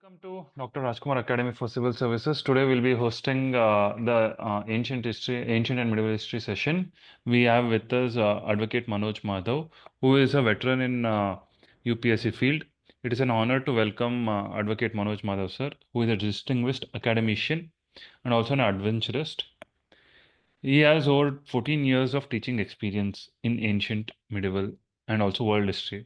Welcome to Dr. Rajkumar Academy for Civil Services. Today we'll be hosting the ancient and medieval history session. We have with us Advocate Manoj Madhav, who is a veteran in UPSC field. It is an honor to welcome Advocate Manoj Madhav, sir, who is a distinguished academician and also an adventurist. He has over 14 years of teaching experience in ancient, medieval, and also world history.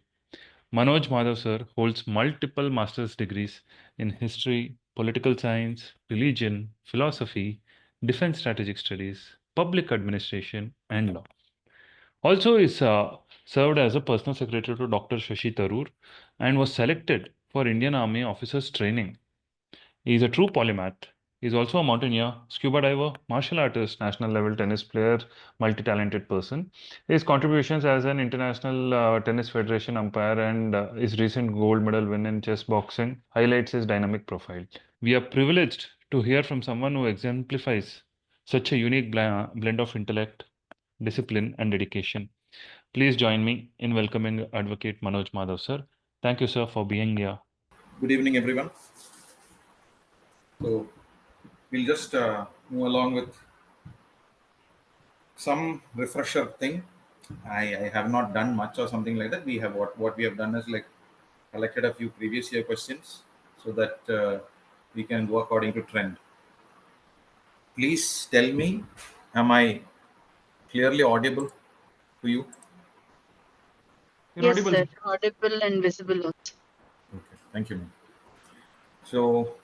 Manoj Madhav sir holds multiple master's degrees in history, political science, religion, philosophy, defense strategic studies, public administration, and law. Also, is served as a personal secretary to Dr. Shashi Tharoor and was selected for Indian Army officers training. He is a true polymath. He is also a mountaineer, scuba diver, martial artist, national level tennis player, multi-talented person. His contributions as an international tennis federation umpire and his recent gold medal win in chess boxing highlights his dynamic profile. We are privileged to hear from someone who exemplifies such a unique blend of intellect, discipline, and dedication. Please join me in welcoming Advocate Manoj Madhav, sir. Thank you, sir, for being here. Good evening, everyone. So we'll just move along with some refresher thing. I have not done much or something like that. We have what we have done is like collected a few previous year questions so that we can go according to trend. Please tell me, am I clearly audible to you? You're Yes, audible, sir. sir. Audible and visible also. Okay, thank you, ma'am. So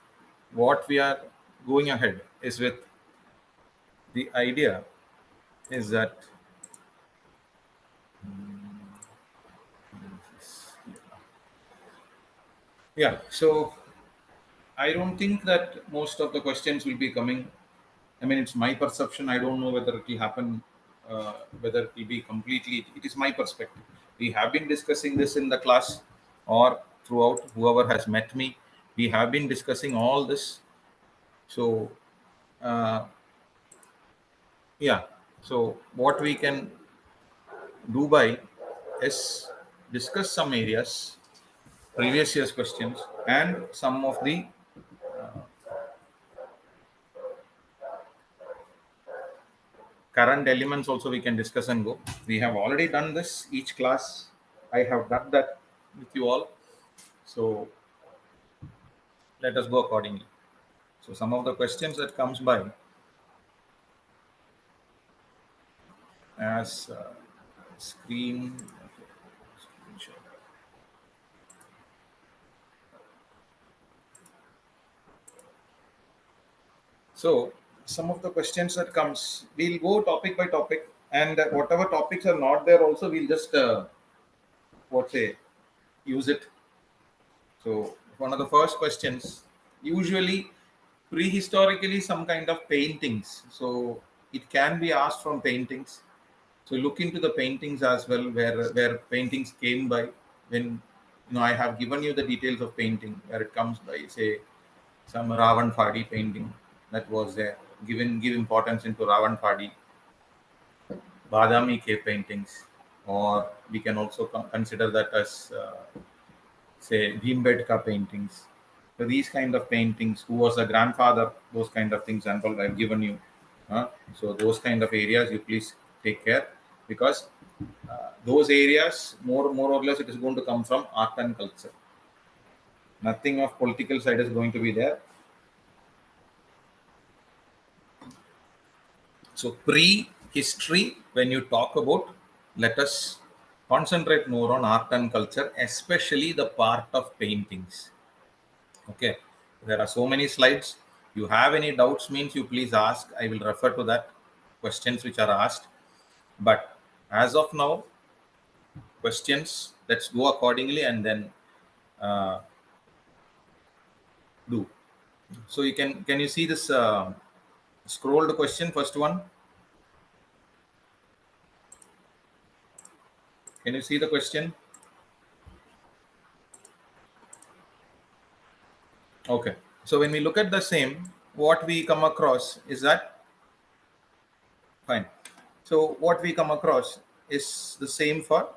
what we are going ahead is with the idea is that so I don't think that most of the questions will be coming. I mean, it's my perception. I don't know whether it will happen, whether it will be completely. It is my perspective. We have been discussing this in the class or throughout, whoever has met me. We have been discussing all this. So, uh, yeah. So, what we can do by is discuss some areas, previous year's questions, and some of the current elements also we can discuss and go. We have already done this each class. I have done that with you all. So let us go accordingly. So some of the questions that comes by as screen. Okay, screen share. So some of the questions that comes, we'll go topic by topic, and whatever topics are not there also, we'll just use it. So one of the first questions, usually prehistorically some kind of paintings. So it can be asked from paintings. So look into the paintings as well, where paintings came by. When I have given you the details of painting, where it comes by, say some Ravan Phadi painting that was there. Give importance into Ravan Phadi, Badami cave paintings, or we can also consider that as say Bhimbedka paintings. So these kind of paintings, who was the grandfather, those kind of things, and all I've given you. So those kind of areas you please take care, because those areas more or less it is going to come from art and culture. Nothing of political side is going to be there. So pre-history, when you talk about, let us concentrate more on art and culture, especially the part of paintings. Okay, there are so many slides. You have any doubts means you please ask. I will refer to that questions which are asked. But as of now, questions, let's go accordingly and then uh, do. So can you see this scrolled question, first one? Can you see the question? Okay. So when we look at the same, what we come across is that, fine. So what we come across is the same for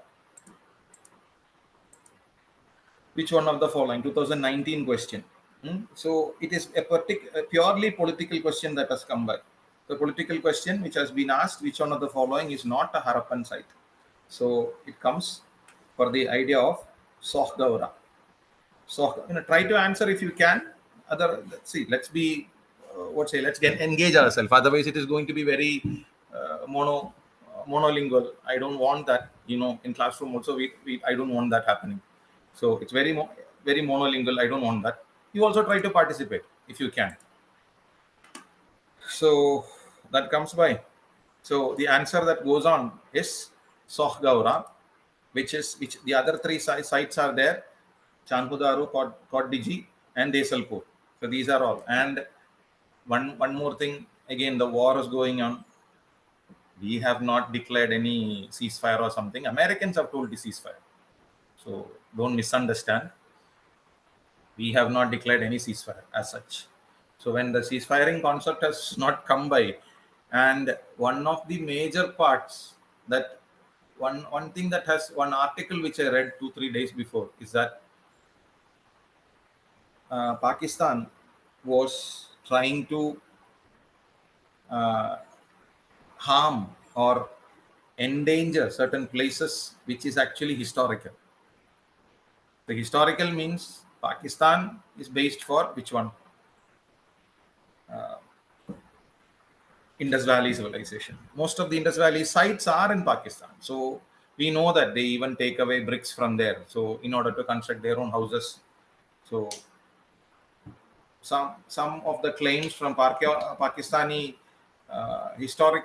which one of the following? 2019 question. So it is a purely political question that has come by. The political question which has been asked, which one of the following is not a Harappan site? So it comes for the idea of Sohgaura. So try to answer if you can. Let's see. Let's be let's get engage ourselves. Otherwise, it is going to be very monolingual. I don't want that. In classroom also, I don't want that happening. So it's very monolingual. I don't want that. You also try to participate if you can. So that comes by. So the answer that goes on is Sohgaura, which the other three sites are there: Chanhudaru, Koddiji, and Desalpur. So these are all. And one more thing, again, the war is going on. We have not declared any ceasefire or something. Americans have told the ceasefire. So don't misunderstand. We have not declared any ceasefire as such. So when the ceasefiring concept has not come by, and one of the major parts that one thing that has one article which I read 2-3 days before is that Pakistan was trying to harm or endanger certain places which is actually historical. The historical means Pakistan is based for which one? Indus Valley civilization. Most of the Indus Valley sites are in Pakistan. So we know that they even take away bricks from there. So in order to construct their own houses. So some of the claims from Pakistani historic,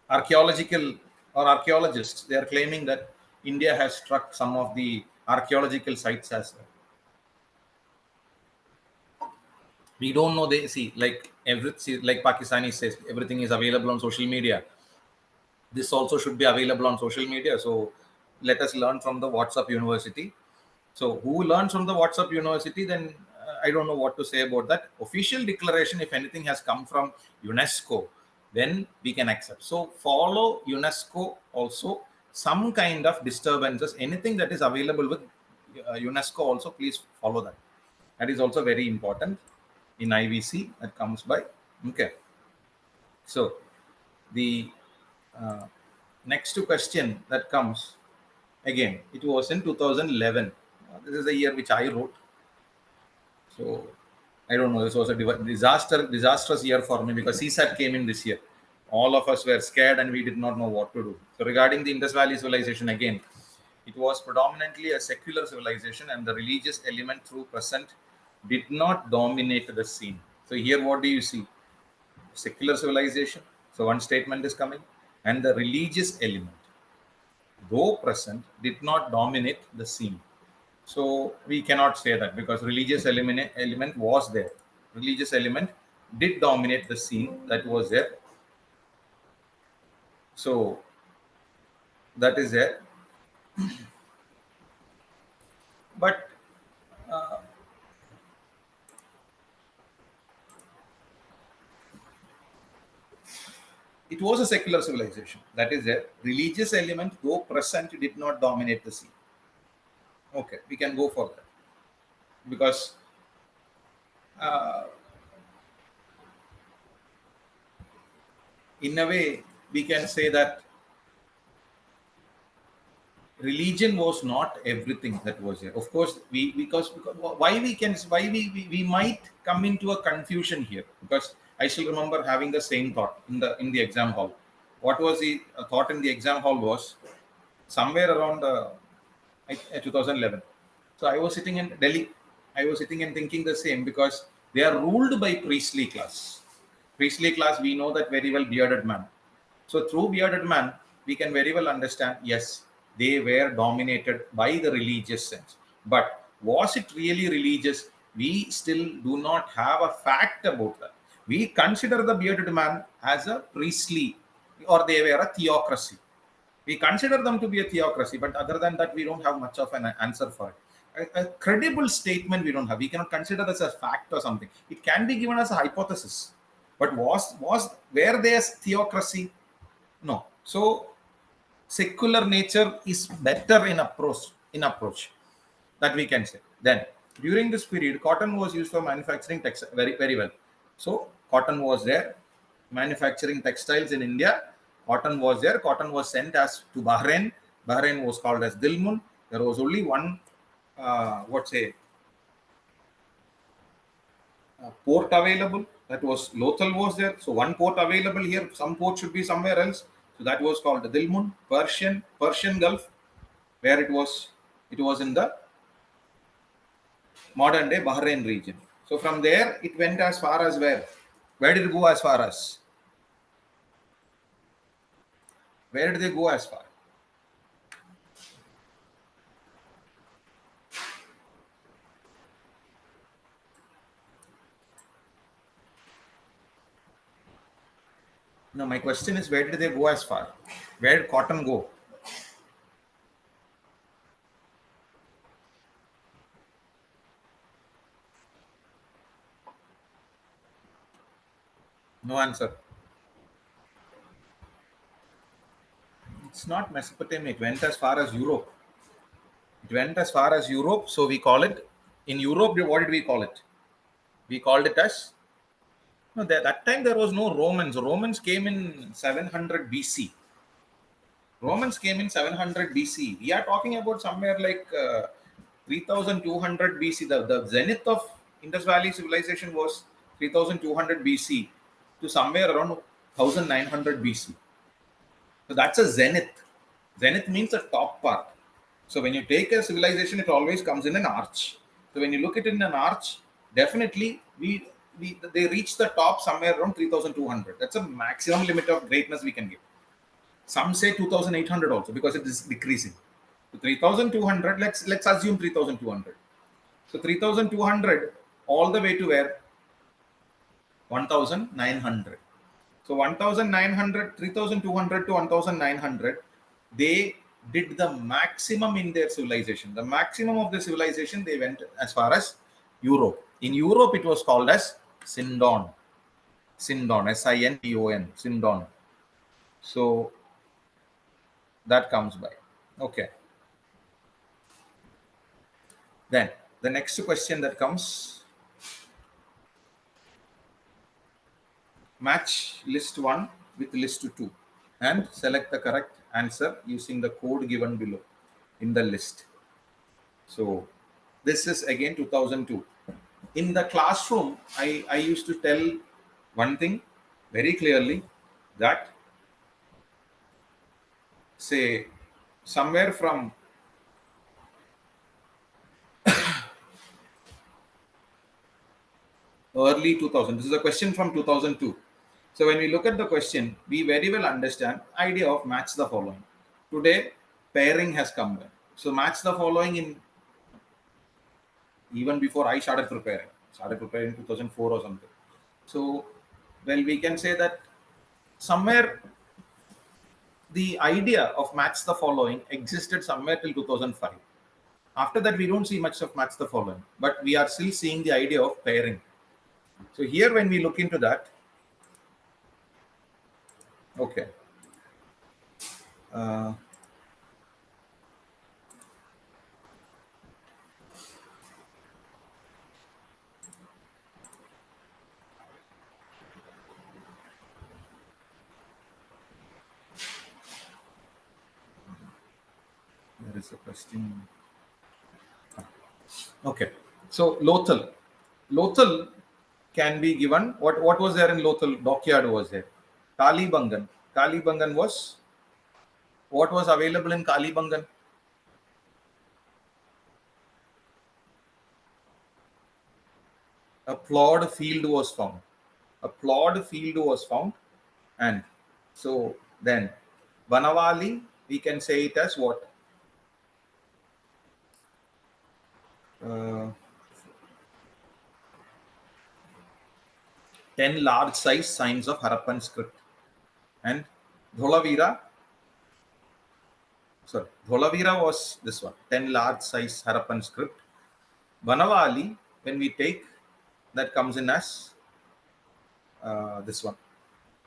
archaeological or archaeologists, they are claiming that India has struck some of the archaeological sites as well. We don't know. They see like Pakistani says everything is available on social media. This also should be available on social media. So let us learn from the WhatsApp University. So who learns from the WhatsApp University, then I don't know what to say about that. Official declaration, if anything has come from UNESCO, then we can accept. So follow UNESCO also. Some kind of disturbances, anything that is available with UNESCO also, please follow that. That is also very important in IVC that comes by. Okay. So the next question that comes, again, it was in 2011. This is the year which I wrote. So I don't know. This was a disastrous year for me because CSAT came in this year. All of us were scared and we did not know what to do. So regarding the Indus Valley civilization, again, it was predominantly a secular civilization and the religious element through present did not dominate the scene. So here, what do you see? Secular civilization. So one statement is coming, and the religious element, though present, did not dominate the scene. So we cannot say that because religious element was there. Religious element did dominate the scene that was there. So that is there. But it was a secular civilization. That is there. Religious element, though present, did not dominate the scene. Okay, we can go for that. Because in a way, we can say that religion was not everything that was there. Of course, because we might come into a confusion here because I still remember having the same thought in the exam hall. What was the thought in the exam hall was somewhere around 2011. So I was sitting in Delhi. I was sitting and thinking the same because they are ruled by priestly class. Priestly class, we know that very well, bearded man. So through bearded man, we can very well understand, yes, they were dominated by the religious sense. But was it really religious? We still do not have a fact about that. We consider the bearded man as a priestly, or they were a theocracy. We consider them to be a theocracy, but other than that, we don't have much of an answer for it. A credible statement we don't have. We cannot consider this as fact or something. It can be given as a hypothesis. But were they as theocracy? No. So secular nature is better in approach that we can say. Then during this period, cotton was used for manufacturing textiles very, very well. So cotton was there, manufacturing textiles in India. Cotton was there. Cotton was sent as to Bahrain. Bahrain was called as Dilmun. There was only one, port available. That was Lothal was there. So one port available here. Some port should be somewhere else. So that was called the Dilmun, Persian Gulf, where it was in the modern day Bahrain region. So from there it went as far as where? Where did it go as far as? Where did they go as far? No, my question is where did they go as far? Where did cotton go? No answer. It's not Mesopotamia. It went as far as Europe. It went as far as Europe. So we call it in Europe. What did we call it? We called it as no. That time there was no Romans. Romans came in 700 BC. Romans came in 700 BC. We are talking about somewhere like 3200 BC. The zenith of Indus Valley civilization was 3200 BC to somewhere around 1900 BC. So that's a zenith. Zenith means the top part. So when you take a civilization, it always comes in an arch. So when you look at it in an arch, definitely they reach the top somewhere around 3200. That's a maximum limit of greatness we can give. Some say 2800 also because it is decreasing. So 3200, let's assume 3200. So 3200 all the way to where? 1900. So 1900, 3200 to 1900, they did the maximum in their civilization. The maximum of the civilization, they went as far as Europe. In Europe, it was called as Sindon. Sindon, Sindon, Sindon. So that comes by. Okay. Then the next question that comes, match list 1 with list 2 and select the correct answer using the code given below in the list. So this is again 2002. In the classroom, I used to tell one thing very clearly, that say somewhere from early 2000. This is a question from 2002. So when we look at the question, we very well understand idea of match the following. Today, pairing has come by. So match the following in even before I started preparing. Started preparing 2004 or something. So, well, we can say that somewhere the idea of match the following existed somewhere till 2005. After that, we don't see much of match the following, but we are still seeing the idea of pairing. So here, when we look into that, okay. There is a question. Okay. So Lothal can be given. What was there in Lothal? Dockyard was there. Kalibangan. Kalibangan was what was available in Kalibangan? A plowed field was found. A plowed field was found, and so then Vanavali, we can say it as what? 10 large size signs of Harappan script. And Dholavira was this one, 10 large size Harappan script. Vanavali, when we take, that comes in as this one,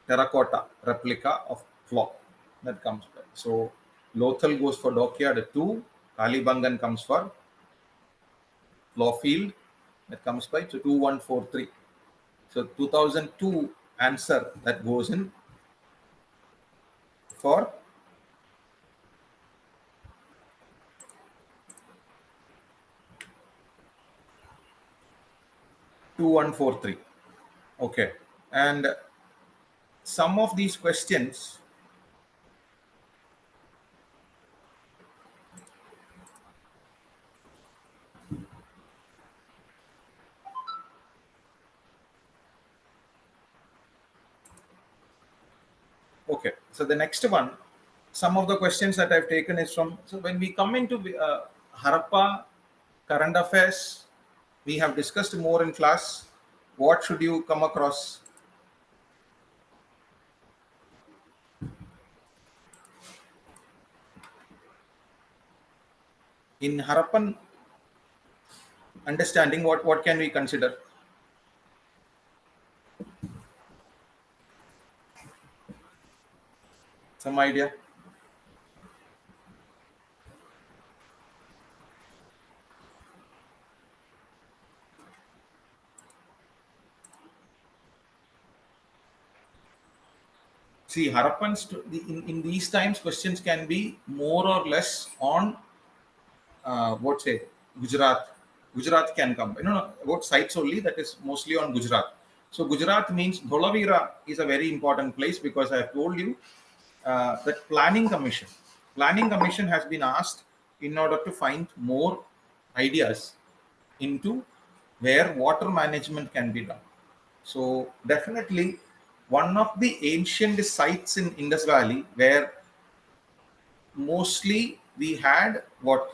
terracotta replica of clock, that comes by. So Lothal goes for Dockyard 2, Kalibangan comes for law field, that comes by, so 2143. So 2002 answer that goes in for 2143. Okay, and some of these questions, okay, so the next one, some of the questions that I've taken is from, so when we come into Harappa current affairs, we have discussed more in class. What should you come across? In Harappan understanding, what can we consider? Some idea? See, Harappans, in these times, questions can be more or less on what say Gujarat. Gujarat can come. No, about sites only. That is mostly on Gujarat. So Gujarat means Dholavira is a very important place, because I have told you that planning commission has been asked in order to find more ideas into where water management can be done. So definitely one of the ancient sites in Indus Valley where mostly we had what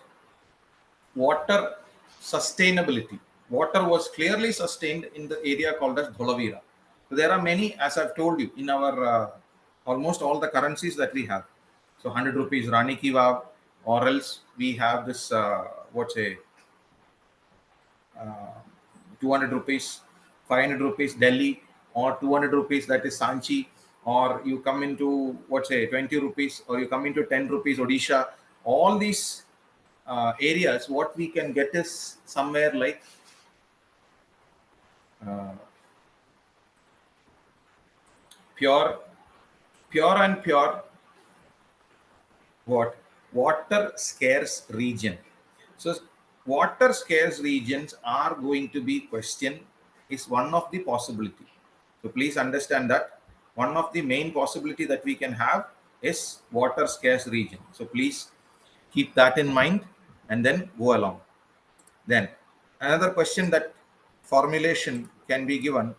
water sustainability. Water was clearly sustained in the area called as Dholavira. So there are many, as I've told you, in our almost all the currencies that we have. So 100 rupees Rani Ki Vav, or else we have this what's a 200 rupees, 500 rupees Delhi, or 200 rupees that is Sanchi, or you come into what's a 20 rupees, or you come into 10 rupees Odisha. All these areas, what we can get is somewhere like uh, pure, pure what water scarce region. So water scarce regions are going to be questioned, is one of the possibility. So please understand that one of the main possibility that we can have is water scarce region. So please keep that in mind and then go along. Then another question that formulation can be given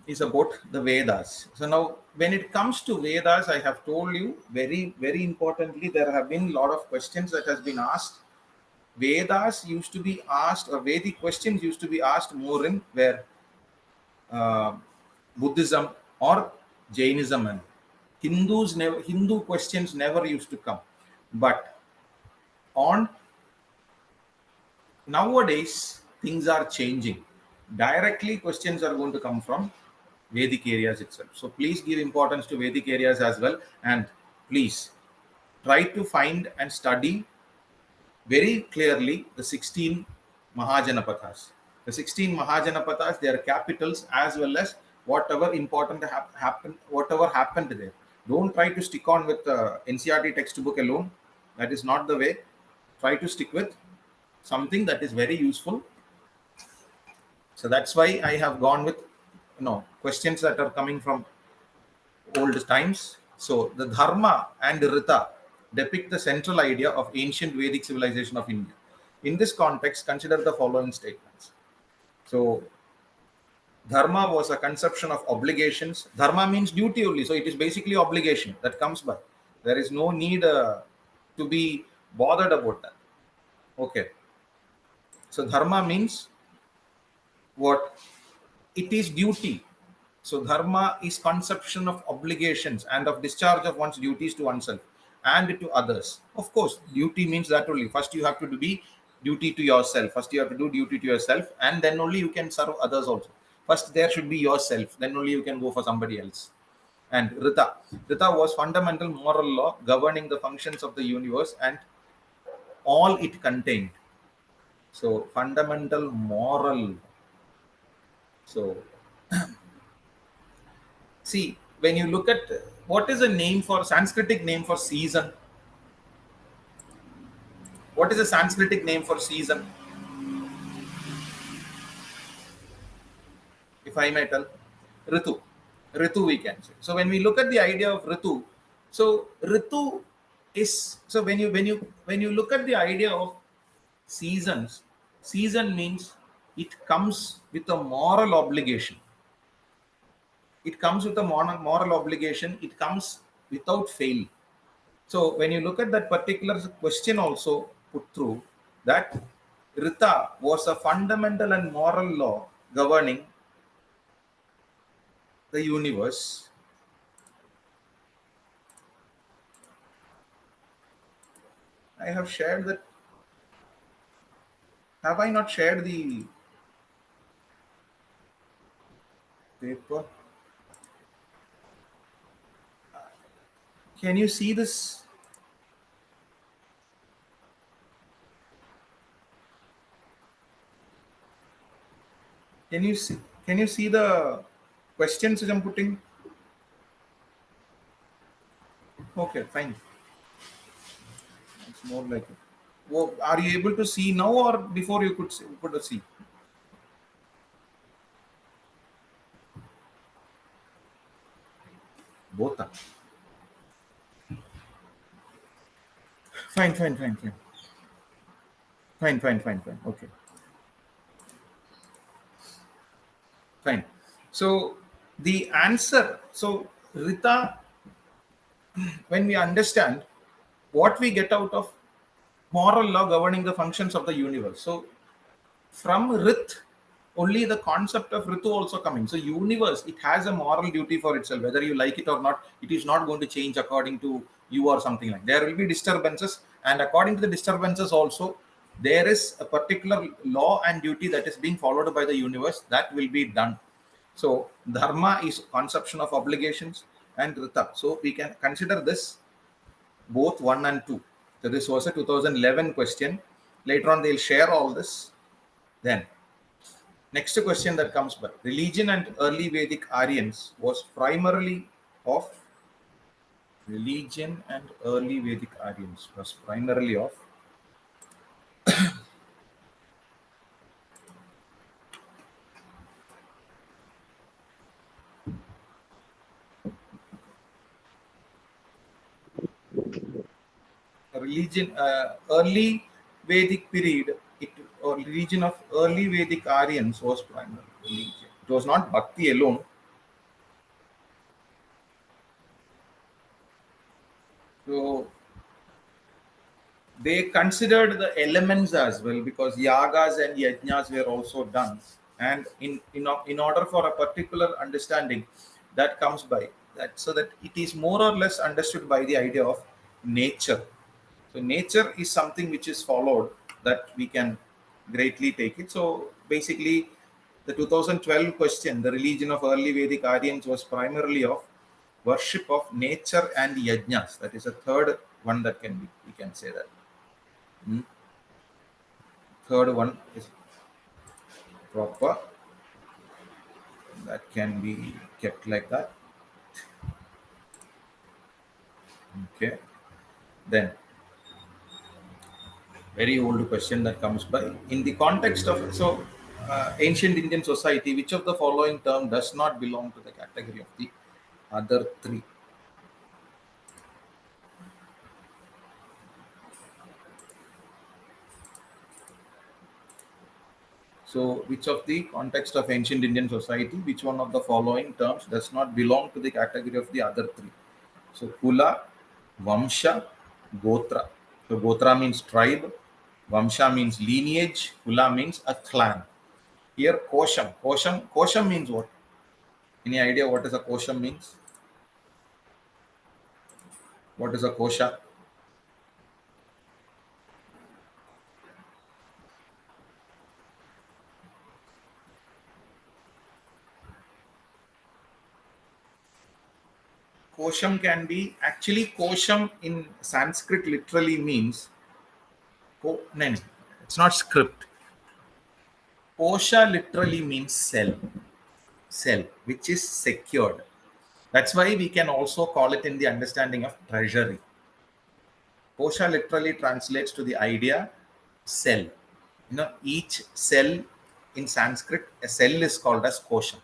is about the Vedas. So now, when it comes to Vedas, I have told you very, very importantly, there have been a lot of questions that has been asked. Vedas used to be asked, or Vedic questions used to be asked more in where uh, Buddhism or Jainism, and Hindu questions never used to come. But on nowadays, things are changing. Directly, questions are going to come from Vedic areas itself. So please give importance to Vedic areas as well, and please try to find and study very clearly the 16 Mahajanapathas. The 16 Mahajanapathas, their capitals, as well as whatever important happened, whatever happened there. Don't try to stick on with the NCRT textbook alone. That is not the way. Try to stick with something that is very useful. So that's why I have gone with questions that are coming from old times. So the Dharma and Rita depict the central idea of ancient Vedic civilization of India. In this context, consider the following statements. So Dharma was a conception of obligations. Dharma means duty only. So it is basically obligation that comes by. There is no need to be bothered about that. Okay. So Dharma means what? It is duty. So dharma is conception of obligations and of discharge of one's duties to oneself and to others. Of course, duty means that only. First, you have to be duty to yourself. First, you have to do duty to yourself, and then only you can serve others also. First, there should be yourself. Then only you can go for somebody else. And Rita. Rita was fundamental moral law governing the functions of the universe and all it contained. So fundamental moral. So see, when you look at what is a name for Sanskritic name for season? What is a Sanskritic name for season? If I may tell, Ritu. Ritu we can say. So when we look at the idea of Ritu, so Ritu is so when you look at the idea of seasons, season means it comes with a moral obligation. It comes with a moral obligation. It comes without fail. So when you look at that particular question also put through, that Rita was a fundamental and moral law governing the universe. I have shared that. Have I not shared the paper? Can you see this? Can you see? Can you see the questions which I'm putting? Okay, fine. It's more like it. Well, are you able to see now or before you could see? Both are. Fine, fine, fine, fine. Fine, fine, fine, fine. Okay, fine. So the answer, so Rita, when we understand what we get out of moral law governing the functions of the universe. So from Rit, only the concept of Ritu also coming. So universe, it has a moral duty for itself, whether you like it or not. It is not going to change according to you or something like. There will be disturbances, and according to the disturbances also, there is a particular law and duty that is being followed by the universe that will be done. So dharma is conception of obligations and rita. So we can consider this both 1 and 2. So this was a 2011 question. Later on, they'll share all this. Then next question that comes by religion and early Vedic Aryans was primarily of religion and early Vedic Aryans was primarily of religion early Vedic period. It or religion of early Vedic Aryans was primary religion. It was not bhakti alone. So they considered the elements as well because yagas and yajnas were also done, and in order for a particular understanding that comes by that, so that it is more or less understood by the idea of nature. So nature is something which is followed, that we can greatly take it. So basically the 2012 question, the religion of early Vedic Aryans was primarily of worship of nature and yajnas. That is a third one that can be, we can say that. Third one is proper, that can be kept like that. Okay, then very old question that comes by in the context of ancient Indian society, which of the following term does not belong to the category of the other three? So which of the context of ancient Indian society, which one of the following terms does not belong to the category of the other three? So Kula, Vamsha, Gotra. So Gotra means tribe, Vamsha means lineage, Kula means a clan. Here Kosham. Kosham means what? Any idea what is a Kosham means? What is a Kosha? Kosham can be, actually Kosham in Sanskrit literally means, no, it's not script. Kosha literally means cell, which is secured. That's why we can also call it in the understanding of treasury. Kosha literally translates to the idea cell. Each cell in Sanskrit, a cell is called as kosha.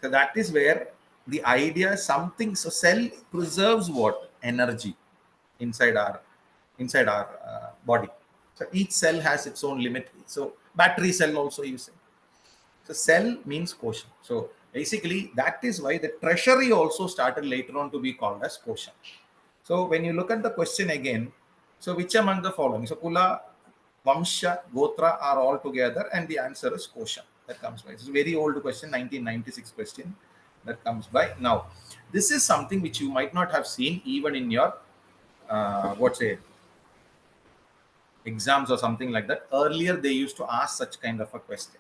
So that is where the idea something. So cell preserves what? Energy inside our body. So each cell has its own limit. So battery cell also you say. So cell means kosha. So basically that is why the treasury also started later on to be called as kosha. So when you look at the question again, so which among the following? So Kula, Vamsha, Gotra are all together, and the answer is Kosha. That comes by. It's a very old question, 1996 question that comes by. Now, this is something which you might not have seen even in your exams or something like that. Earlier, they used to ask such kind of a question.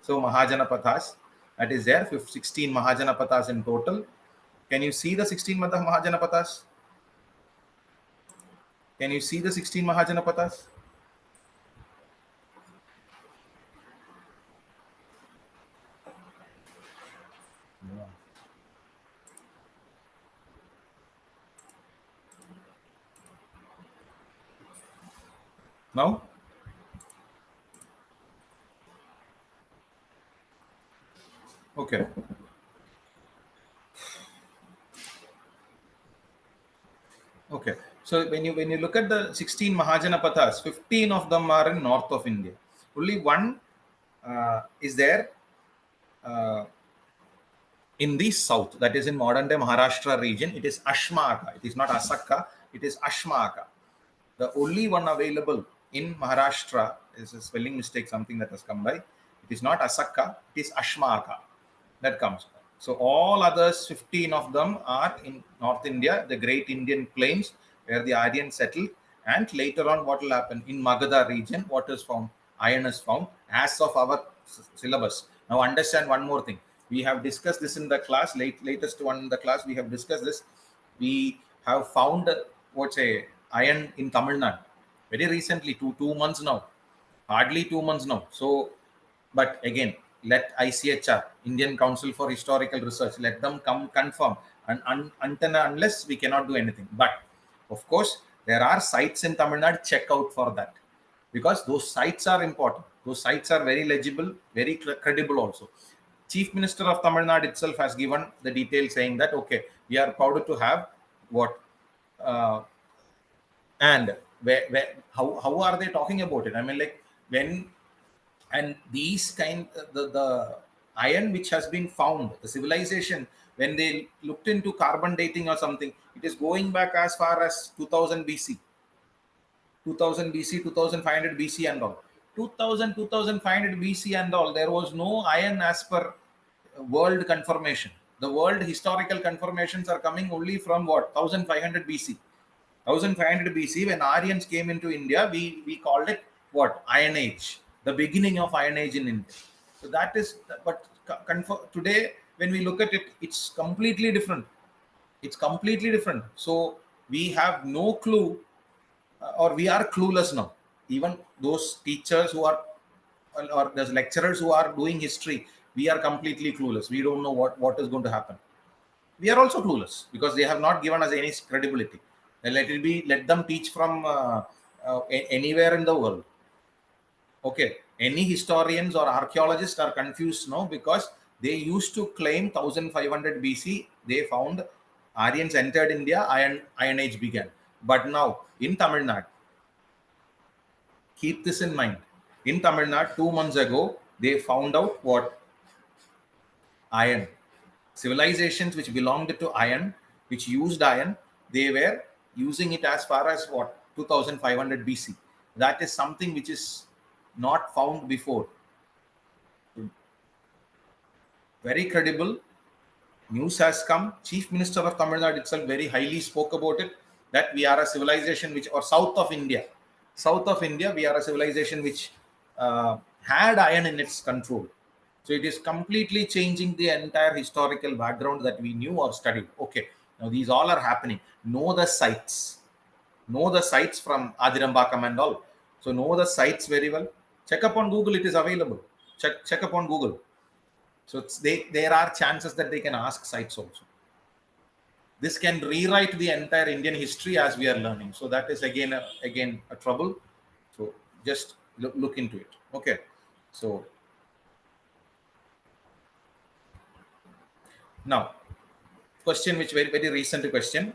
So Mahajanapathas, that is there, 16 Mahajanapathas in total. Can you see the 16 Mahajanapathas? Can you see the 16 Mahajanapathas? No? Okay. Okay. So when you look at the 16 Mahajanapathas, 15 of them are in north of India. Only one is there in the south, that is in modern day Maharashtra region. It is Ashmaka. It is not Asaka. It is Ashmaka. The only one available in Maharashtra is a spelling mistake, something that has come by. It is not Asaka. It is Ashmaka. That comes. So all others, 15 of them are in North India, the great Indian plains where the Aryans settled. And later on, what will happen in Magadha region? What is found? Iron is found as of our syllabus. Now understand one more thing. We have discussed this in the class, latest one in the class. We have discussed this. We have found iron in Tamil Nadu very recently, two months now, hardly 2 months now. So, but again, let ICHR, Indian Council for Historical Research, let them come confirm, and until unless we cannot do anything. But of course, there are sites in Tamil Nadu. Check out for that, because those sites are important. Those sites are very legible, very credible also. Chief Minister of Tamil Nadu itself has given the details saying that, okay, we are proud to have what and how are they talking about it? I mean, like when, and these kind, the iron which has been found, the civilization, when they looked into carbon dating or something, it is going back as far as 2000 BC, 2000 BC, 2500 BC and all. 2000, 2500 BC and all, there was no iron as per world confirmation. The world historical confirmations are coming only from what? 1500 BC. 1500 BC, when Aryans came into India, we called it what? Iron Age, the beginning of Iron Age in India. So that is, but today, when we look at it, it's completely different. It's completely different. So we have no clue, or we are clueless now. Even those teachers who are, or those lecturers who are doing history, we are completely clueless. We don't know what is going to happen. We are also clueless because they have not given us any credibility. And let them teach from anywhere in the world. Okay, any historians or archaeologists are confused now because they used to claim 1500 BC they found Aryans entered India, Iron Age began. But now in Tamil Nadu, keep this in mind. In Tamil Nadu, 2 months ago, they found out what? Iron. Civilizations which belonged to iron, which used iron, they were using it as far as what? 2500 BC. That is something which is not found before. Very credible. News has come. Chief Minister of Tamil Nadu itself very highly spoke about it, that we are a civilization which, or south of India, we are a civilization which had iron in its control. So it is completely changing the entire historical background that we knew or studied. Okay, now these all are happening. Know the sites. Know the sites from Adirambakam and all. So know the sites very well. Check up on Google, it is available. Check up on Google. So there are chances that they can ask sites also. This can rewrite the entire Indian history as we are learning. So that is again a trouble. So just look into it. Okay. So now, question which very recent question.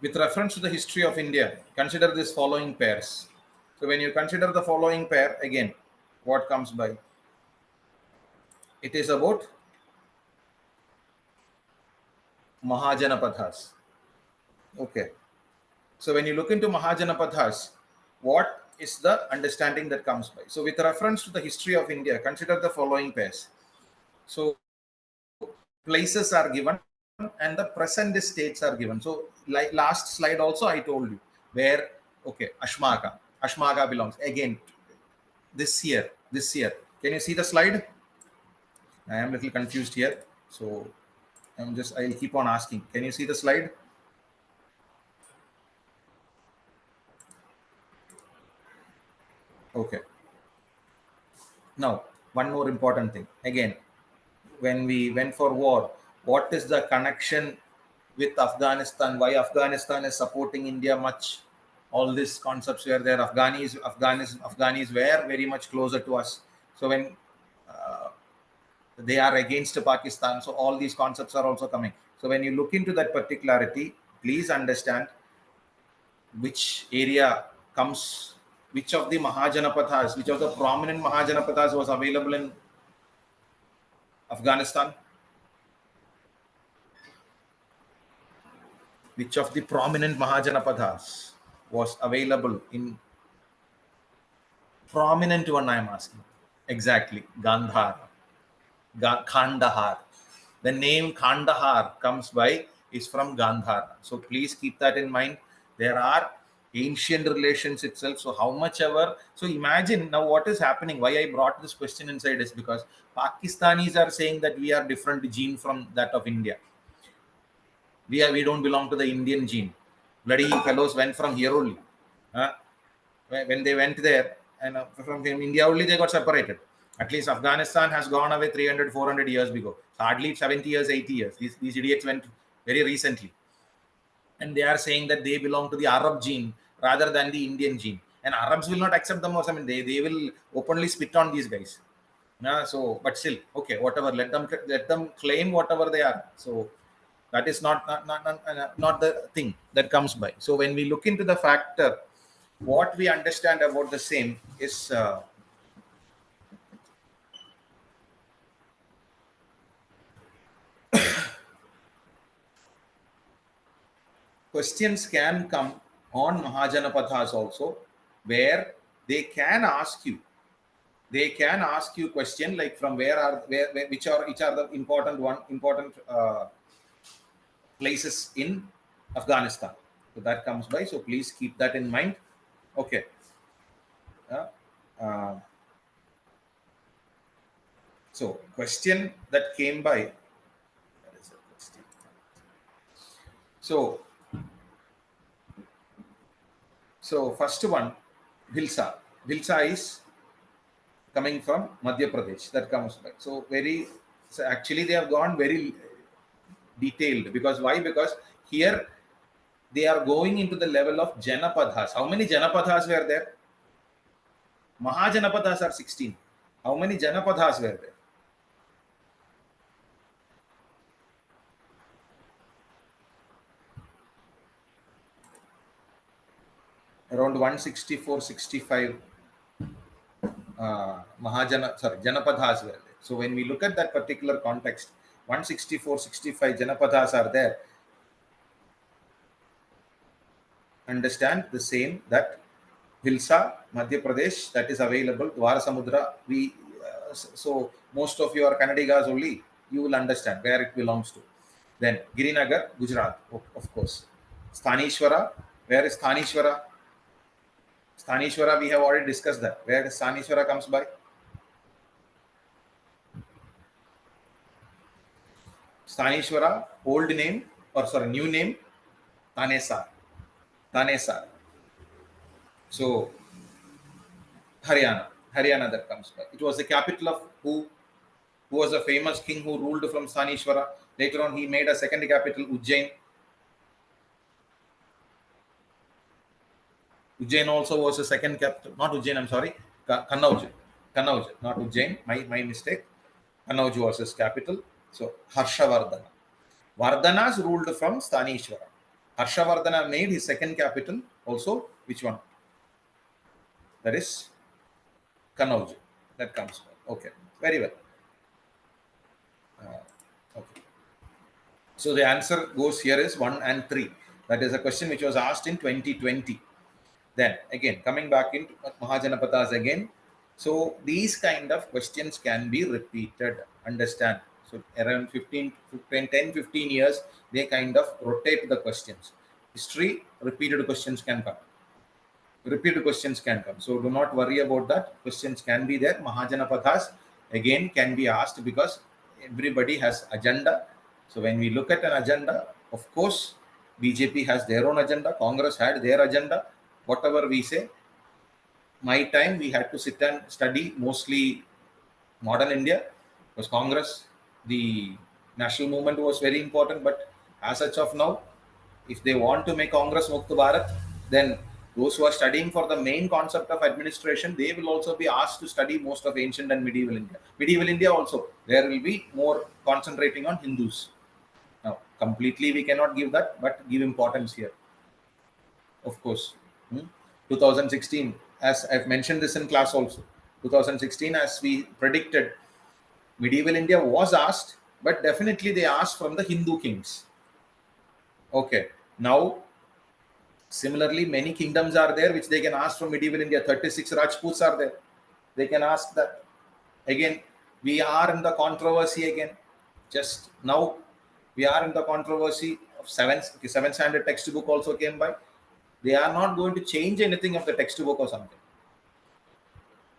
With reference to the history of India, consider this following pairs. So when you consider the following pair, again, what comes by? It is about Mahajanapadhas. Okay. So when you look into Mahajanapadhas, what is the understanding that comes by? So with reference to the history of India, consider the following pairs. So places are given and the present states are given. So like last slide also I told you where, okay, Ashmaka belongs. Again, this year. Can you see the slide? I am a little confused here. So I'll keep on asking. Can you see the slide? Okay. Now, one more important thing. Again, when we went for war, what is the connection with Afghanistan? Why Afghanistan is supporting India much? All these concepts were there. Afghanis were very much closer to us. So when they are against Pakistan, so all these concepts are also coming. So when you look into that particularity, please understand which area comes, which of the Mahajanapathas, which of the prominent Mahajanapathas was available in Afghanistan, which of the prominent Mahajanapathas was available in prominent one I am asking. Exactly, Gandhar, Kandahar. The name Kandahar comes by is from Gandhar. So please keep that in mind. There are ancient relations itself. So how much ever. So imagine now what is happening. Why I brought this question inside is because Pakistanis are saying that we are different gene from that of India. We don't belong to the Indian gene. Bloody fellows went from here only. When they went there and from India only they got separated. At least Afghanistan has gone away 300, 400 years ago. Hardly 70 years, 80 years. These idiots went very recently. And they are saying that they belong to the Arab gene rather than the Indian gene. And Arabs will not accept them. Or I mean, they will openly spit on these guys. So, but still, okay, whatever. Let them claim whatever they are. So that is not the thing that comes by. So when we look into the factor, what we understand about the same is questions can come on Mahajanapathas also, where they can ask you question like from which are the important places in Afghanistan. So that comes by. So please keep that in mind. Okay. So question that came by. So first one, Bhilsa. Bhilsa is coming from Madhya Pradesh. That comes by. So actually they have gone very detailed. Because why? Because here they are going into the level of Janapadhas. How many Janapadhas were there? Mahajanapadhas are 16. How many Janapadhas were there? Around 164, 65 Janapadhas were there. So when we look at that particular context, 164, 65 Janapadhas are there. Understand the same that Hilsa, Madhya Pradesh, that is available. Dwarasamudra, so most of your Kannadigas only, you will understand where it belongs to. Then Girinagar, Gujarat, of course. Sthanishwara, where is Sthanishwara? Sthanishwara, we have already discussed that. Where does Sthanishwara comes by? Sthanishwara, old name, or sorry, new name, Tanesar. Tanesar. So Haryana that comes by. It was the capital of who was a famous king who ruled from Sthanishwara. Later on, he made a second capital, Ujjain. Ujjain also was a second capital. Not Ujjain, I'm sorry. Kannauj. Kannauj, not Ujjain. My mistake. Kannauj was his capital. So, Harshavardhana. Vardhanas ruled from Sthanishwara. Harshavardhana made his second capital also. Which one? That is Kannauj. That comes by. Okay. Very well. Okay. So the answer goes here is 1 and 3. That is a question which was asked in 2020. Then again, coming back into Mahajanapadas again. So these kind of questions can be repeated. Understand? So around 10, 15 years, they kind of rotate the questions. History, repeated questions can come. Repeated questions can come. So do not worry about that. Questions can be there. Mahajanapathas again can be asked because everybody has agenda. So when we look at an agenda, of course, BJP has their own agenda. Congress had their agenda. Whatever we say, my time we had to sit and study mostly modern India because Congress, the national movement was very important. But as such of now, if they want to make Congress Mukta Bharat, then those who are studying for the main concept of administration, they will also be asked to study most of ancient and medieval India. Medieval India also, there will be more concentrating on Hindus. Now, completely we cannot give that, but give importance here. Of course. 2016, as I've mentioned this in class also, 2016, as we predicted, medieval India was asked, but definitely they asked from the Hindu kings. Okay. Now, similarly, many kingdoms are there which they can ask from medieval India. 36 Rajputs are there. They can ask that. Again, we are in the controversy again. Just now, we are in the controversy of seventh standard textbook also came by. They are not going to change anything of the textbook or something.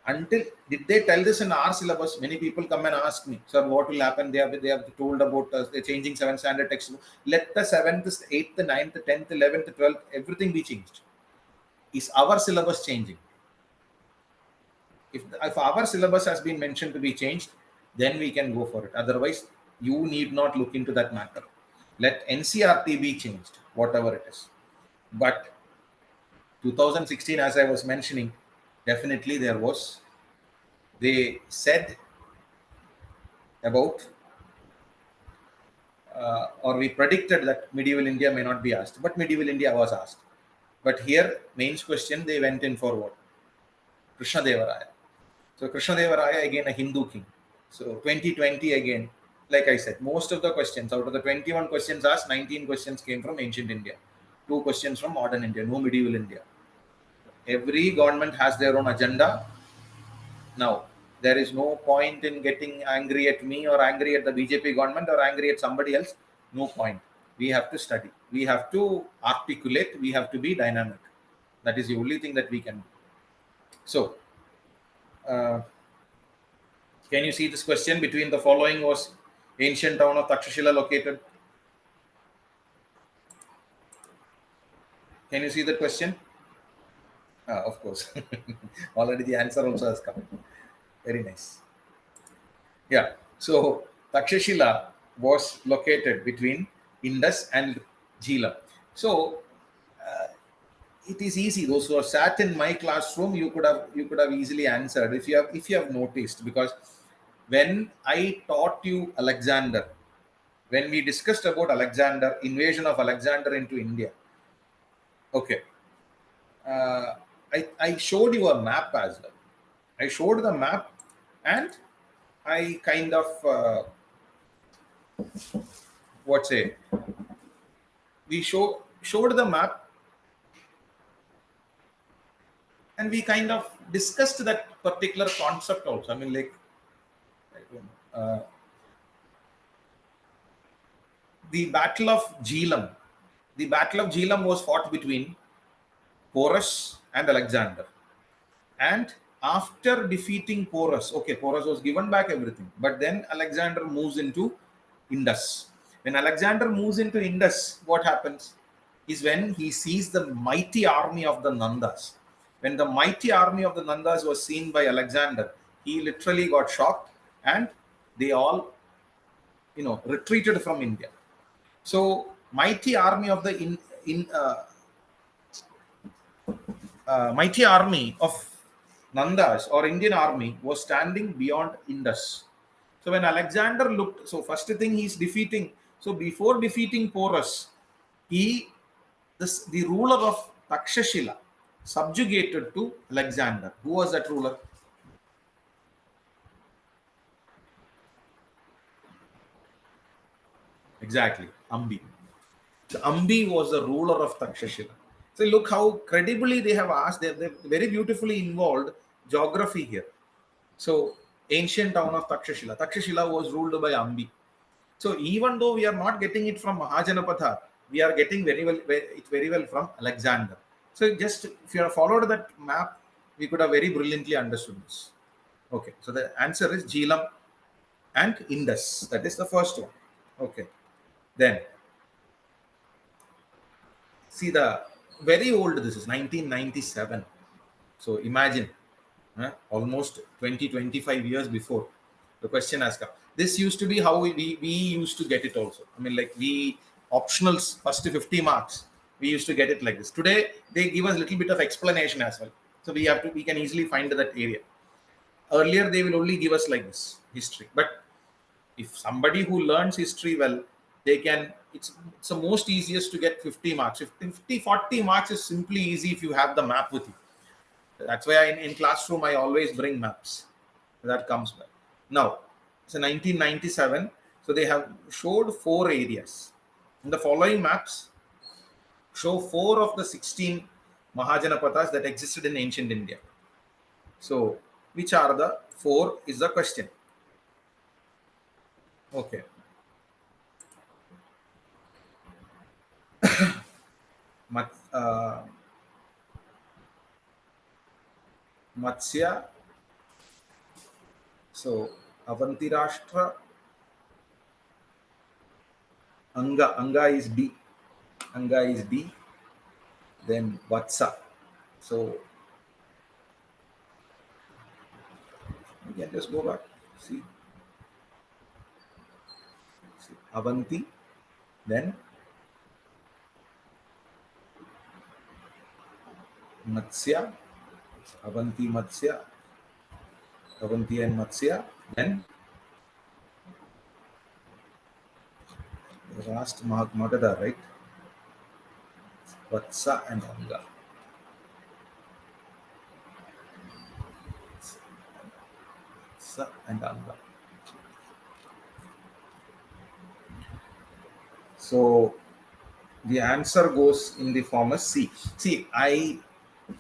Until did they tell this in our syllabus? Many people come and ask me, sir, what will happen? They have told about they're changing seventh standard textbook. Let the seventh, eighth, ninth, 10th, 11th, 12th, everything be changed. Is our syllabus changing? If our syllabus has been mentioned to be changed, then we can go for it. Otherwise, you need not look into that matter. Let NCRT be changed, whatever it is. But 2016, as I was mentioning, definitely they said about or we predicted that medieval India may not be asked, but medieval India was asked. But here, mains question, they went in for what? Krishna Devaraya. So Krishna Devaraya, again a Hindu king. So 2020 again, like I said, most of the questions, out of the 21 questions asked, 19 questions came from ancient India. 2 questions from modern India, no medieval India. Every government has their own agenda. Now, there is no point in getting angry at me or angry at the BJP government or angry at somebody else. No point. We have to study. We have to articulate. We have to be dynamic. That is the only thing that we can do. So, can you see this question? Between the following was ancient town of Takshashila located? Can you see the question? Of course. Already the answer also has come. Very nice. Yeah. So Takshashila was located between Indus and Jhelum. So it is easy. Those who have sat in my classroom, you could have easily answered if you have noticed, because when I taught you Alexander, when we discussed about Alexander, invasion of Alexander into India, okay, I showed you a map as well. I showed the map and I kind of we showed the map and we kind of discussed that particular concept also. I mean, like, I don't know, the Battle of Jhelum. The Battle of Jhelum was fought between Porus and Alexander. And after defeating Porus, okay, Porus was given back everything, but then Alexander moves into Indus. When Alexander moves into Indus, what happens is when he sees the mighty army of the Nandas. When the mighty army of the Nandas was seen by Alexander, he literally got shocked, and they all, retreated from India. So, mighty army of the mighty army of Nandas or Indian army was standing beyond Indus. So when Alexander looked, so first thing he's defeating. So before defeating Porus, the ruler of Takshashila subjugated to Alexander. Who was that ruler? Exactly, Ambi. So Ambi was the ruler of Takshashila. So look how credibly they have asked. They're very beautifully involved geography here. So ancient town of Takshashila. Takshashila was ruled by Ambi. So even though we are not getting it from Mahajanapatha, we are getting it very well from Alexander. So just if you have followed that map, we could have very brilliantly understood this. Okay, so the answer is Jhelum and Indus. That is the first one. Okay, then see the very old. This is 1997. So imagine, almost 20-25 years before the question has come. This used to be how we used to get it also. I mean, like, we optionals first 50 marks, we used to get it like this. Today they give us a little bit of explanation as well, so we can easily find that area. Earlier they will only give us like this history, but if somebody who learns history well, they can, it's the most easiest to get 50 marks. 40 marks is simply easy if you have the map with you. That's why in classroom I always bring maps. That comes back. Now, it's 1997. So they have showed 4 areas. In the following maps, show 4 of the 16 Mahajanapathas that existed in ancient India. So, which are the 4 is the question. Okay. Matsya. So, Avanti Rashtra. Anga is B. Anga is B. Then Vatsa. So, we can just go back. See. Avanti. Then Matsya. Avanti Matsya. Avanti and Matsya. Then the last Magadha, right? Vatsa and Anga. Vatsa and Anga. So the answer goes in the form of C. See,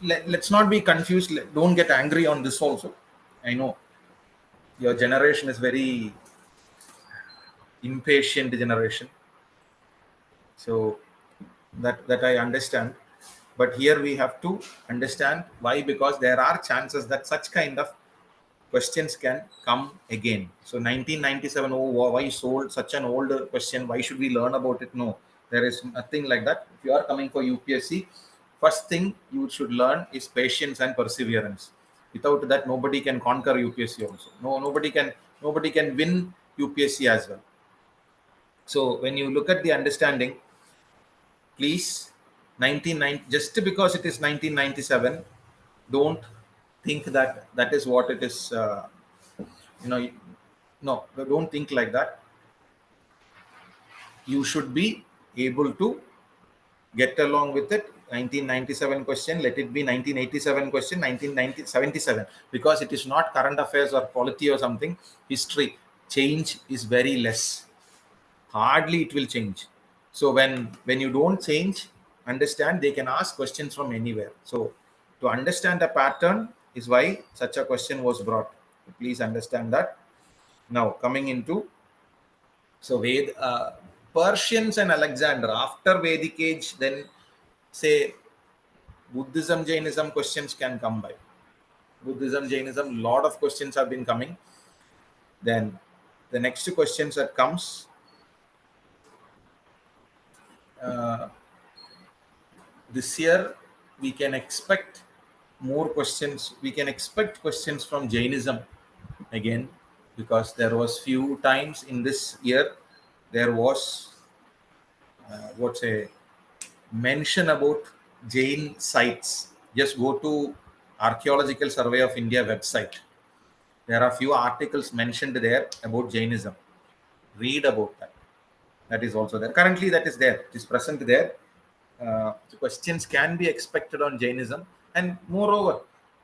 let's not be confused. Don't get angry on this also. I know your generation is very impatient generation. So that I understand. But here we have to understand why, because there are chances that such kind of questions can come again. So 1997, why sold such an old question? Why should we learn about it? No, there is nothing like that. If you are coming for UPSC, first thing you should learn is patience and perseverance. Without that, nobody can conquer UPSC also. Nobody can win UPSC as well. So when you look at the understanding, please, 1990, just because it is 1997, don't think that is what it is. No, don't think like that. You should be able to get along with it. 1997 question, let it be 1987 question, 1977, because it is not current affairs or polity or something. History change is very less. Hardly it will change. So when you don't change, understand, they can ask questions from anywhere. So To understand a pattern is why such a question was brought. Please understand that. Now coming into Persians and Alexander after Vedic age, then say Buddhism, Jainism questions can come by. Buddhism, Jainism, lot of questions have been coming. Then the next questions that comes, this year we can expect more questions. We can expect questions from Jainism again, because there was few times in this year there was what's a mention about Jain sites. Just go to Archaeological Survey of India website. There are few articles mentioned there about Jainism. Read about that. That is also there. Currently, that is there. It is present there. The questions can be expected on Jainism, and moreover,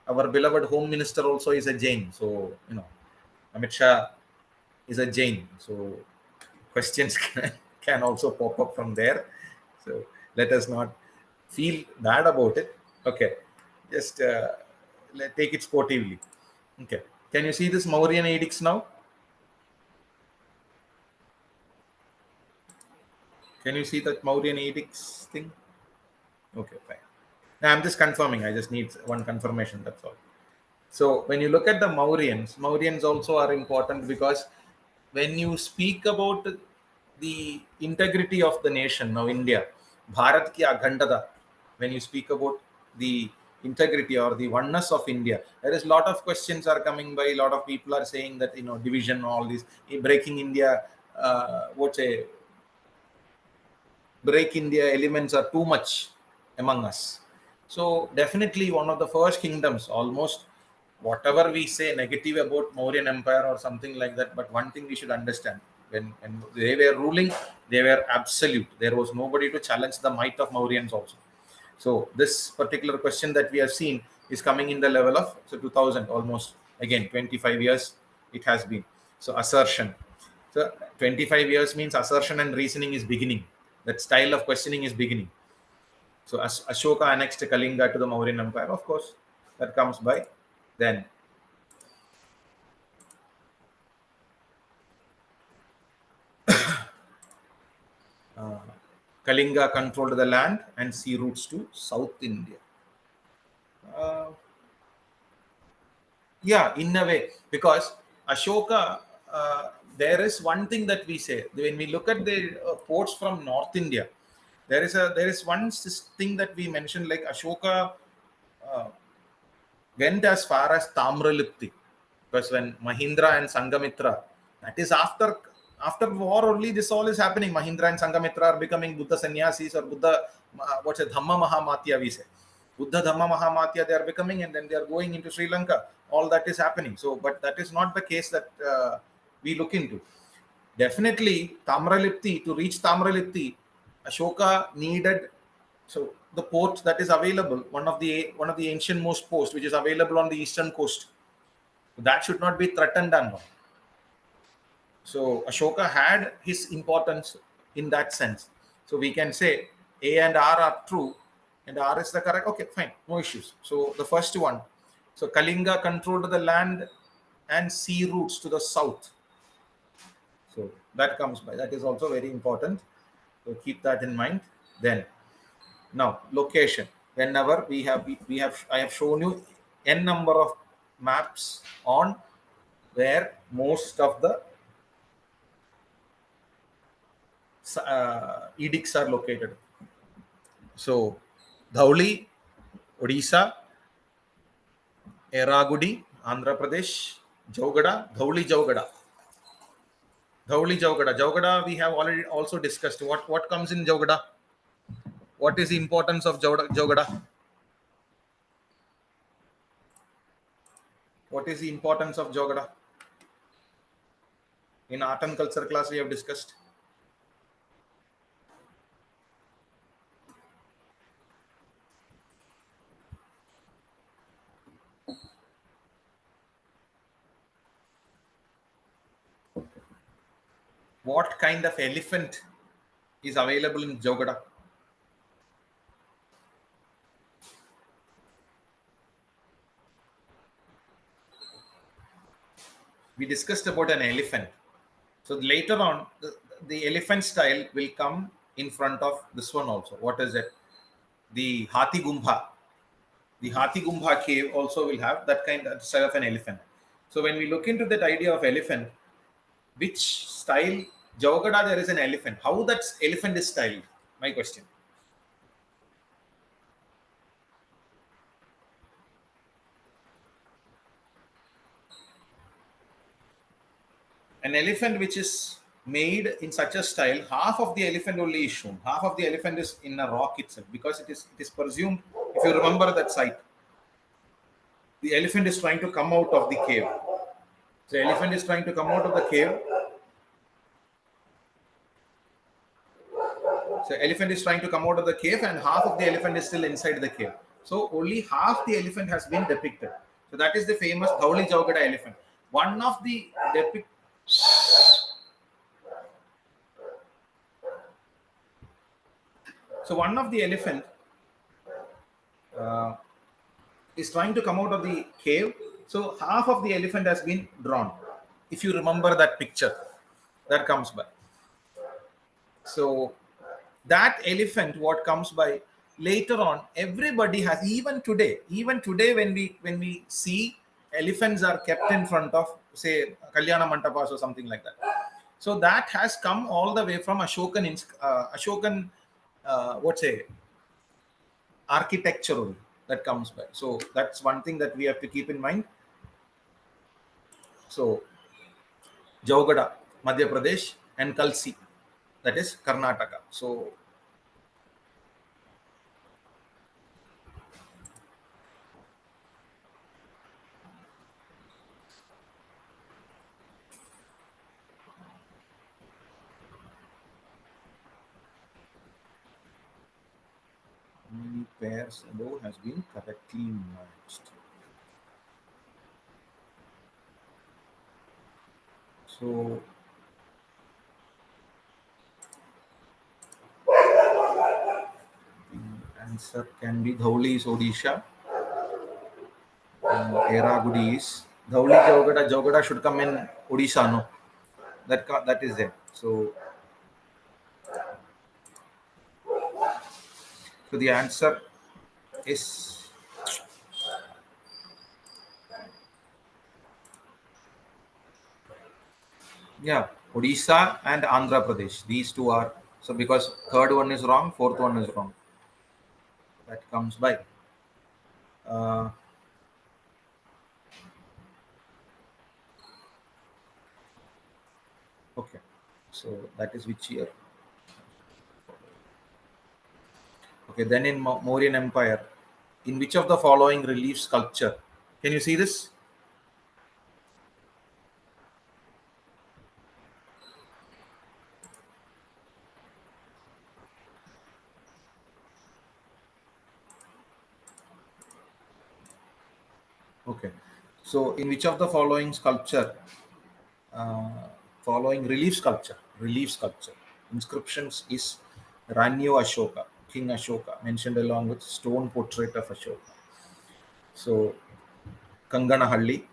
our beloved Home Minister also is a Jain. So Amit Shah is a Jain. So questions can also pop up from there. So let us not feel bad about it. Okay, just take it sportively. Okay, can you see this Mauryan edicts now? Can you see that Mauryan edicts thing? Okay, fine. Now I'm just confirming. I just need one confirmation. That's all. So when you look at the Mauryans also are important, because when you speak about the integrity of the nation, now India, Bharat ki Aghandada, when you speak about the integrity or the oneness of India, there is a lot of questions are coming by. A lot of people are saying that division, all this breaking India, break India elements are too much among us. So definitely one of the first kingdoms, almost whatever we say negative about Mauryan Empire or something like that, but one thing we should understand, when they were ruling, they were absolute. There was nobody to challenge the might of Mauryans also. So this particular question that we have seen is coming in the level of 2000, almost again 25 years it has been. So assertion. So 25 years means assertion and reasoning is beginning. That style of questioning is beginning. So as Ashoka annexed Kalinga to the Mauryan Empire, of course, that comes by. Then Kalinga controlled the land and sea routes to South India. Yeah, in a way, because Ashoka, there is one thing that we say when we look at the ports from North India. There is one thing that we mentioned, like Ashoka went as far as Tamralipti, because when Mahindra and Sangamitra, that is after war only, this all is happening. Mahindra and Sangamitra are becoming Buddha sannyasis, or Buddha, what's it, Dhamma Mahamatya we say. Buddha Dhamma Mahamatya they are becoming, and then they are going into Sri Lanka. All that is happening. So, but that is not the case that we look into. Definitely, Tamralipti, to reach Tamralipti, Ashoka needed, so the port that is available, one of the ancient most posts which is available on the eastern coast, that should not be threatened and all. So Ashoka had his importance in that sense. So we can say A and R are true, and R is the correct. Okay, fine, no issues. So the first one, so Kalinga controlled the land and sea routes to the south. So that comes by. That is also very important. So keep that in mind. Then now location. Whenever I have shown you n number of maps on where most of the edicts are located. So Dhauli, Odisha, Eragudi, Andhra Pradesh, Jaugada, Jaugada we have already also discussed. What comes in Jaugada? What is the importance of Jaugada? What is the importance of Jaugada? In art and culture class we have discussed. What kind of elephant is available in Jaugada? we discussed about an elephant. So later on, the elephant style will come in front of this one also. What is it? The Hathi Gumbha. The Hathi Gumbha cave also will have that kind of style of an elephant. So when we look into that idea of elephant, which style Javagada there is an elephant? How that elephant is styled? My question. An elephant which is made in such a style, half of the elephant only is shown. Half of the elephant is in a rock itself, because it is presumed, if you remember that site, the elephant is trying to come out of the cave. So elephant is trying to come out of the cave. So elephant is trying to come out of the cave, and half of the elephant is still inside the cave. So only half the elephant has been depicted. So that is the famous Dhauli Jaugada elephant. One of the one of the elephant is trying to come out of the cave. So half of the elephant has been drawn. If you remember that picture that comes by. So that elephant, what comes by later on, everybody has, even today when we see elephants are kept in front of, say, Kalyana Mantapas or something like that. So that has come all the way from Ashokan architectural that comes by. So that's one thing that we have to keep in mind. So Jaugada, Madhya Pradesh, and Kalsi, that is Karnataka. So many pairs above has been correctly merged. So the answer can be Dhauli is Odisha, Eragudi is Dhauli. Jaugada should come in Odisha, no? That is there. So the answer is Odisha and Andhra Pradesh. These two are, so because third one is wrong, fourth one is wrong. That comes by. Okay, so that is which year? Okay, then in Mauryan Empire, in which of the following relief sculpture? Can you see this? Okay, so in which of the following sculpture, following relief sculpture, inscriptions is Ranyo Ashoka, King Ashoka, mentioned along with stone portrait of Ashoka? So Kanganahalli,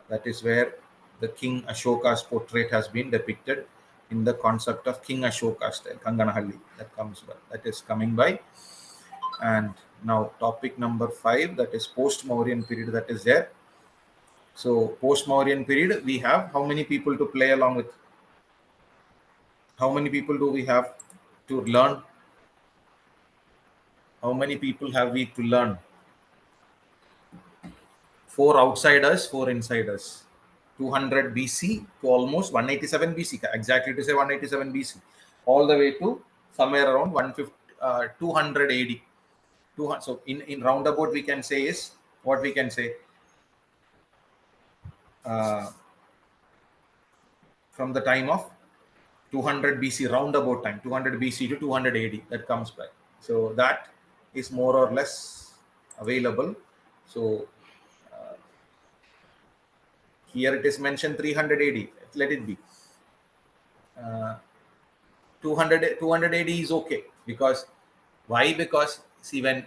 that is where the King Ashoka's portrait has been depicted in the concept of King Ashoka style, Kanganahalli, that comes by, that is coming by. And now topic number 5, that is post-Mauryan period, that is there. So post-Mauryan period, we have how many people to play along with? How many people do we have to learn? How many people have we to learn? 4 outsiders, 4 insiders. 200 BC to almost 187 BC, exactly to say 187 BC, all the way to somewhere around 200 AD. 200, so in roundabout we can say is, what we can say, from the time of 200 BC, roundabout time, 200 BC to 200 AD, that comes by. So that is more or less available. So here it is mentioned 300 AD, let it be. 200 AD is okay, because see, when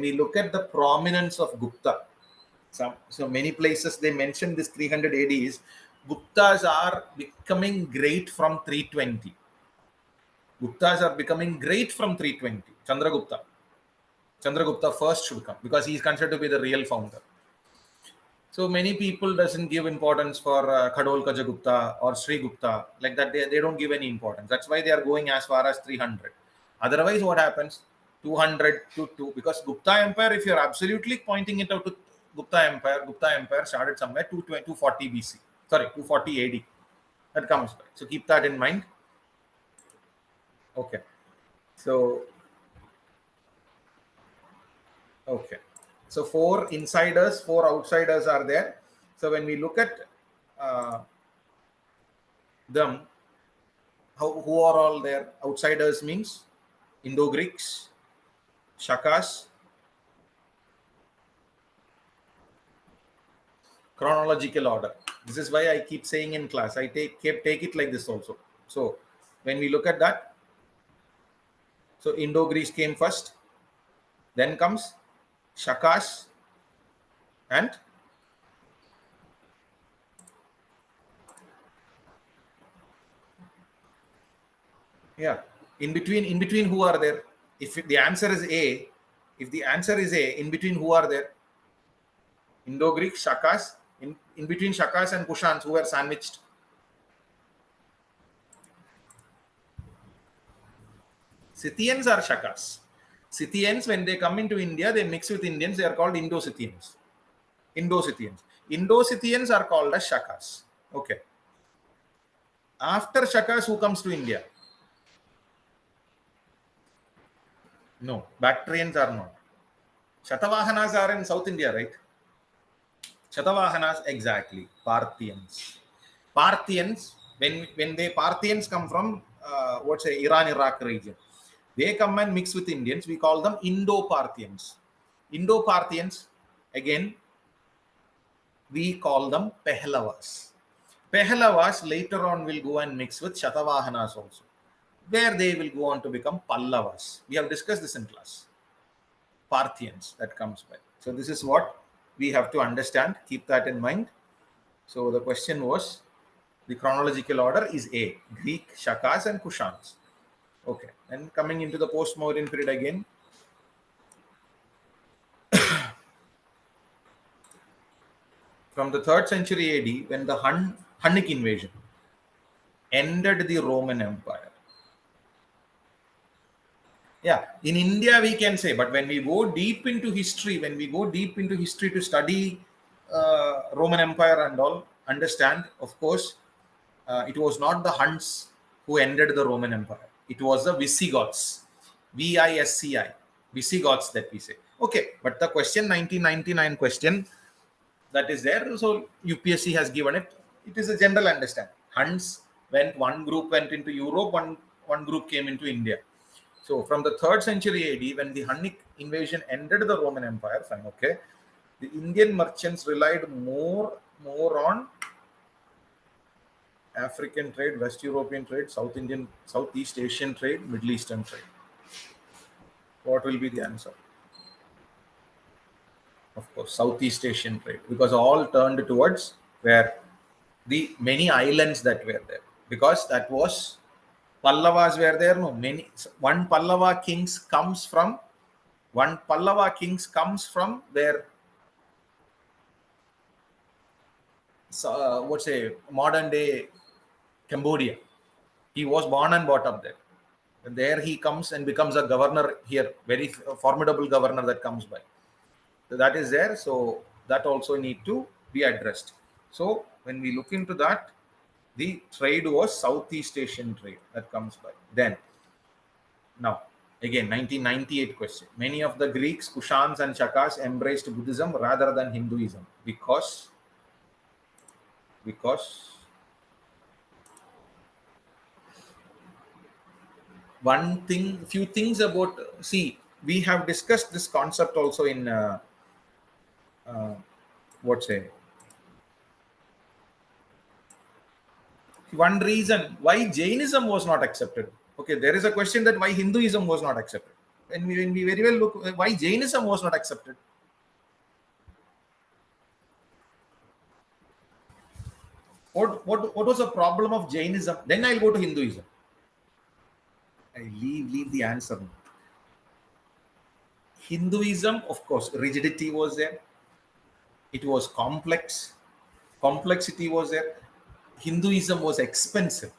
we look at the prominence of Gupta, So many places they mention this 300 AD is Guptas are becoming great from 320. Guptas are becoming great from 320. Chandragupta first should come because he is considered to be the real founder. So many people doesn't give importance for Khadolkaja Gupta or Sri Gupta like that. They don't give any importance. That's why they are going as far as 300. Otherwise, what happens? 200 to 2 because Gupta Empire. If you're absolutely pointing it out to Gupta Empire started somewhere 240 BC. Sorry, 240 AD. That comes back. So keep that in mind. Okay. So okay. So 4 insiders, 4 outsiders are there. So when we look at them, who are all there? Outsiders means Indo-Greeks, Shakas, chronological order. This is why I keep saying in class, I take it like this also. So when we look at that, so Indo-Greece came first, then comes Shakas and yeah, in between who are there? If the answer is A, in between who are there? Indo-Greek, Shakas, in between Shakas and Kushans who were sandwiched. Scythians are Shakas. Scythians, when they come into India, they mix with Indians. They are called Indo-Scythians. Indo-Scythians are called as Shakas. Okay. After Shakas, who comes to India? No, Bactrians are not. Shatavahanas are in South India, right? Shatavahanas, exactly. Parthians. When they Parthians come from Iran, Iraq region, they come and mix with Indians. We call them Indo-Parthians. Indo-Parthians, again, we call them Pehlavas. Pehlavas later on will go and mix with Shatavahanas also, where they will go on to become Pallavas. We have discussed this in class. Parthians, that comes by. So this is what we have to understand. Keep that in mind. So the question was, the chronological order is A, Greek, Shakas and Kushans. Okay, and coming into the post-Mauryan period again. From the 3rd century AD, when the Hunnic invasion ended the Roman Empire. Yeah, in India we can say, but when we go deep into history, to study Roman Empire and all, understand, of course, it was not the Huns who ended the Roman Empire. It was the Visigoths, VISCI, Visigoths that we say. Okay, but the question 1999 question that is there, so UPSC has given it. It is a general understanding. Huns one group went into Europe, one group came into India. So from the 3rd century AD, when the Hunnic invasion ended the Roman Empire, fine, okay, the Indian merchants relied more on African trade, West European trade, Southeast Asian trade, Middle Eastern trade. What will be the answer? Of course, Southeast Asian trade, because all turned towards where the many islands that were there, because that was Pallavas were there. No, one Pallava kings comes from their what's a modern day Cambodia. He was born and brought up there. And there he comes and becomes a governor here, very formidable governor that comes by. So that is there. So that also need to be addressed. So when we look into that, the trade was Southeast Asian trade that comes by. Then, now, again, 1998 question. Many of the Greeks, Kushans and Shakas embraced Buddhism rather than Hinduism because few things about, see, we have discussed this concept also in one reason why Jainism was not accepted. Okay, there is a question that why Hinduism was not accepted. And when we very well look why Jainism was not accepted. What was the problem of Jainism? Then I'll go to Hinduism. I leave the answer. Hinduism, of course, rigidity was there. It was complex. Complexity was there. Hinduism was expensive.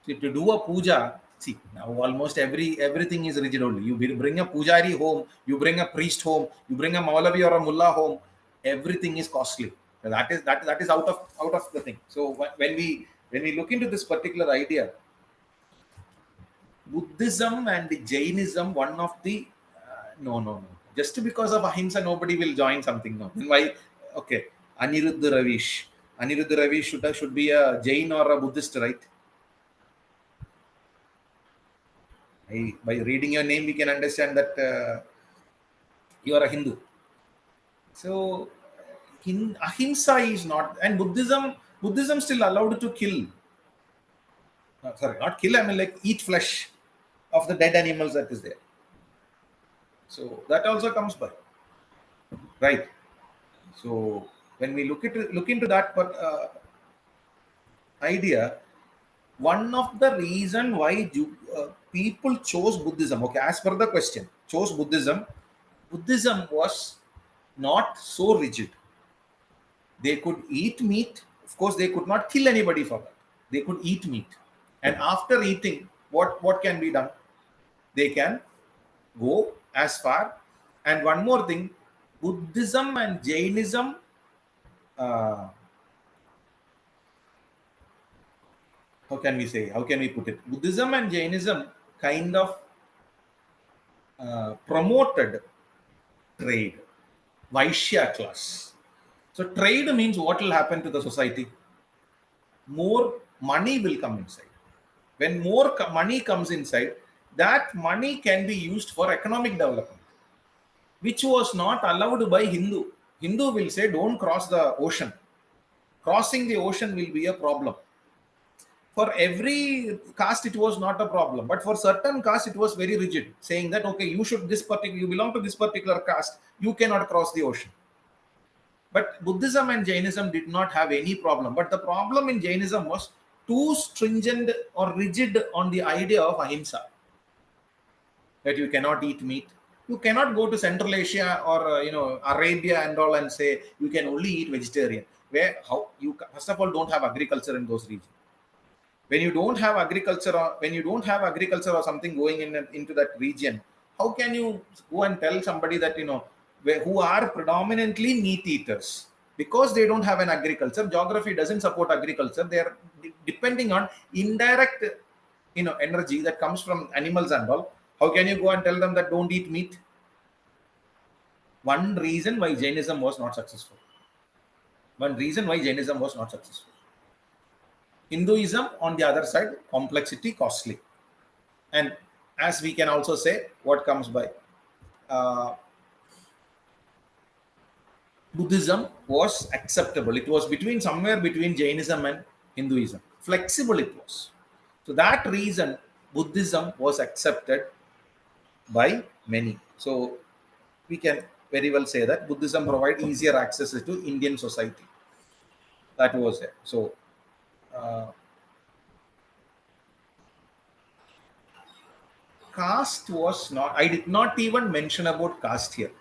So to do a puja, see now almost everything is rigid only. You bring a pujari home, you bring a priest home, you bring a maulavi or a mullah home. Everything is costly. So that is out of the thing. So when we look into this particular idea, Buddhism and Jainism, one of the no. Just because of ahimsa, nobody will join something. No. Then why? Okay, Aniruddha Ravish. Aniruddha Ravish should be a Jain or a Buddhist, right? By reading your name, we can understand that you are a Hindu. So, ahimsa is not, and Buddhism still allowed to kill. Sorry, not kill. I mean, like eat flesh of the dead animals that is there. So that also comes by, right? So when we look into that, idea, one of the reason why people chose Buddhism. Okay, as per the question, chose Buddhism. Buddhism was not so rigid. They could eat meat. Of course, they could not kill anybody for that. They could eat meat. And after eating, what can be done? They can go as far. And one more thing, Buddhism and Jainism, uh, how can we put it? Buddhism and Jainism kind of promoted trade, Vaishya class. So trade means what will happen to the society? More money will come inside. When more money comes inside, that money can be used for economic development, which was not allowed by Hindu. Hindu will say, don't cross the ocean. Crossing the ocean will be a problem. For every caste, it was not a problem. But for certain caste, it was very rigid, saying that, okay, you belong to this particular caste, you cannot cross the ocean. But Buddhism and Jainism did not have any problem. But the problem in Jainism was too stringent or rigid on the idea of ahimsa, that you cannot eat meat. You cannot go to Central Asia or Arabia and all and say you can only eat vegetarian. Where how you first of all don't have agriculture in those regions. When you don't have agriculture or something going into that region, how can you go and tell somebody that who are predominantly meat eaters, because they don't have an agriculture, geography doesn't support agriculture, they are depending on indirect energy that comes from animals and all. How can you go and tell them that don't eat meat? One reason why Jainism was not successful. Hinduism, on the other side, complexity, costly. And as we can also say, what comes by? Buddhism was acceptable. It was somewhere between Jainism and Hinduism. Flexible it was. So that reason, Buddhism was accepted by many. So we can very well say that Buddhism provide easier access to Indian society. That was it. So uh, caste was not. I did not even mention about caste here.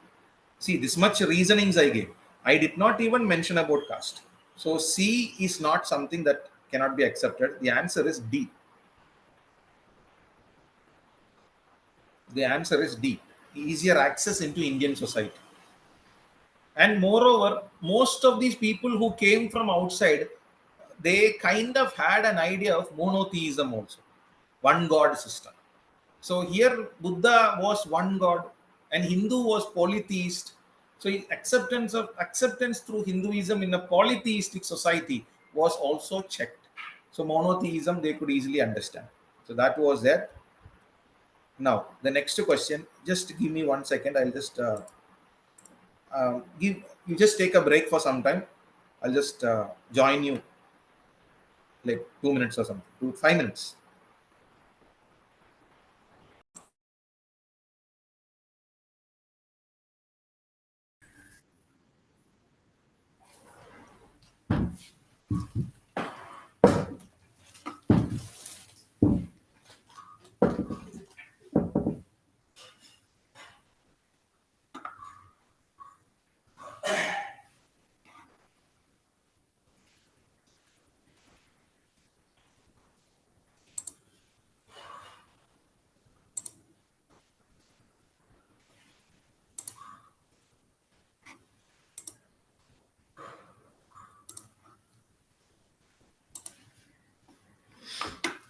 See, this much reasonings I gave. I did not even mention about caste. So C is not something that cannot be accepted. The answer is D. The answer is D. Easier access into Indian society. And moreover, most of these people who came from outside, they kind of had an idea of monotheism also, one god system. So here Buddha was one god and Hindu was polytheist. So acceptance through Hinduism in a polytheistic society was also checked. So monotheism they could easily understand. So that was there. Now the next question. Just give me 1 second. I'll just give you just take a break for some time. I'll just join you like 2 minutes or something, 5 minutes.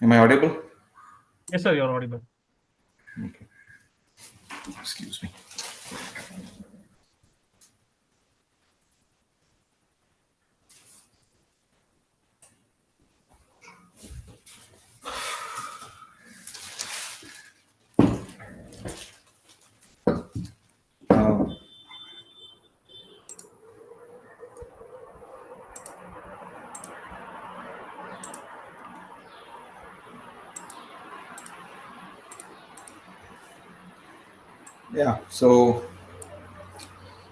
Am I audible? Yes, sir, you're audible. Okay. Excuse me. Um, yeah, so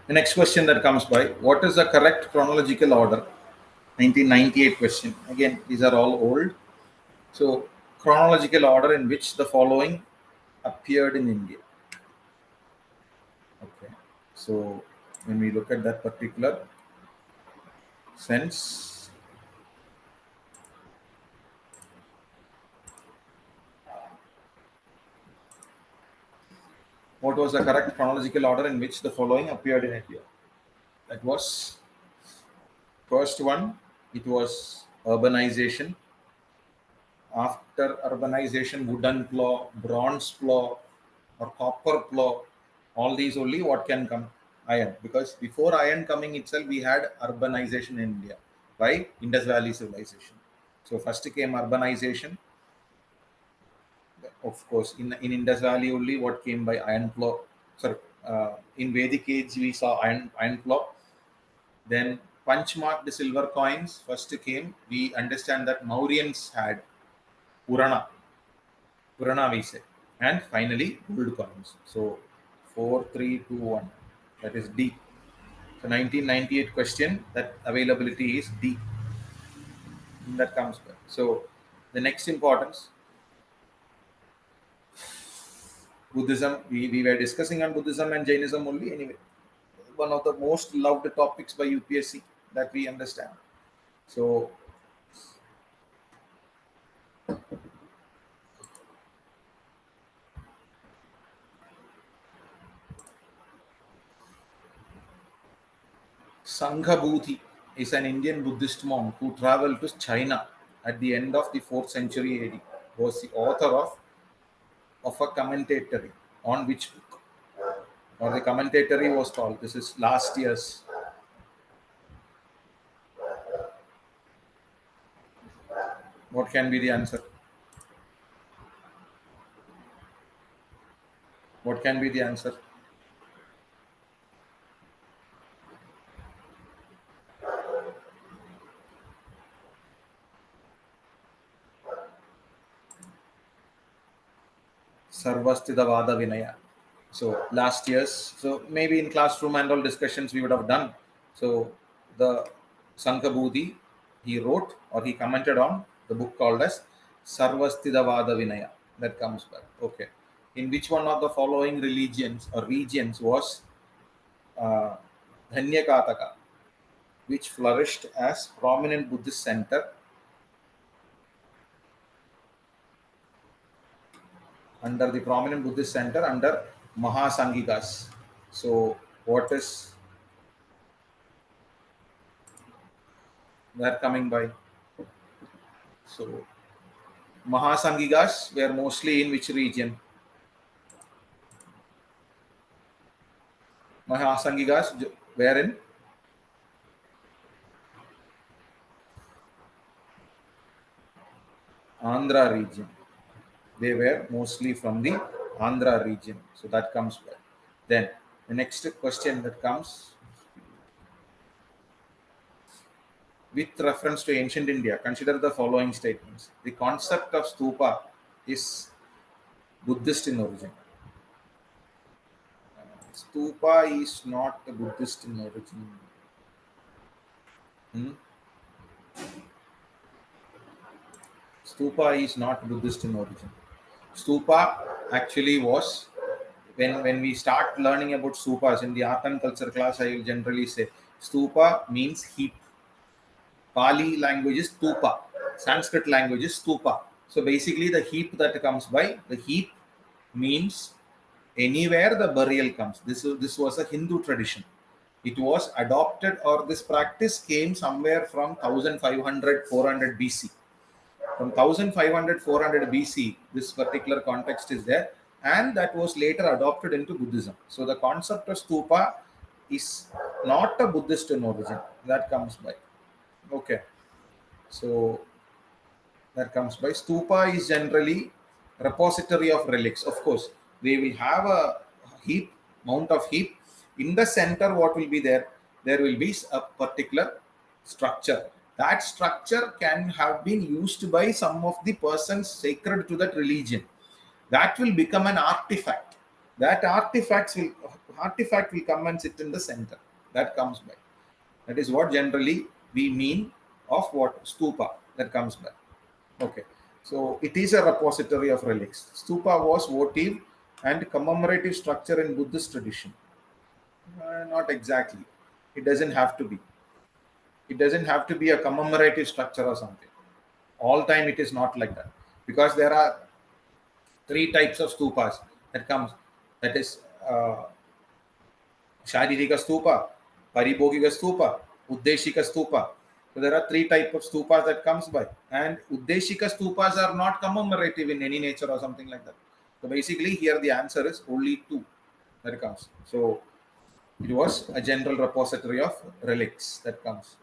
the next question that comes by, what is the correct chronological order? 1998 question. Again, these are all old. So, chronological order in which the following appeared in India. Okay. So, when we look at that particular sense, what was the correct chronological order in which the following appeared in India? That was first one, it was urbanization. After urbanization, wooden plow, bronze plow, or copper plow, all these only what can come? Iron. Because before iron coming itself, we had urbanization in India by Indus Valley civilization. So first came urbanization. Of course, in Indus Valley only what came by iron plow. Sorry, in Vedic age we saw iron plow. Then punch marked silver coins first came. We understand that Mauryans had Purana we say, and finally gold coins. So 4321, that is D. So 1998 question, that availability is D. That comes back. So the next importance, Buddhism. We were discussing on Buddhism and Jainism only. Anyway, one of the most loved topics by UPSC that we understand. So Sanghabhuti is an Indian Buddhist monk who traveled to China at the end of the 4th century AD. Was the author of a commentary on which book? Or the commentary was called. This is last year's. What can be the answer? What can be the answer? Sarvastidavada Vinaya. So last year's, so maybe in classroom and all discussions we would have done. So the Sankabudhi, he wrote or he commented on the book called as Sarvastidavada Vinaya. That comes back. Okay. In which one of the following religions or regions was uh, Dhanyakataka, which flourished as prominent Buddhist center under the prominent Buddhist center under Mahasanghikas. So what is that coming by? So Mahasanghikas were mostly in which region? Mahasanghikas were in Andhra region. They were mostly from the Andhra region. So that comes back. Then the next question that comes, with reference to ancient India, consider the following statements. The concept of stupa is Buddhist in origin. Stupa is not Buddhist in origin. Stupa is not Buddhist in origin. Stupa actually was, when we start learning about stupas in the art and culture class, I will generally say stupa means heap. Pali language is stupa. Sanskrit language is stupa. So basically the heap that comes by, the heap means anywhere the burial comes. This was a Hindu tradition. It was adopted, or this practice came somewhere from 1500 400 BC. From 1500 400 BC, this particular context is there, and that was later adopted into Buddhism. So the concept of stupa is not a Buddhist in origin. That comes by. Okay. So that comes by. Stupa is generally repository of relics. Of course, they will have a heap, mount of heap. In the center, what will be there? There will be a particular structure. That structure can have been used by some of the persons sacred to that religion. That will become an artifact. That artifact will come and sit in the center. That comes by. That is what generally we mean of what stupa that comes by. Okay, so it is a repository of relics. Stupa was votive and commemorative structure in Buddhist tradition. Not exactly. It doesn't have to be. It doesn't have to be a commemorative structure or something. All time it is not like that, because there are three types of stupas that comes. That is Sharirika stupa, Paribhogika stupa, Uddeshika stupa. So there are three types of stupas that comes by, and Uddeshika stupas are not commemorative in any nature or something like that. So basically here the answer is only two that comes. So it was a general repository of relics that comes.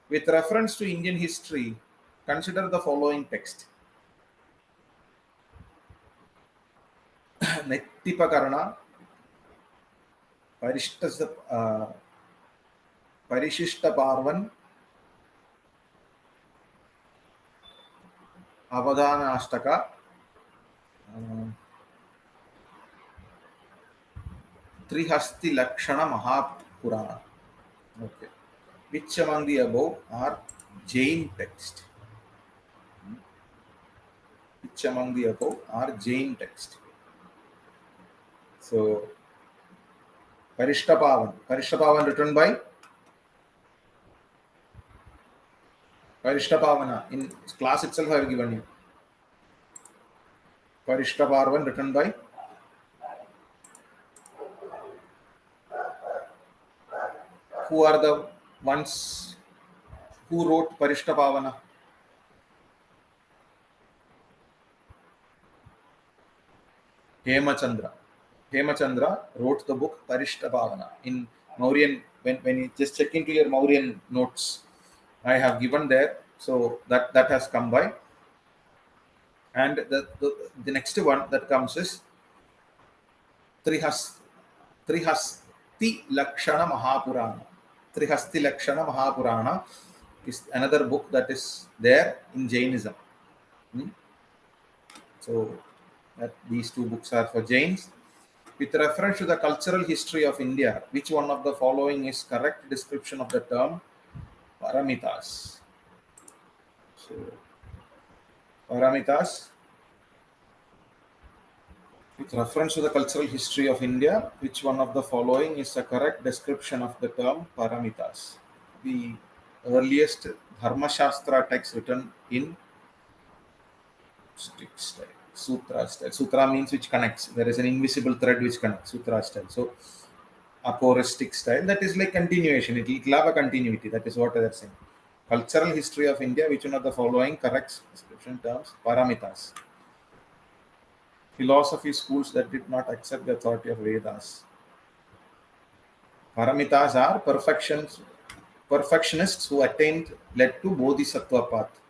With reference to Indian history, consider the following text. Nettipakarana, Parishishta Parvan, Avadana Ashtaka, Trihasti Lakshana Mahapurana. Okay. Which among the above are Jain text? Which among the above are Jain text? So, Parishtapavan written by Parishtapavana. In class itself I have given you. Parishtapavan written by who are the ones who wrote Parishtapavana? Hemachandra. Hemachandra wrote the book Parishtapavana. In Mauryan, when you just check into your Mauryan notes, I have given there. So that has come by. And the next one that comes is Trihasti Lakshana Mahapurana. Trihasti Lakshana Mahapurana is another book that is there in Jainism. So that these two books are for Jains. With reference to the cultural history of India, which one of the following is correct description of the term paramitas? So paramitas, with reference to the cultural history of India, which one of the following is a correct description of the term paramitas? The earliest Dharma Shastra text written in strict style, Sutra style. Sutra means which connects. There is an invisible thread which connects. Sutra style. So aphoristic style, that is like continuation. It will have a continuity. That is what they are saying. Cultural history of India, which one of the following correct description terms? Paramitas. Philosophy schools that did not accept the authority of Vedas. Paramitas are perfectionists who led to Bodhisattva path.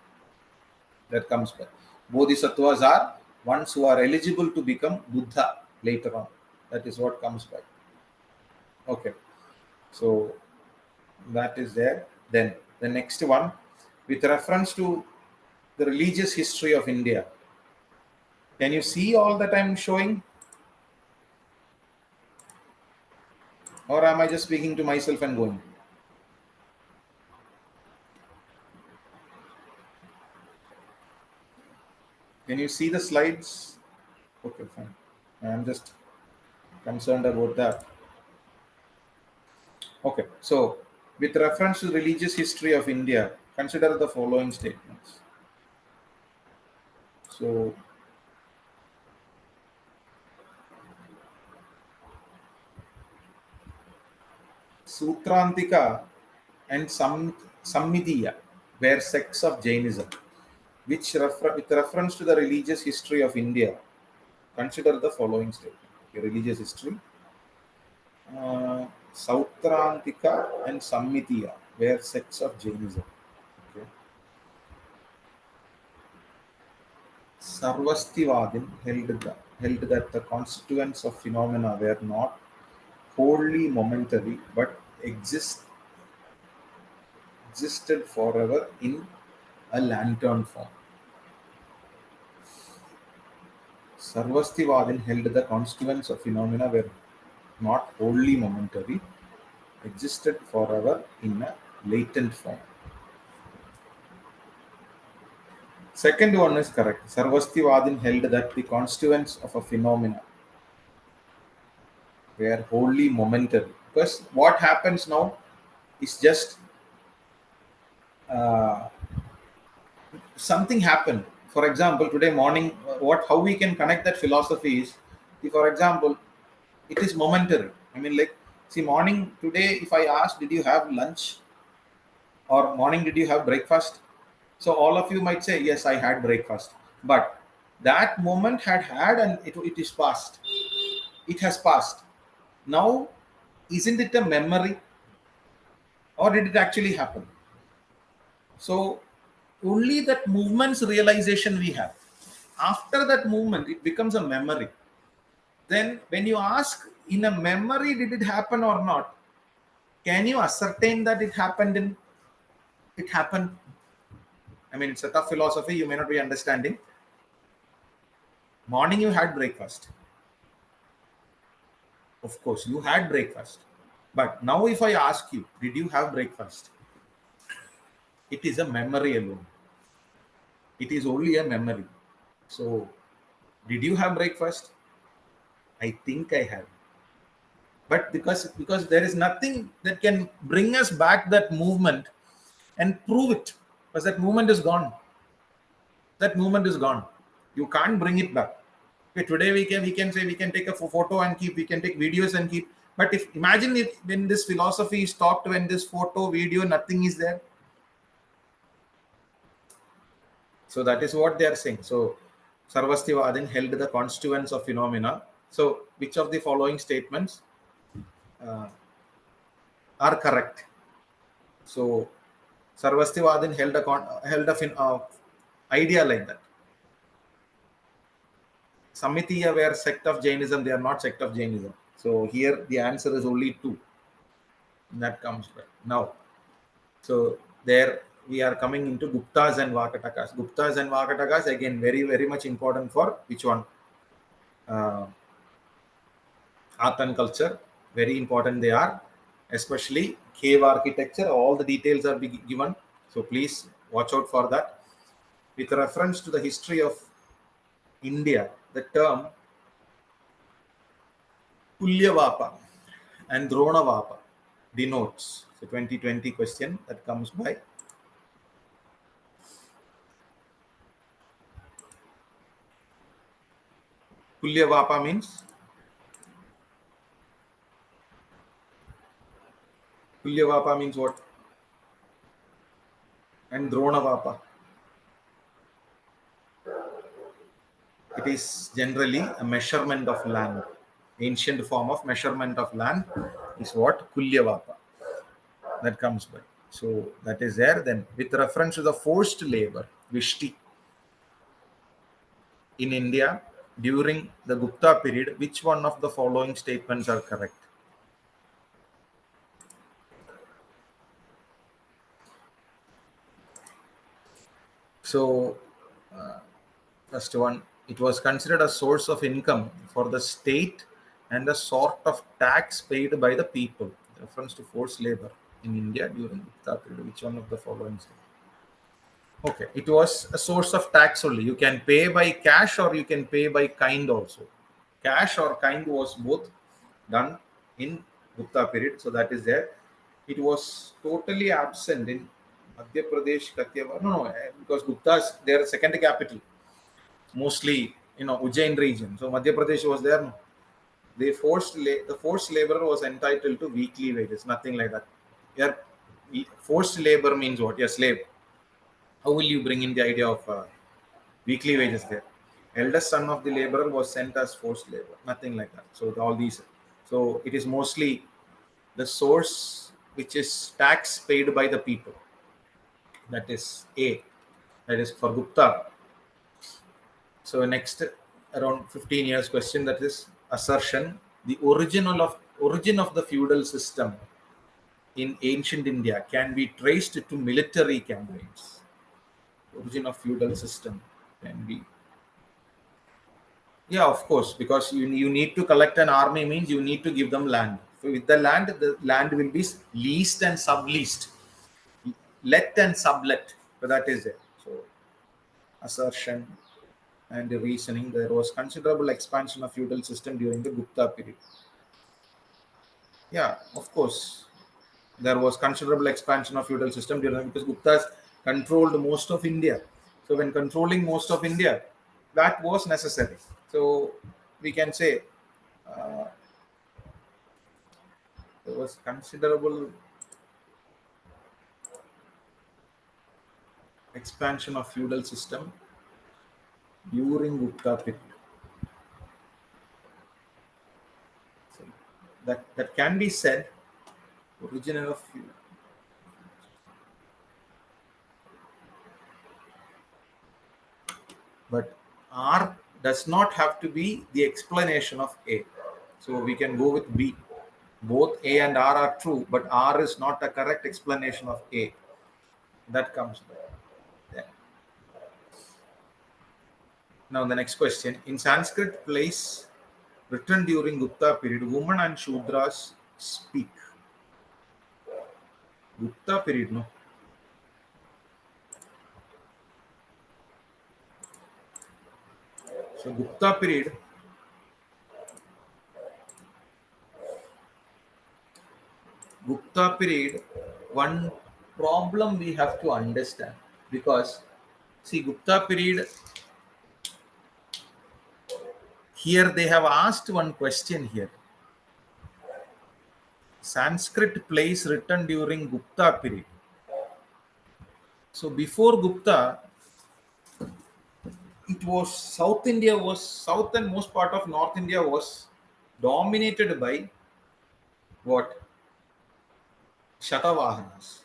That comes by. Bodhisattvas are ones who are eligible to become Buddha later on. That is what comes by. Okay. So that is there. Then the next one, with reference to the religious history of India. Can you see all that I'm showing? Or am I just speaking to myself and going? Can you see the slides? Okay, fine. I'm just concerned about that. Okay, so with reference to religious history of India, consider the following statements. So, Sutrantika and Sammidiya were sects of Jainism. with reference to the religious history of India, consider the following statement. Okay, religious history. Sautrantika and Sammitiya were sects of Jainism. Okay. Sarvastivadin held that the constituents of phenomena were not wholly momentary but existed forever in a lantern form. Sarvastivadin held the constituents of phenomena were not wholly momentary, existed forever in a latent form. Second one is correct. Sarvastivadin held that the constituents of a phenomena were wholly momentary. Because what happens now is just something happened. For example, today morning, how we can connect that philosophy is, for example, it is momentary. I mean, like, see, morning today, if I ask, did you have lunch? Or morning, did you have breakfast? So all of you might say, yes, I had breakfast. But that moment had and it is past. It has passed. Now, isn't it a memory? Or did it actually happen? So only that movement's realization we have. After that movement, it becomes a memory. Then when you ask, in a memory, did it happen or not? Can you ascertain that it happened? It happened. I mean, it's a tough philosophy. You may not be understanding. Morning, you had breakfast. Of course, you had breakfast. But now if I ask you, did you have breakfast? It is a memory alone. It is only a memory. So, did you have breakfast? I think I have. But because there is nothing that can bring us back that movement and prove it, because that movement is gone. That movement is gone. You can't bring it back. Okay, today we can say we can take a photo and keep, we can take videos and keep. But imagine if when this philosophy is stopped, when this photo, video, nothing is there. So that is what they are saying. So Sarvastivadin held the constituents of phenomena. So which of the following statements are correct? So Sarvastivadin held a idea like that. Sammitiya were sect of Jainism, they are not sect of Jainism. So here the answer is only 2. That comes back. Now, so there we are coming into Guptas and Vakatakas. Guptas and Vakatakas, again, very, very much important for which one? Art and culture. Very important they are, especially cave architecture. All the details are given. So please watch out for that. With reference to the history of India, the term Kulyavapa and Dronavapa denotes. So 2020 question that comes by. Kulyavapa means what? And Dronavapa. It is generally a measurement of land. Ancient form of measurement of land is what? Kulyavapa. That comes by. So that is there. Then with reference to the forced labor, Vishti, in India during the Gupta period, which one of the following statements are correct? So first one, it was considered a source of income for the state and a sort of tax paid by the people. Reference to forced labor in India during Gupta period. Which one of the following statements? Okay, it was a source of tax only. You can pay by cash or you can pay by kind also. Cash or kind was both done in Gupta period. So that is there. It was totally absent in Madhya Pradesh, Kathiawar. No, because Gupta's their second capital. Mostly, Ujjain region. So Madhya Pradesh was there. No. The forced labor was entitled to weekly wages. Nothing like that. Here, forced labor means what? A slave. How will you bring in the idea of weekly wages there? Eldest son of the laborer was sent as forced labor. Nothing like that. So all these. So it is mostly the source which is tax paid by the people. That is A. That is for Gupta. So next around 15 years question, that is assertion. The origin of the feudal system in ancient India can be traced to military campaigns. Origin of feudal system can be, yeah, of course, because you need to collect an army means you need to give them land. So with the land will be leased and subleased, let and sublet. So that is it. So assertion and the reasoning. There was considerable expansion of feudal system during the Gupta period. Yeah, of course, there was considerable expansion of feudal system during, because Guptas controlled most of India. So when controlling most of India, that was necessary. So we can say there was considerable expansion of feudal system during Gupta period. So that can be said. Original of feudal. But R does not have to be the explanation of A. So we can go with B. Both A and R are true, but R is not a correct explanation of A. That comes there. Now the next question. In Sanskrit plays written during Gupta period, women and Shudras speak. Gupta period, no? So Gupta period, one problem we have to understand, because see, Gupta period, here they have asked one question here. Sanskrit plays written during Gupta period. So before Gupta, it was South and most part of North India was dominated by what? Shatavahanas.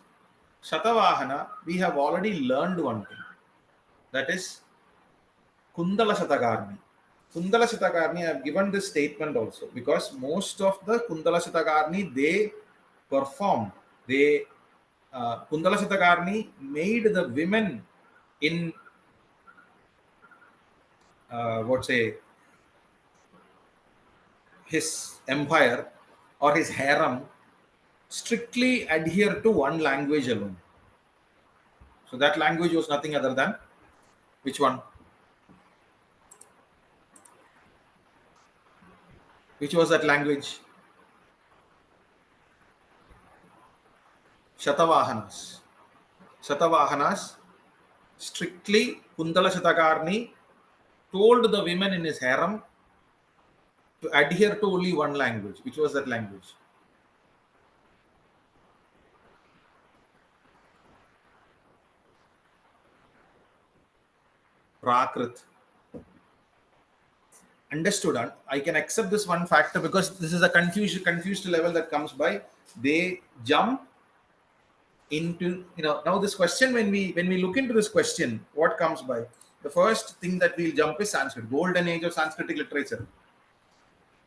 Shatavahana, we have already learned one thing, that is Kundala Shatakarni. Kundala Shatakarni, I have given this statement also because most of the Kundala Shatakarni they performed. Kundala Shatakarni made the women in his empire or his harem strictly adhere to one language alone. So that language was nothing other than which one? Which was that language? Shatavahanas. Shatavahanas strictly Kundala Shatakarni told the women in his harem to adhere to only one language. Which was that language? Prakrit. Understood. I can accept this one factor because this is a confused level that comes by. They jump into, now this question, when we look into this question, what comes by? The first thing that we'll jump is Sanskrit, golden age of Sanskritic literature.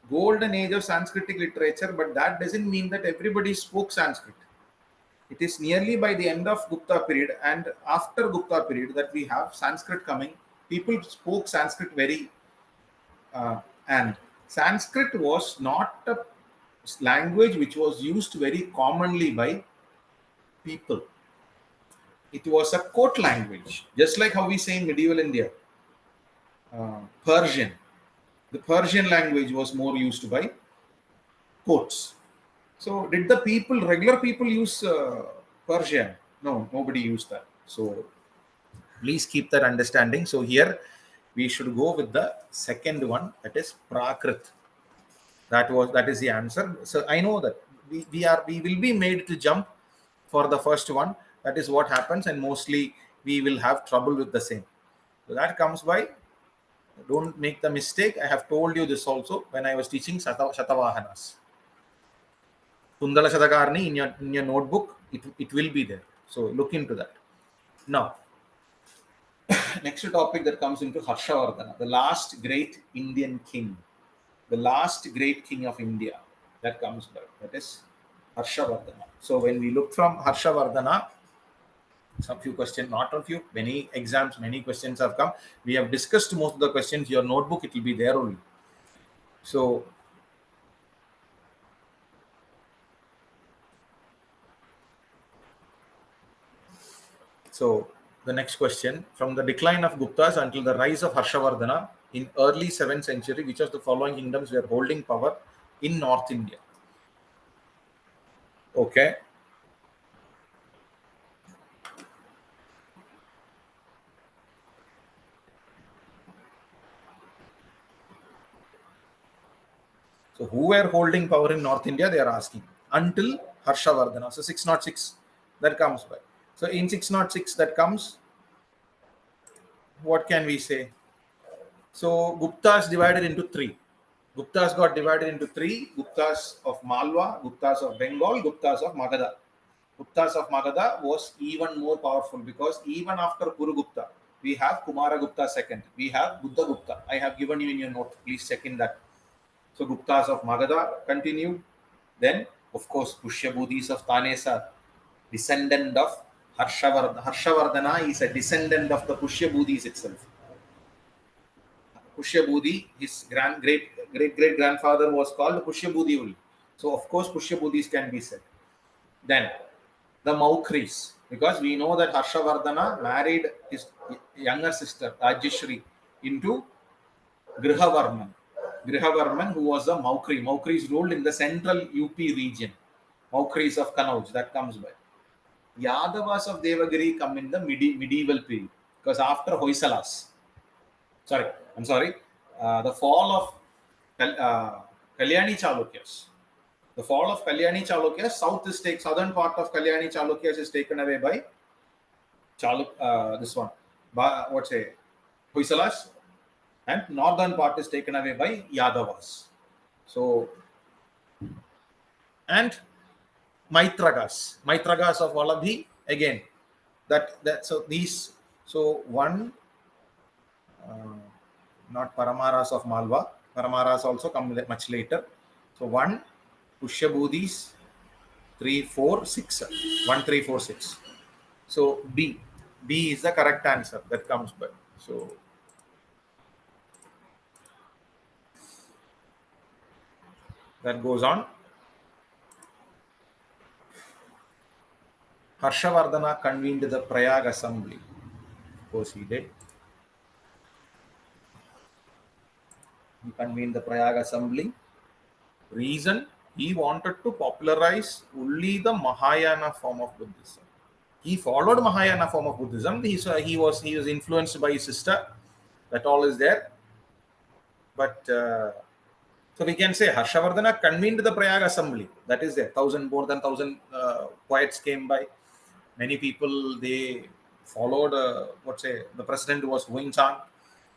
Golden age of Sanskritic literature, but that doesn't mean that everybody spoke Sanskrit. It is nearly by the end of Gupta period and after Gupta period that we have Sanskrit coming. People spoke Sanskrit and Sanskrit was not a language which was used very commonly by people. It was a court language, just like how we say in medieval India, Persian. The Persian language was more used by courts. So did the regular people use Persian? No, nobody used that. So please keep that understanding. So here we should go with the second one, that is Prakrit. That is the answer. So I know that we will be made to jump for the first one. That is what happens, and mostly we will have trouble with the same. So that comes by, don't make the mistake. I have told you this also when I was teaching Shatavahanas. Kundala Shatakarni in your notebook, it will be there. So look into that. Now, next topic that comes into Harshavardhana, the last great Indian king, the last great king of India that comes by, that is Harshavardhana. So when we look from Harshavardhana, some few questions, not a few, many exams, many questions have come. We have discussed most of the questions. Your notebook, it will be there only. So the next question, from the decline of Guptas until the rise of Harshavardhana in early 7th century, which of the following kingdoms were holding power in North India? Okay. So who were holding power in North India? They are asking until Harshavardhana. So 606 that comes by. So in 606 that comes, what can we say? So Guptas divided into three. Guptas got divided into three: Guptas of Malwa, Guptas of Bengal, Guptas of Magadha. Guptas of Magadha was even more powerful because even after Guru Gupta, we have Kumara Gupta second, we have Buddha Gupta. I have given you in your note. Please check in that. So Guptas of Magadha continued. Then, of course, Pushyabudhis of Tanesa, descendant of Harshavardhana. Harshavardhana is a descendant of the Pushyabudhis itself. Pushyabudhi, his great grandfather was called Pushyabudhi only. So of course Pushyabudhis can be said. Then the Maukris, because we know that Harshavardhana married his younger sister Rajyashri into Grihavarman. Grihavarman, who was a Maukri. Maukris ruled in the central UP region. Maukris of Kanauj, that comes by. Yadavas of Devagiri come in the medieval period, because after Hoysalas, the fall of Kalyani Chalukyas. The fall of Kalyani Chalukyas, southern part of Kalyani Chalukyas is taken away by Hoysalas, and northern part is taken away by Yadavas. So, and Maitragas of Vallabhi again. Not Paramaras of Malwa. Paramaras also come much later. So 1, Pushyabudhis, 3, 4, 6. 1, 3, 4, 6. So B is the correct answer that comes by. So that goes on. Harshavardhana convened the Prayag assembly. Of course he did. He convened the Prayag assembly. Reason, he wanted to popularize only the Mahayana form of Buddhism. He followed Mahayana form of Buddhism. He was influenced by his sister. That all is there. But so we can say Harshavardhana convened the Prayag assembly. That is there. More than 1,000 poets came by. Many people, they followed. The president was Wing Chang.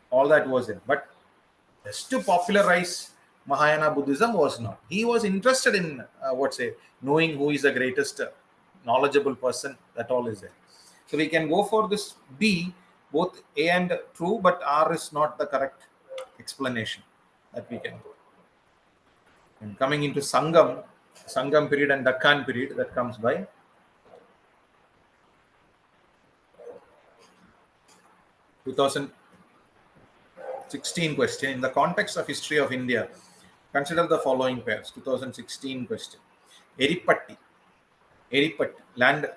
All that was there. But just to popularize Mahayana Buddhism was not. He was interested in knowing who is the greatest knowledgeable person. That all is there. So we can go for this B, both A and true, but R is not the correct explanation that we can go. And coming into Sangam period and Dakhan period, that comes by. (2016) question. In the context of history of India, consider the following pairs. 2016 question. Eripatti, land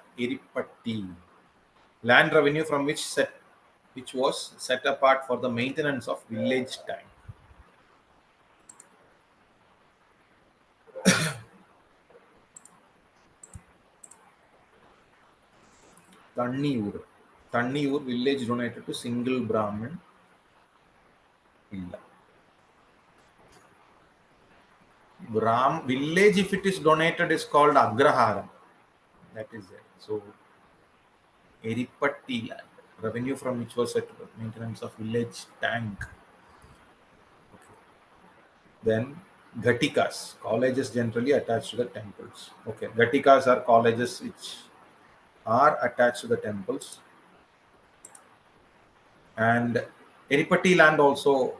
revenue from which was set apart for the maintenance of village tank. Tanniyur village donated to single Brahmin. Village, if it is donated, is called Agraharam. That is it. So Eripatti land. revenue from which was at maintenance of village tank. Okay. Then Ghatikas, colleges generally attached to the temples. Okay, Ghatikas are colleges which are attached to the temples. And Eripatti land also,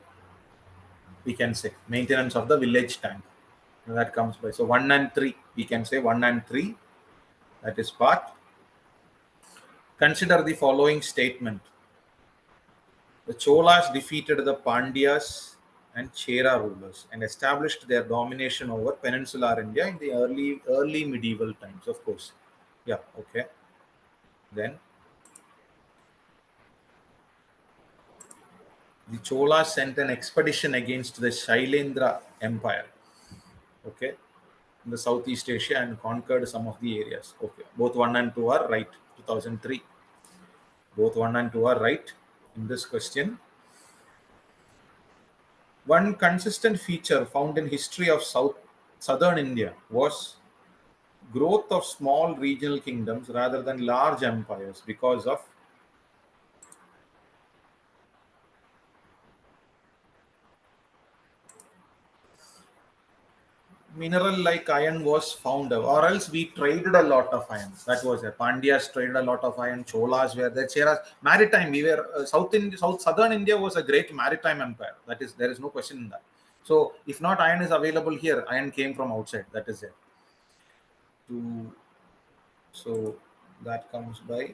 we can say maintenance of the village tank. That comes by. So 1 and 3, we can say 1 and 3, that is part. Consider the following statement. The Cholas defeated the Pandyas and Chera rulers and established their domination over peninsular India in the early medieval times, of course. Yeah, okay. Then the Cholas sent an expedition against the Shailendra Empire, okay, in the Southeast Asia and conquered some of the areas. Okay, both 1 and 2 are right. 2003. Both 1 and 2 are right in this question. One consistent feature found in history of southern India was growth of small regional kingdoms rather than large empires because of mineral like iron was found, or else we traded a lot of iron. That was it. Pandyas traded a lot of iron. Cholas were there. Cheras, maritime. We were southern India was a great maritime empire. That is, there is no question in that. So if not iron is available here, iron came from outside. That is it. So that comes by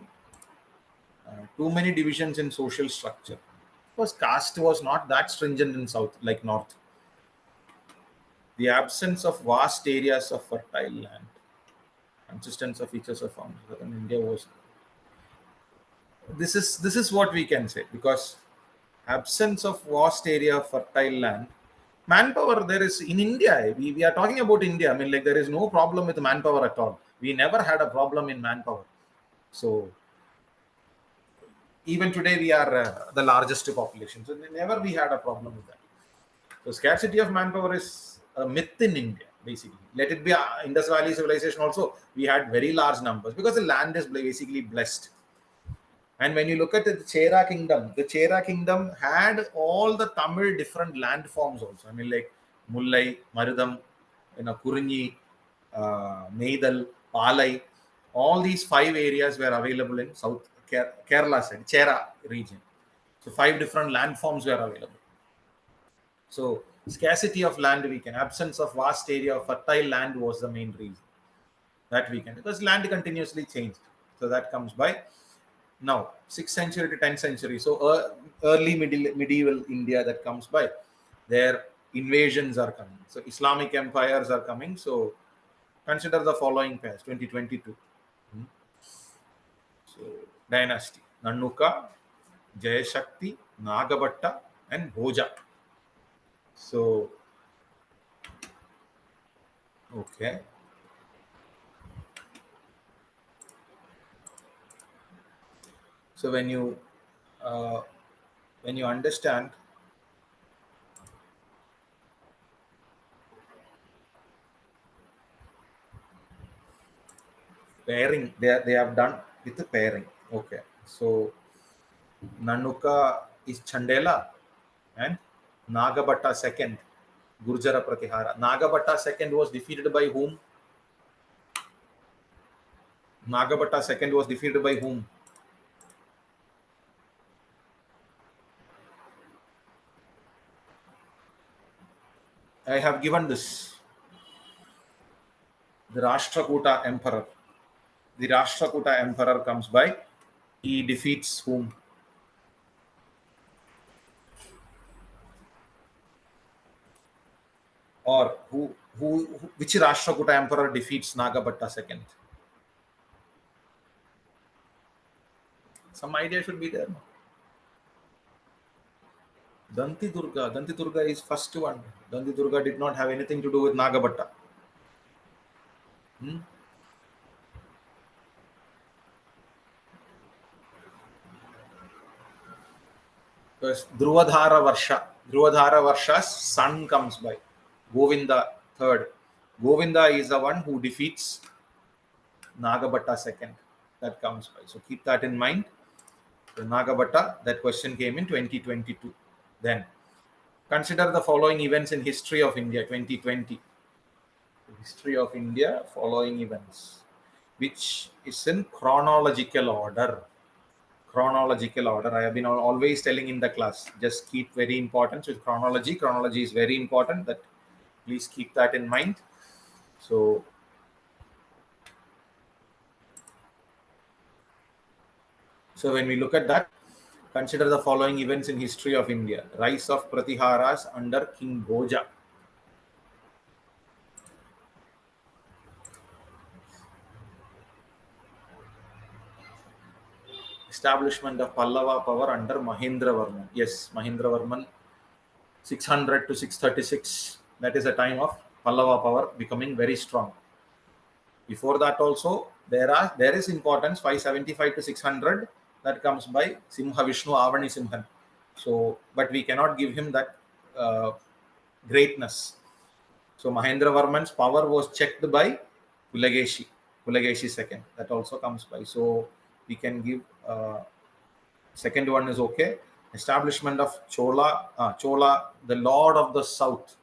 too many divisions in social structure. Because caste was not that stringent in south like north. The absence of vast areas of fertile land. Consistence of features of found in India was. This is what we can say, because absence of vast area of fertile land. Manpower there is in India. We are talking about India. I mean, like, there is no problem with manpower at all. We never had a problem in manpower. So even today we are the largest population. So never we had a problem with that. So scarcity of manpower is a myth in India, basically. Let it be Indus Valley civilization also, we had very large numbers because the land is basically blessed. And when you look at the Chera kingdom had all the Tamil different landforms also. I mean, like Mullai, Marudam, Kurinji, Neidal, Palai, all these 5 areas were available in South Kerala side, Chera region. So 5 different landforms were available. So scarcity of land weakened, absence of vast area of fertile land was the main reason that weakened, because land continuously changed. So that comes by. Now 6th century to 10th century, so early medieval India, that comes by. Their invasions are coming, so Islamic empires are coming. So consider the following pairs. 2022. So dynasty: Nanuka, Jayashakti, Nagabhatta, and Bhoja. So okay. So when you understand pairing, they have done with the pairing. Okay. So Nanuka is Chandela and Nagabhatta second, Gurjara Pratihara. Nagabhatta second was defeated by whom? Nagabhatta second was defeated by whom? I have given this. The Rashtrakuta emperor. The Rashtrakuta emperor comes by. He defeats whom? Or which Rashtrakuta emperor defeats Nagabhatta second? Some idea should be there. Danti Durga is first one. Danti Durga did not have anything to do with Nagabhatta. Because Druvadhara Varsha's son comes by. Govinda third. Govinda is the one who defeats Nagabhatta second. That comes by. So keep that in mind. So Nagabhatta, that question came in 2022. Then consider the following events in history of India 2020. History of India, following events, which is in chronological order. Chronological order. I have been always telling in the class, just keep very important with chronology. Chronology is very important. That please keep that in mind. So when we look at that, consider the following events in history of India. Rise of Pratiharas under King Bhoja. Establishment of Pallava power under Mahendravarman. Yes, Mahendravarman, 600 to 636. That is the time of Pallava power becoming very strong. Before that also, there is importance, 575 to 600. That comes by Simha Vishnu Avani Simhan. So, but we cannot give him that greatness. So Mahendravarman's power was checked by Pulakeshi II. That also comes by. So we can give second one is okay. Establishment of Chola, the Lord of the South.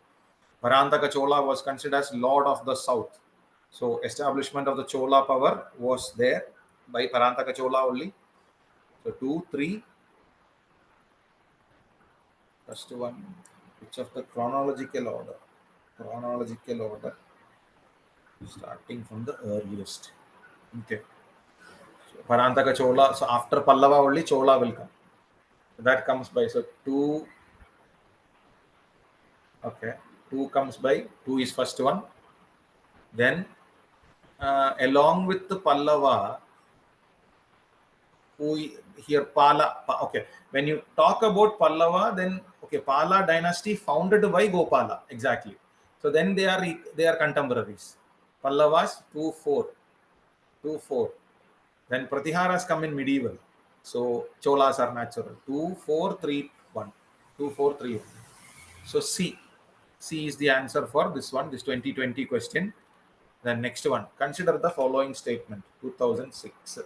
Parantaka Chola was considered as Lord of the South. So establishment of the Chola power was there by Parantaka Chola only. So 2, 3. First one, which of the chronological order? Chronological order, starting from the earliest. Okay. So Parantaka Chola. So after Pallava only Chola will come. That comes by. So 2. Okay. 2 comes by. 2 is first one. Then along with the Pallava, here Pala. Okay. When you talk about Pallava, then okay, Pala dynasty founded by Gopala. Exactly. So then they are contemporaries. Pallavas 2, 4. 2, 4. Then Pratiharas come in medieval. So Cholas are natural. 2, 4, 3, 1. 2, 4, 3, 1. So C is the answer for this one, this 2020 question. Then next one, consider the following statement, 2006.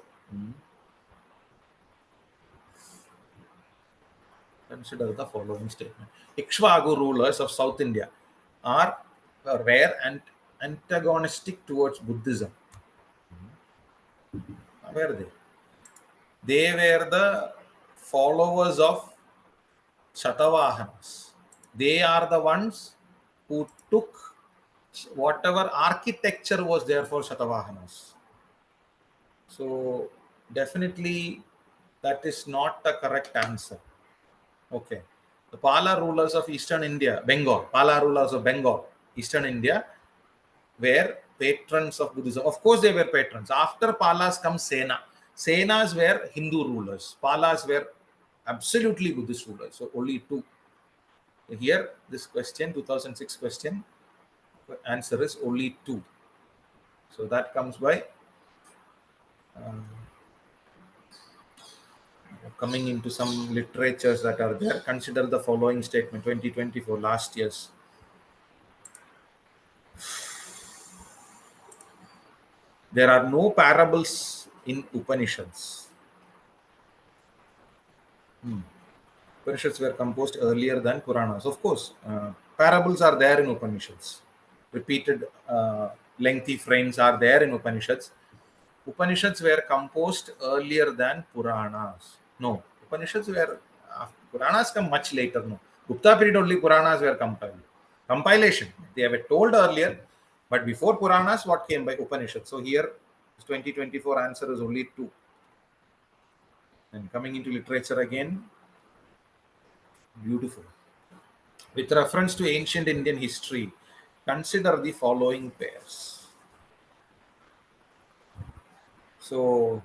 Consider the following statement. Ikshvaku rulers of South India were antagonistic towards Buddhism. Where are they? They were the followers of Shatavahanas. They are the ones who took whatever architecture was there for Shatavahanas. So definitely that is not the correct answer. Okay. The Pala rulers of Eastern India, Pala rulers of Bengal, Eastern India, were patrons of Buddhism. Of course, they were patrons. After Palas comes Sena. Senas were Hindu rulers. Palas were absolutely Buddhist rulers. So only 2. Here, this question, 2006 question, answer is only 2. So that comes by coming into some literatures that are there. Consider the following statement, 2024, last year's. There are no parables in Upanishads. Upanishads were composed earlier than Puranas. Of course, parables are there in Upanishads. Repeated lengthy frames are there in Upanishads. Upanishads were composed earlier than Puranas. No, Upanishads were, Puranas come much later. No, Gupta period only Puranas were compiled. Compilation, they were told earlier, but before Puranas, what came by Upanishads? So here, 2024 answer is only 2. And coming into literature again, beautiful. With reference to ancient Indian history, consider the following pairs. So,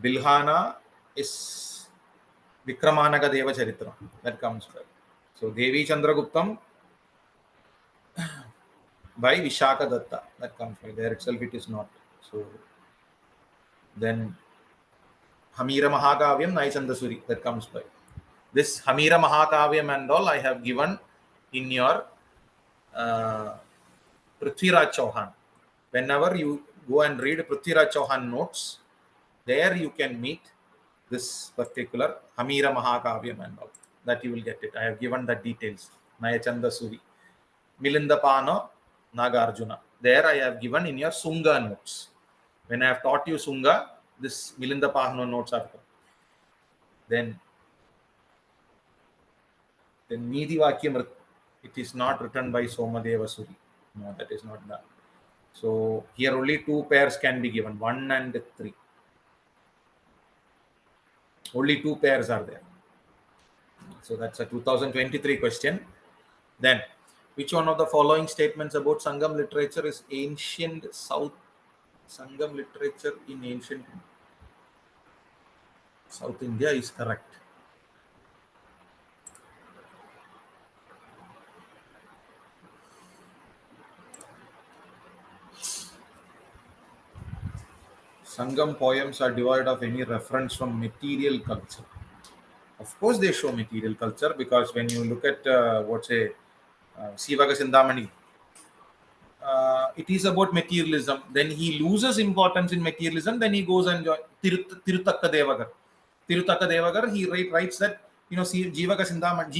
Bilhana is Vikramanaga Deva Charitra. That comes by. So, Devi Chandraguptam by Vishaka Datta. That comes by. There itself it is not. So, then Hamira Mahakavyam Naichandasuri. That comes by. This Hamira Mahakavyam and all I have given in your Prithviraj Chauhan. Whenever you go and read Prithviraj Chauhan notes, there you can meet this particular Hamira Mahakavyam and all. That you will get it. I have given the details. Nayachanda Suri. Milindapano Nagarjuna. There I have given in your Sunga notes. When I have taught you Sunga, this Milindapano notes are come. Then Nidhi Vakyam, it is not written by Somadeva Suri. No, that is not done. So here only two pairs can be given, 1 and 3. Only two pairs are there. So that's a 2023 question. Then, which one of the following statements about Sangam literature is ancient South Sangam literature in ancient South India is correct? Sangam poems are devoid of any reference from material culture. Of course, they show material culture, because when you look at Sivaga Sindhamani, it is about materialism. Then he loses importance in materialism. Then he goes and joins Tirutaka Devagar. Tirutaka Devagar, he writes that, Jivaka Sindhamani,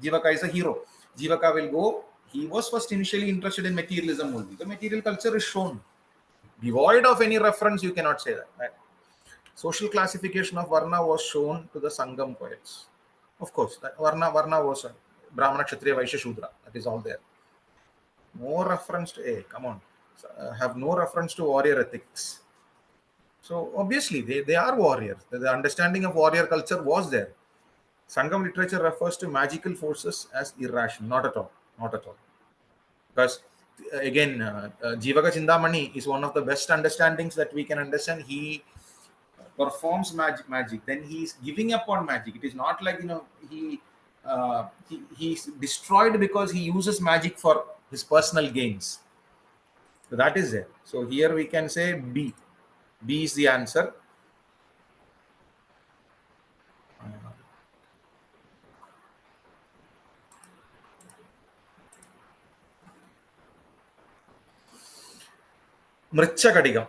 Jivaka is a hero. Jivaka will go. He was first initially interested in materialism only. The material culture is shown. Devoid of any reference, you cannot say that. Right? Social classification of Varna was shown to the Sangam poets. Of course, that Varna was Brahmana, Kshatriya, Vaishya, Shudra. That is all there. No reference to, come on, have no reference to warrior ethics. So obviously they are warriors. The understanding of warrior culture was there. Sangam literature refers to magical forces as irrational. Not at all. Not at all. Because again, Jivaka Chindamani is one of the best understandings that we can understand. He performs magic. Then he is giving up on magic. It is not like, he's destroyed because he uses magic for his personal gains. So that is it. So here we can say B. B is the answer. Mrichakadigam.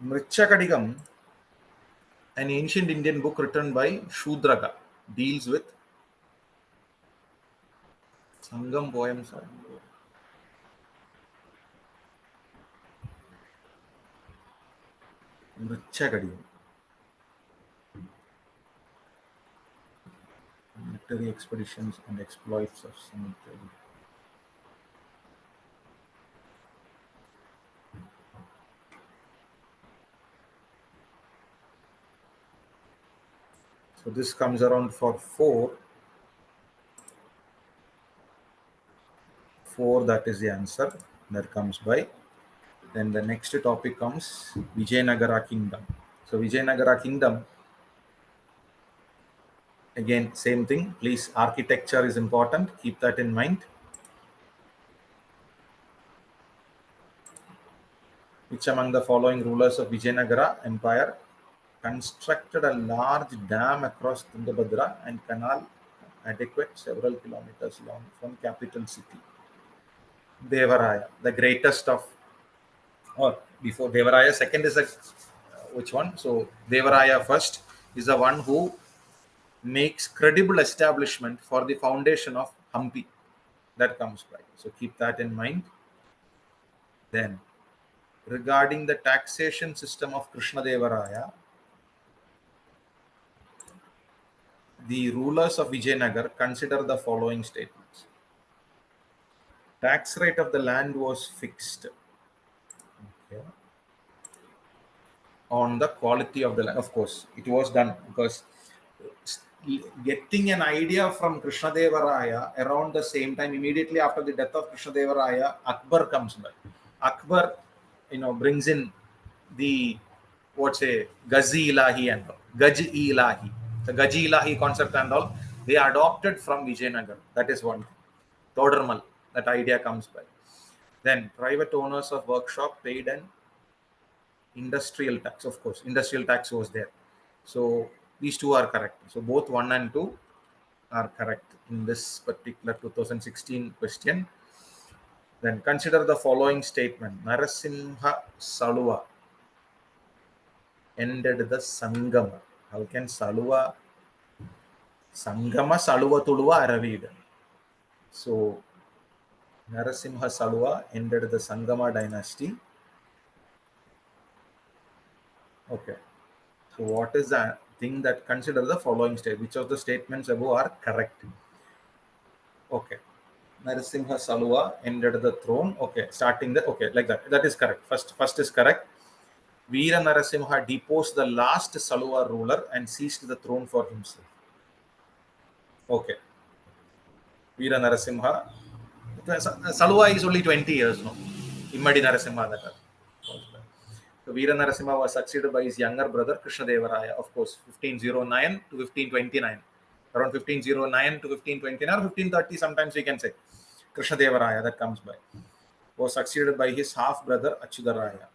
Mrichakadigam, an ancient Indian book written by Shudraka, deals with Sangam poems. Mrichakadigam. Military expeditions and exploits of cemetery. So this comes around for 4. 4, that is the answer that comes by. Then the next topic comes Vijayanagara Kingdom. So Vijayanagara Kingdom, again, same thing. Please, architecture is important. Keep that in mind. Which among the following rulers of Vijayanagara Empire constructed a large dam across Tungabhadra and canal adequate several kilometers long from capital city? Devaraya, the greatest of, or before Devaraya, second is which one? So Devaraya first is the one who makes credible establishment for the foundation of Hampi. That comes by. So keep that in mind. Then, regarding the taxation system of Krishna Devaraya, the rulers of Vijayanagar consider the following statements. Tax rate of the land was fixed, okay, on the quality of the land. Of course, it was done because getting an idea from Krishna Devaraya around the same time, immediately after the death of Krishna Devaraya, Akbar comes by. Akbar, brings in the Gazi Ilahi and all. Gaji Ilahi. The Gaji Ilahi concept and all, they adopted from Vijayanagar. That is one. Todarmal, that idea comes by. Then private owners of workshop paid an industrial tax. Of course, industrial tax was there. So these two are correct. So both 1 and 2 are correct in this particular 2016 question. Then consider the following statement. Narasimha Saluva ended the Sangama. How can Saluva Sangama Saluva Tuluva Aravid? So Narasimha Saluva ended the Sangama dynasty. Okay. So what is that thing that consider the following state? Which of the statements above are correct? Okay. Narasimha Saluva ended the throne. Okay. Starting the okay, like that. That is correct. First is correct. Veera Narasimha deposed the last Saluva ruler and seized the throne for himself. Okay. Veera Narasimha. Saluva is only 20 years, no? Immadi Narasimha. So Veera Narasimha was succeeded by his younger brother Krishnadevaraya, of course, 1509 to 1529. Around 1509 to 1529 or 1530, sometimes we can say. Krishnadevaraya, that comes by. Was succeeded by his half brother Achyutaraya.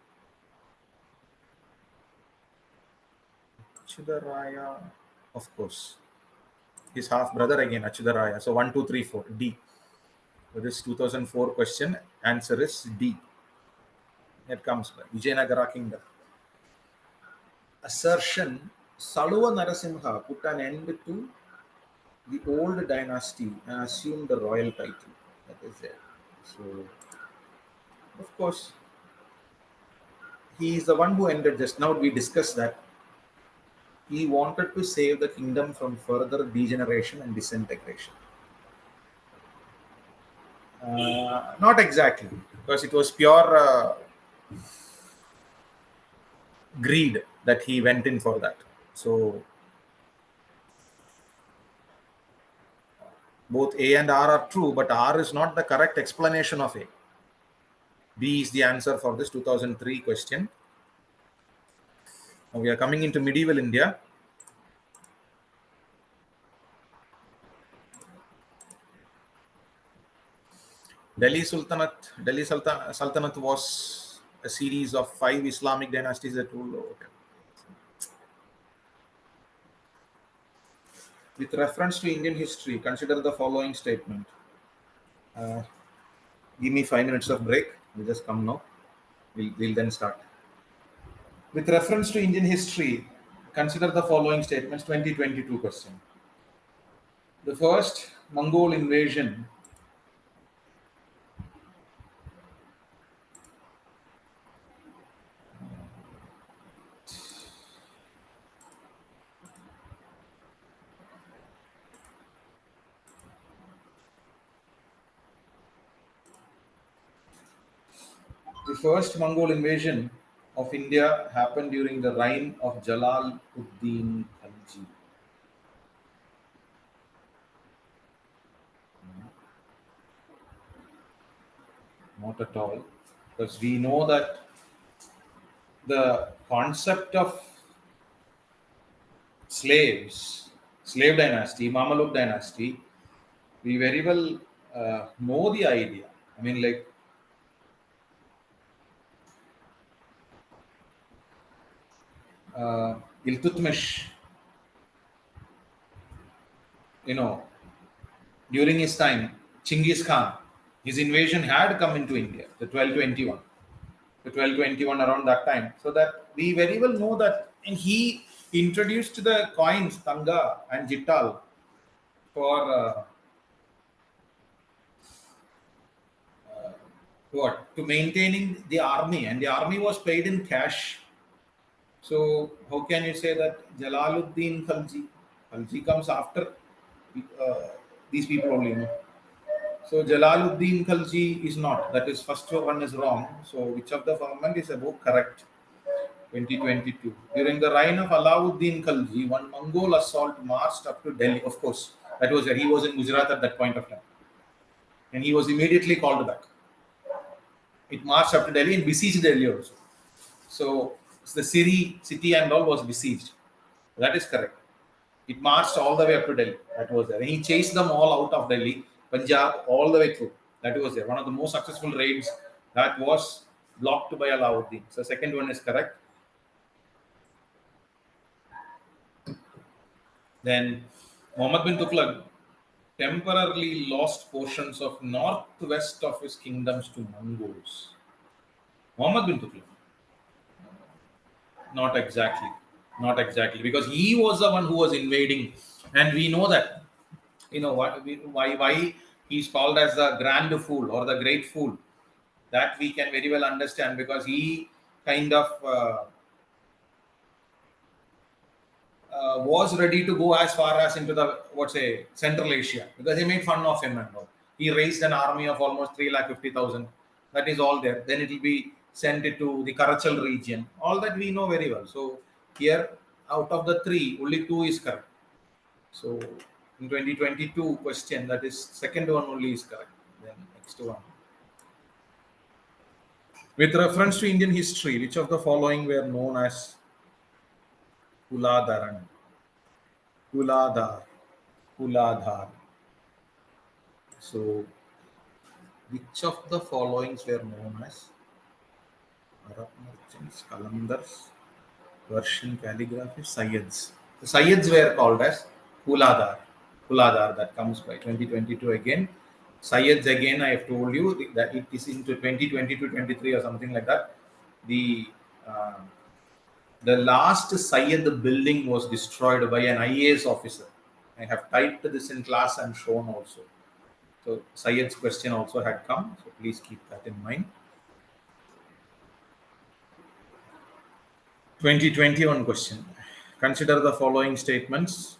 Achyutaraya, of course. His half brother again, Achyutaraya. So 1, 2, 3, 4, D. For this 2004 question, answer is D. It comes by Vijayanagara Kingdom. Assertion Saluva Narasimha put an end to the old dynasty and assumed the royal title. That is there. So, of course, he is the one who ended. Just now we discussed that he wanted to save the kingdom from further degeneration and disintegration. Not exactly, because it was pure greed that he went in for that. So both A and R are true, but R is not the correct explanation of A. B is the answer for this 2003 question. Now we are coming into medieval India. Delhi Sultanate was a series of 5 Islamic dynasties that ruled. Okay. With reference to Indian history, consider the following statement. Give me 5 minutes of break. We'll just come now. We'll then start. With reference to Indian history, consider the following statements. 2022 question. The first Mongol invasion of India happened during the reign of Jalaluddin Khalji. Not at all, because we know that the concept of slave dynasty, Mamaluk dynasty, we very well know the idea. I mean, like, Iltutmish, during his time, Chinggis Khan, his invasion had come into India, the 1221 around that time. So that we very well know that, and he introduced the coins, Tanga and Jittal, for to maintaining the army, and the army was paid in cash. So how can you say that Jalaluddin Khalji comes after these people only? So Jalaluddin Khalji is not. That is, first one is wrong. So which of the government is above correct? 2022. During the reign of Alauddin Khalji, one Mongol assault marched up to Delhi. Of course, that was where he was in Gujarat at that point of time, and he was immediately called back. It marched up to Delhi and besieged Delhi also. So the city and all was besieged. That is correct. It marched all the way up to Delhi. That was there. And he chased them all out of Delhi, Punjab, all the way through. That was there. One of the most successful raids that was blocked by Alauddin. So second one is correct. Then Muhammad bin Tughlaq temporarily lost portions of northwest of his kingdoms to Mongols. Muhammad bin Tughlaq. Not exactly. Not exactly. Because he was the one who was invading. And we know that. You know what? Why he's called as the grand fool or the great fool. That we can very well understand because he kind of was ready to go as far as into the Central Asia because he made fun of him and all. He raised an army of almost 350,000. That is all there. Then it will be sent it to the Karachal region. All that we know very well. So here, out of the three, only two is correct. So in 2022 question, that is second one only is correct. Then next one. With reference to Indian history, which of the following were known as Huladaran? Huladar. Huladhar. So, which of the followings were known as Arab merchants, Qalandars, Persian calligraphy, Sayyids? The Sayyids were called as Huladar. Huladar, that comes by 2022 again. Sayyids again, I have told you that it is into 2022-23 or something like that. Uh, the last Sayyid building was destroyed by an IAS officer. I have typed this in class and shown also. So Sayyid's question also had come. So please keep that in mind. 2021 question. Consider the following statements.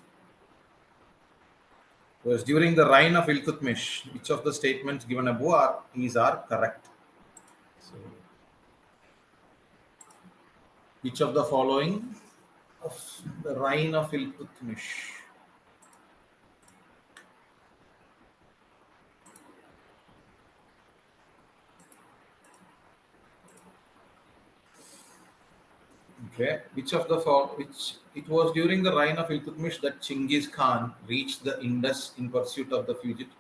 Was during the reign of Iltutmish, which of the statements given above are correct? So, which of the following of the reign of Iltutmish? Okay, which it was during the reign of Iltutmish that Chinggis Khan reached the Indus in pursuit of the fugitive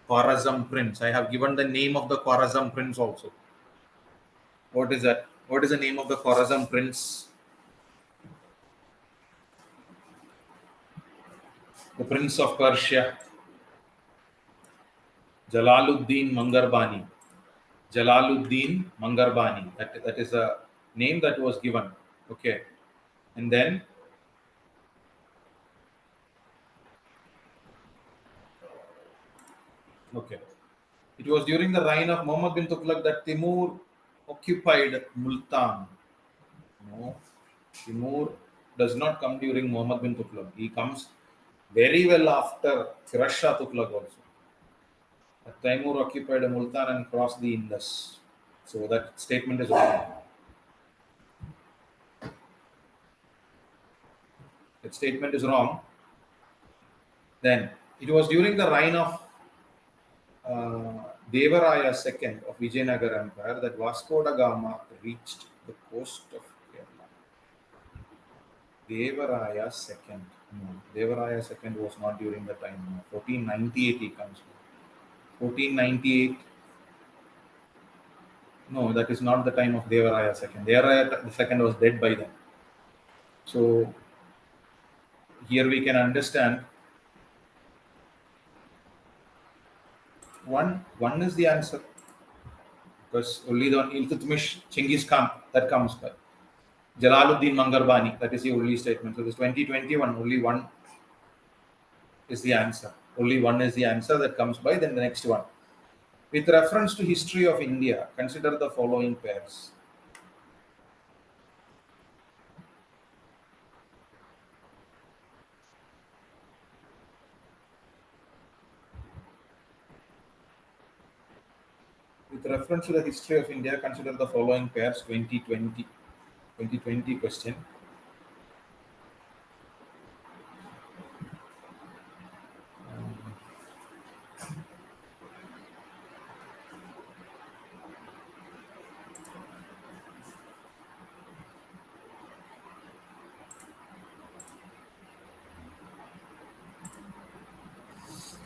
Khwarazm prince. I have given the name of the Khwarazm prince also. What is that? What is the name of the Khwarazm prince? The prince of Persia, Jalaluddin Mangarbani. Jalaluddin Mangarbani. That is a name that was given. Okay, and then okay. It was during the reign of Muhammad bin Tughlaq that Timur occupied Multan. No, Timur does not come during Muhammad bin Tughlaq. He comes very well after Firoz Shah Tughlaq also. Timur occupied Multan and crossed the Indus. So that statement is wrong. That statement is wrong. Then it was during the reign of Devaraya II of Vijayanagar Empire that Vasco da Gama reached the coast of Kerala. Devaraya II. No, Devaraya II was not during the time. No. 1498 he comes. 1498. No, that is not the time of Devaraya II. Devaraya II was dead by then. So here we can understand one is the answer because only the Iltutmish Chinggis Khan that comes by. Jalaluddin Mangarbani, that is the only statement. So this 2021, only one is the answer. Only one is the answer that comes by, then the next one. With reference to history of India, consider the following pairs. With reference to the history of India, consider the following pairs. 2020 question.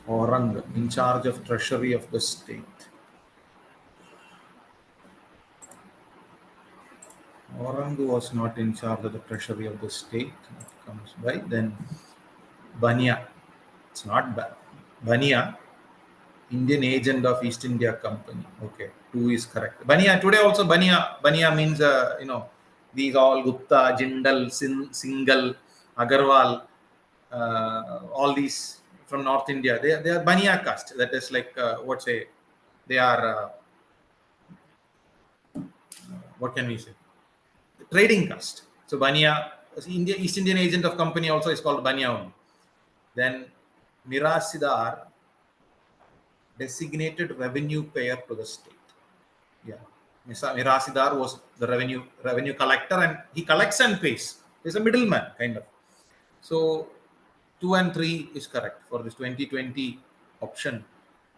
Orang in charge of treasury of the state. Orang was not in charge of the treasury of the state. That comes by. Then Banya. It's not bad. Bania, Indian agent of East India Company. Okay, 2 is correct. Bania, today also Bania. Bania means, these all Gupta, Jindal, Singhal, Agarwal, all these from North India. They are Bania caste. That is like, they are, what can we say? Trading caste. So Bania, East Indian agent of company also is called Bania only. Then Mirasidar, designated revenue payer to the state. Yeah. Mirasidar was the revenue collector, and he collects and pays. He's a middleman, kind of. So 2 and 3 is correct for this 2020 option.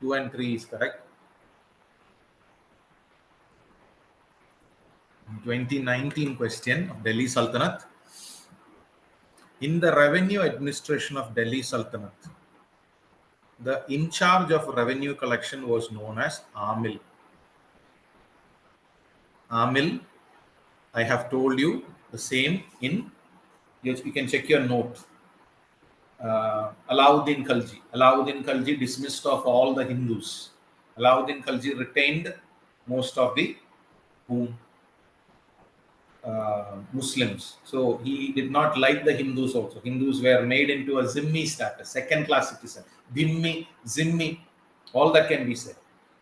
2 and 3 is correct. 2019 question of Delhi Sultanate. In the revenue administration of Delhi Sultanate, the in charge of revenue collection was known as Amil. Amil, I have told you the same in, you can check your note. Alauddin Khalji. Alauddin Khalji dismissed of all the Hindus. Alauddin Khalji retained most of the whom Muslims. So he did not like the Hindus also. Hindus were made into a Zimmi status, second class citizen. Dhimmi, Zimmi, all that can be said.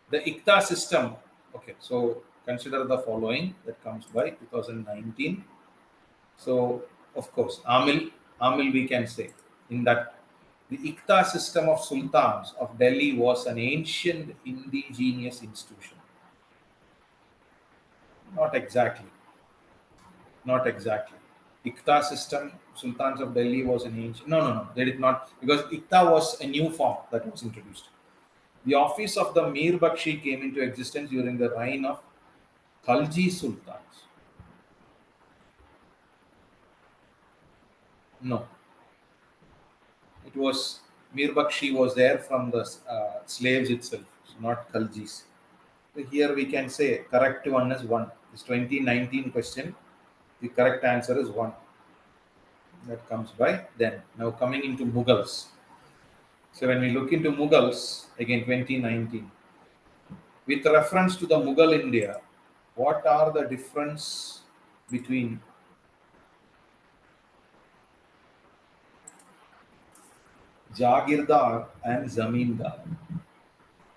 The Ikta system, okay, so consider the following that comes by 2019. So, of course, Amil we can say in that the Ikta system of sultans of Delhi was an ancient indigenous institution. Not exactly. Not exactly. Ikta system, sultans of Delhi was an ancient. No. They did not, because Ikta was a new form that was introduced. The office of the Mir Bakshi came into existence during the reign of Khalji sultans. No, it was Mir Bakshi was there from the slaves itself, so not Khaljis. So here we can say correct one is 1. This 2019 question, the correct answer is 1. That comes by then. Now coming into Mughals. So when we look into Mughals, again 2019, with reference to the Mughal India, what are the difference between Jagirdar and Zamindar?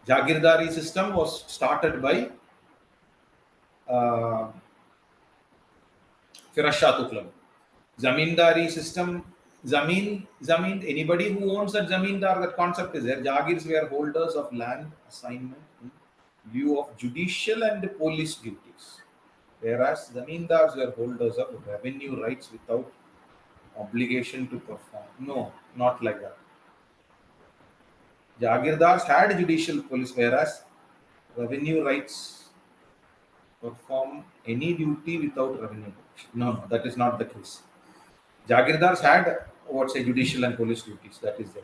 Jagirdari system was started by uh, Firoz Shah Tughlaq. Zamindari system, Zameen, anybody who owns that Zamindar, that concept is there. Jagirs were holders of land assignment in view of judicial and police duties, whereas Zamindars were holders of revenue rights without obligation to perform. No, not like that. Jagirdars had judicial police, whereas revenue rights perform any duty without revenue. No, that is not the case. Jagirdars had what's a judicial and police duties, that is there.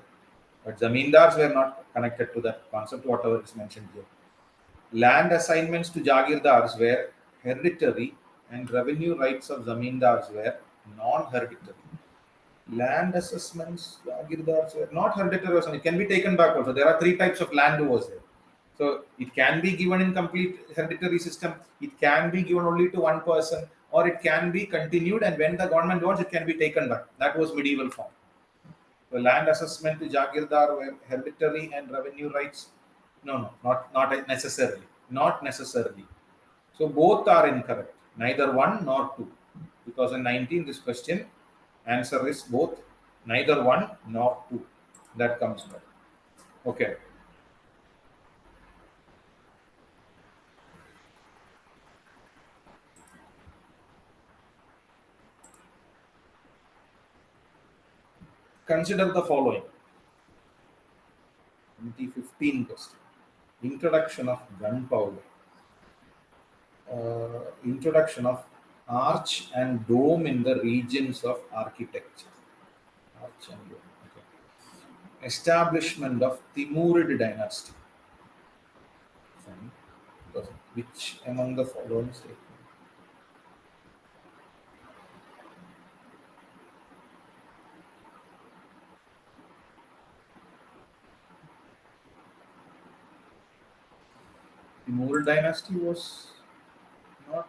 But Zamindars were not connected to that concept, whatever is mentioned here. Land assignments to Jagirdars were hereditary and revenue rights of Zamindars were non-hereditary. Land assessments, Jagirdars were not hereditary, it can be taken back also. There are 3 types of land overs there. So it can be given in complete hereditary system, it can be given only to one person, or it can be continued, and when the government wants, it can be taken back. That was medieval form. The land assessment to Jagirdar were hereditary and revenue rights. No, not necessarily. Not necessarily. So both are incorrect. Neither 1 nor 2. 2019, this question answer is both neither 1 nor 2. That comes back. Okay. Consider the following. 2015 question. Introduction of gunpowder. Introduction of arch and dome in the regions of architecture. Arch and dome. Okay. Establishment of Timurid dynasty. Fine. Which among the following statements? Timur dynasty was not.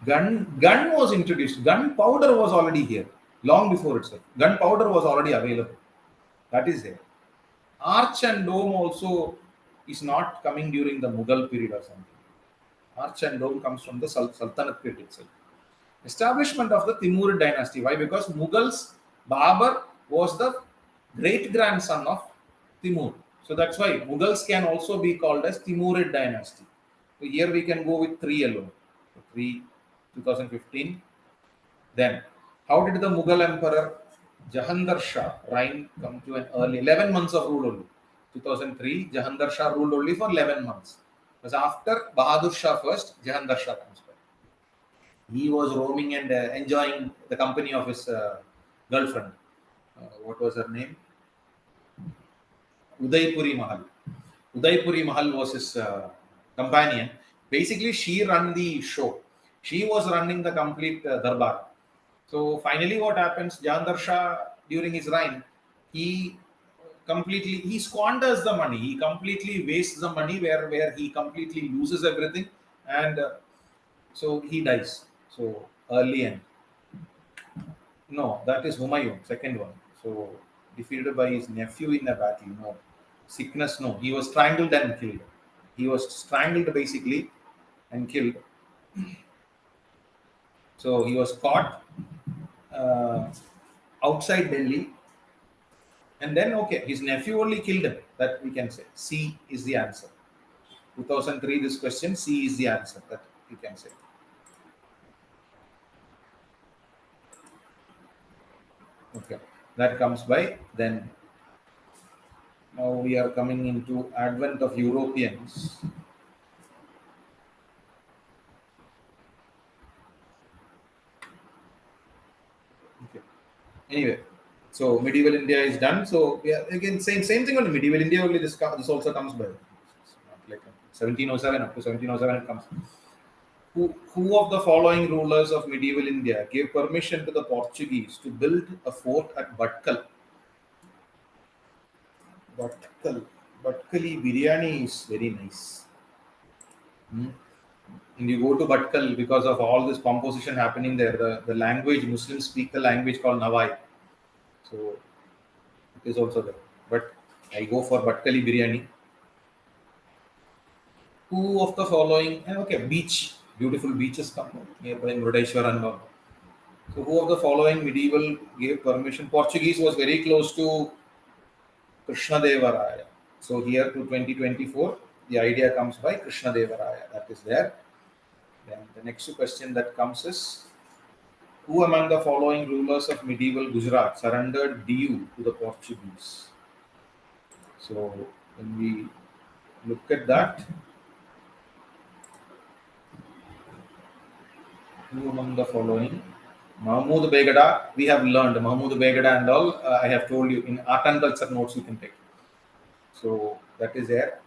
Gun was introduced. Gunpowder was already here long before itself. Gunpowder was already available. That is there. Arch and dome also is not coming during the Mughal period or something. Arch and dome comes from the Sultanate period itself. Establishment of the Timurid dynasty. Why? Because Mughals, Babur was the great grandson of Timur. So that's why Mughals can also be called as Timurid dynasty. So here we can go with 3 alone. So 3, 2015. Then, how did the Mughal Emperor Jahandar Shah reign come to an early 11 months of rule only? 2003, Jahandar Shah ruled only for 11 months. Because after Bahadur Shah first, Jahandar Shah comes back. He was roaming and enjoying the company of his girlfriend. What was her name? Udaipuri Mahal. Udaipuri Mahal was his companion. Basically, she ran the show. She was running the complete darbar. So finally, what happens? Jahandar Shah during his reign, he squanders the money. He completely wastes the money where he completely loses everything, and so he dies. So early end. No, that is Humayun, second one. So defeated by his nephew in a battle. No, sickness. No, he was strangled and killed. He was strangled basically and killed. So he was caught outside Delhi, and then okay, his nephew only killed him. That we can say. C is the answer. 2003. This question, C is the answer. That we can say. Okay, that comes by. Then now we are coming into advent of Europeans. Okay. Anyway, so medieval India is done. So yeah, again same thing on medieval India only. This also comes by. It's not like 1707 up to 1707 it comes. Who of the following rulers of medieval India gave permission to the Portuguese to build a fort at Batkal? Batkali biryani is very nice. And you go to Batkal because of all this composition happening there. The language, Muslims speak the language called Nawai. So it is also there. But I go for Batkali biryani. Who of the following? Okay, beach. Beautiful beaches come nearby Murdeshwar and all. So who of the following medieval gave permission? Portuguese was very close to Krishna Deva Raya. So here to 2024, the idea comes by Krishna Deva Raya. That is there. Then the next question that comes is, who among the following rulers of medieval Gujarat surrendered Diu to the Portuguese? So when we look at that, who among the following? Mahmud Begada, we have learned Mahmud Begada and all. I have told you in art and culture notes you can take. So that is there.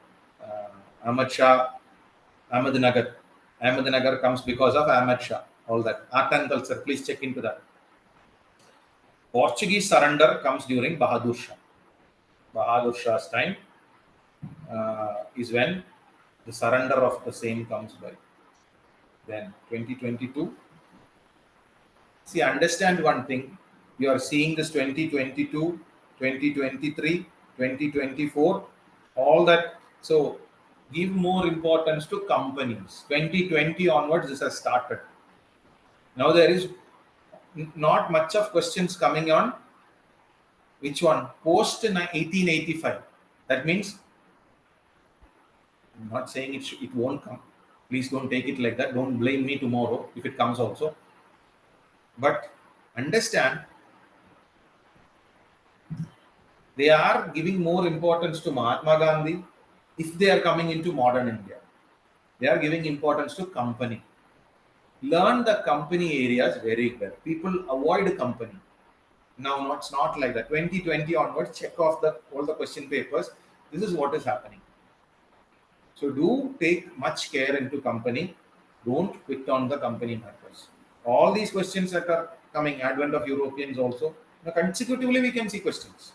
Ahmad Shah, Ahmednagar. Ahmednagar comes because of Ahmad Shah. All that art and culture. Please check into that. Portuguese surrender comes during Bahadur Shah. Bahadur Shah's time is when the surrender of the same comes by. Then 2022. See, understand one thing. You are seeing this 2022, 2023, 2024, all that. So give more importance to companies. 2020 onwards, this has started. Now there is not much of questions coming on. Which one? Post 1885. That means, I'm not saying it won't come. Please don't take it like that. Don't blame me tomorrow if it comes also. But understand, they are giving more importance to Mahatma Gandhi if they are coming into modern India. They are giving importance to company. Learn the company areas very well. People avoid company. Now, it's not like that. 2020 onwards, check off all the question papers. This is what is happening. So do take much care into company. Don't quit on the company matters. All these questions that are coming, advent of Europeans also. Now, consecutively, we can see questions.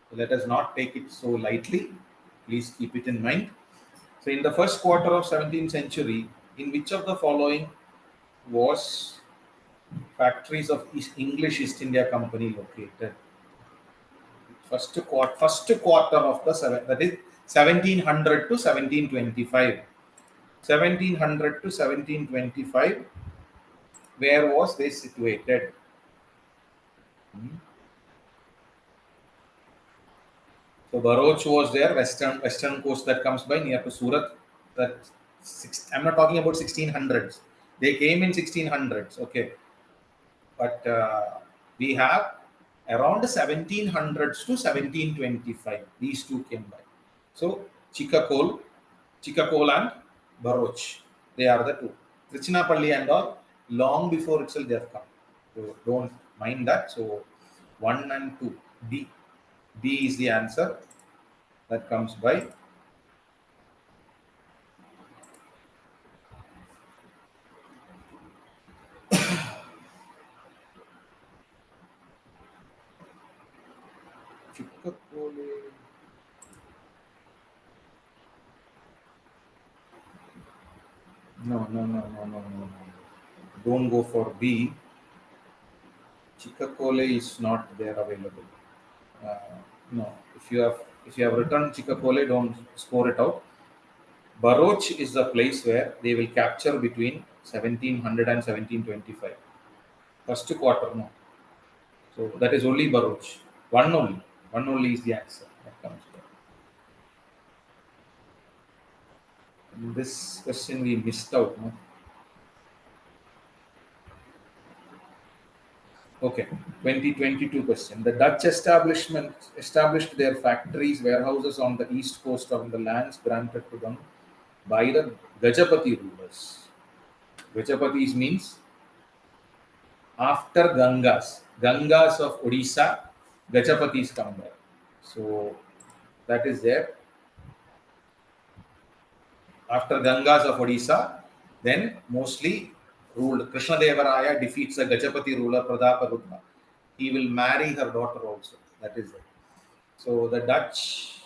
So let us not take it so lightly. Please keep it in mind. So, in the first quarter of 17th century, in which of the following was factories of English East India Company located? First quarter of the that is 1700 to 1725. 1700 to 1725. Where was they situated? So Bharuch was there, western coast that comes by near to Surat. That I'm not talking about 1600s. They came in 1600s, okay. But we have around 1700s to 1725. These two came by. So Chikkakol and Bharuch, they are the two. Trichinapalli and all, long before itself they have come. So don't mind that. So 1 and 2, B. B is the answer that comes by. Chikkakole. No. Don't go for B. Chikkakole is not there available. No. If you have written Chikkakole, don't score it out. Bharuch is the place where they will capture between 1700 and 1725. First quarter, no. So that is only Bharuch. One only. One only is the answer that comes there. In this question we missed out, no? Okay, 2022 question. The Dutch established their factories, warehouses on the east coast of the lands granted to them by the Gajapati rulers. Gajapatis means after Gangas of Odisha, Gajapatis come there. So that is there. After Gangas of Odisha, then mostly ruled. Krishnadevaraya defeats the Gajapati ruler Prataparudra. He will marry her daughter also. That is it. So the Dutch,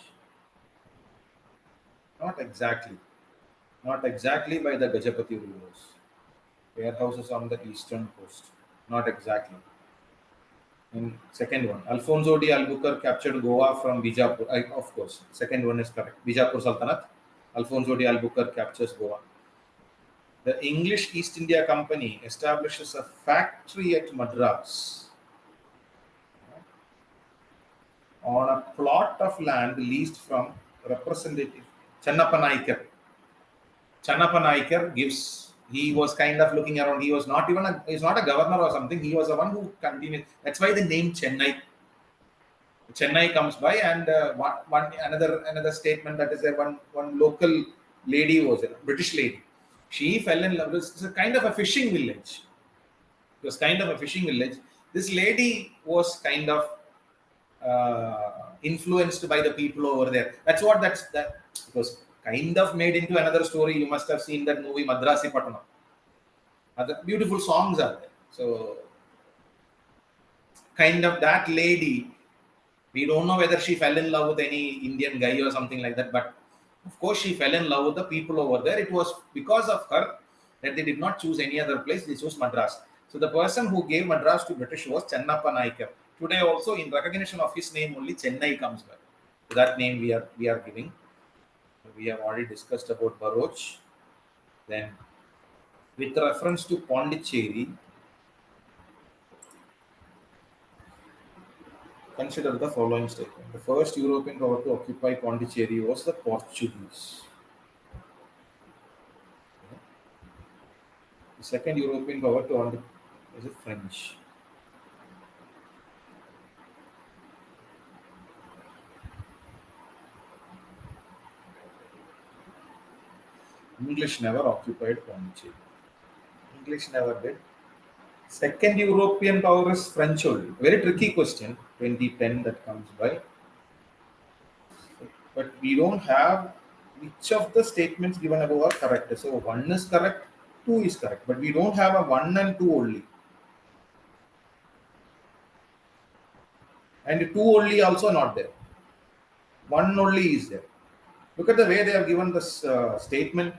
not exactly by the Gajapati rulers. Warehouses on the eastern coast, not exactly. And second one, Alfonso de Albuquerque captured Goa from Bijapur. Of course, second one is correct. Bijapur Sultanate. Alfonso de Albuquerque captures Goa. The English East India Company establishes a factory at Madras on a plot of land leased from Representative Channappa Naikar. Channappa Naikar gives, he was kind of looking around. He was not even he's not a governor or something. He was the one who continued. That's why the name Chennai. Chennai comes by, and another statement that is there. One local lady was there, British lady. She fell in love. It's a kind of a fishing village. It was kind of a fishing village. This lady was kind of influenced by the people over there. That it was kind of made into another story. You must have seen that movie Madrasi Patna. Other beautiful songs are there. So kind of that lady, we don't know whether she fell in love with any Indian guy or something like that, but of course she fell in love with the people over there. It was because of her that they did not choose any other place. They chose Madras. So the person who gave Madras to British was Channappa Naikar. Today also, in recognition of his name only, Chennai comes back. So that name we are giving. We have already discussed about Bharuch. Then with reference to Pondicherry, consider the following statement. The first European power to occupy Pondicherry was the Portuguese. The second European power to occupy is the French. English never occupied Pondicherry. English never did. Second European power is French only. Very tricky question, 2010 that comes by. But we don't have which of the statements given above are correct. So 1 is correct, 2 is correct. But we don't have a 1 and 2 only. and 2 only also not there. 1 only is there. Look at the way they have given this statement.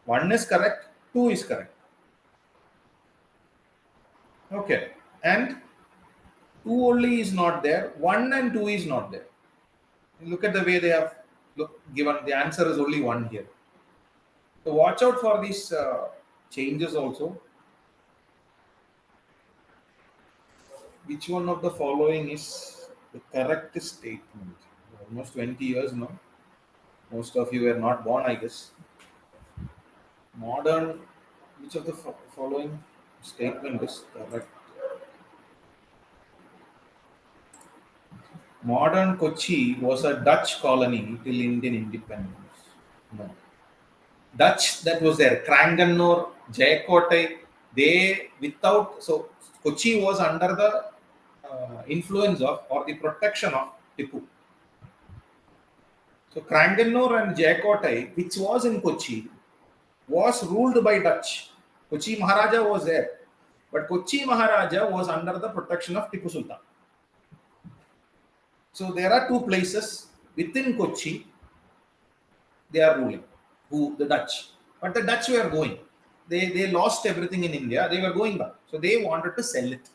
1 is correct, 2 is correct. Okay, and 2 only is not there, 1 and 2 is not there. Look at the way they have given, the answer is only 1 here. So watch out for these changes also. Which one of the following is the correct statement? Almost 20 years now. Most of you were not born, I guess. Modern, which of the following statement is correct? Modern Kochi was a Dutch colony till Indian independence. No. Dutch that was there, Kranganur, Jayakote, they without, so Kochi was under the influence of or the protection of Tipu. So Kranganur and Jayakote, which was in Kochi, was ruled by Dutch. Kochi Maharaja was there, but Kochi Maharaja was under the protection of Tipu Sultan. So there are 2 places within Kochi they are ruling, who the Dutch. But the Dutch were going. They lost everything in India. They were going back. So they wanted to sell it.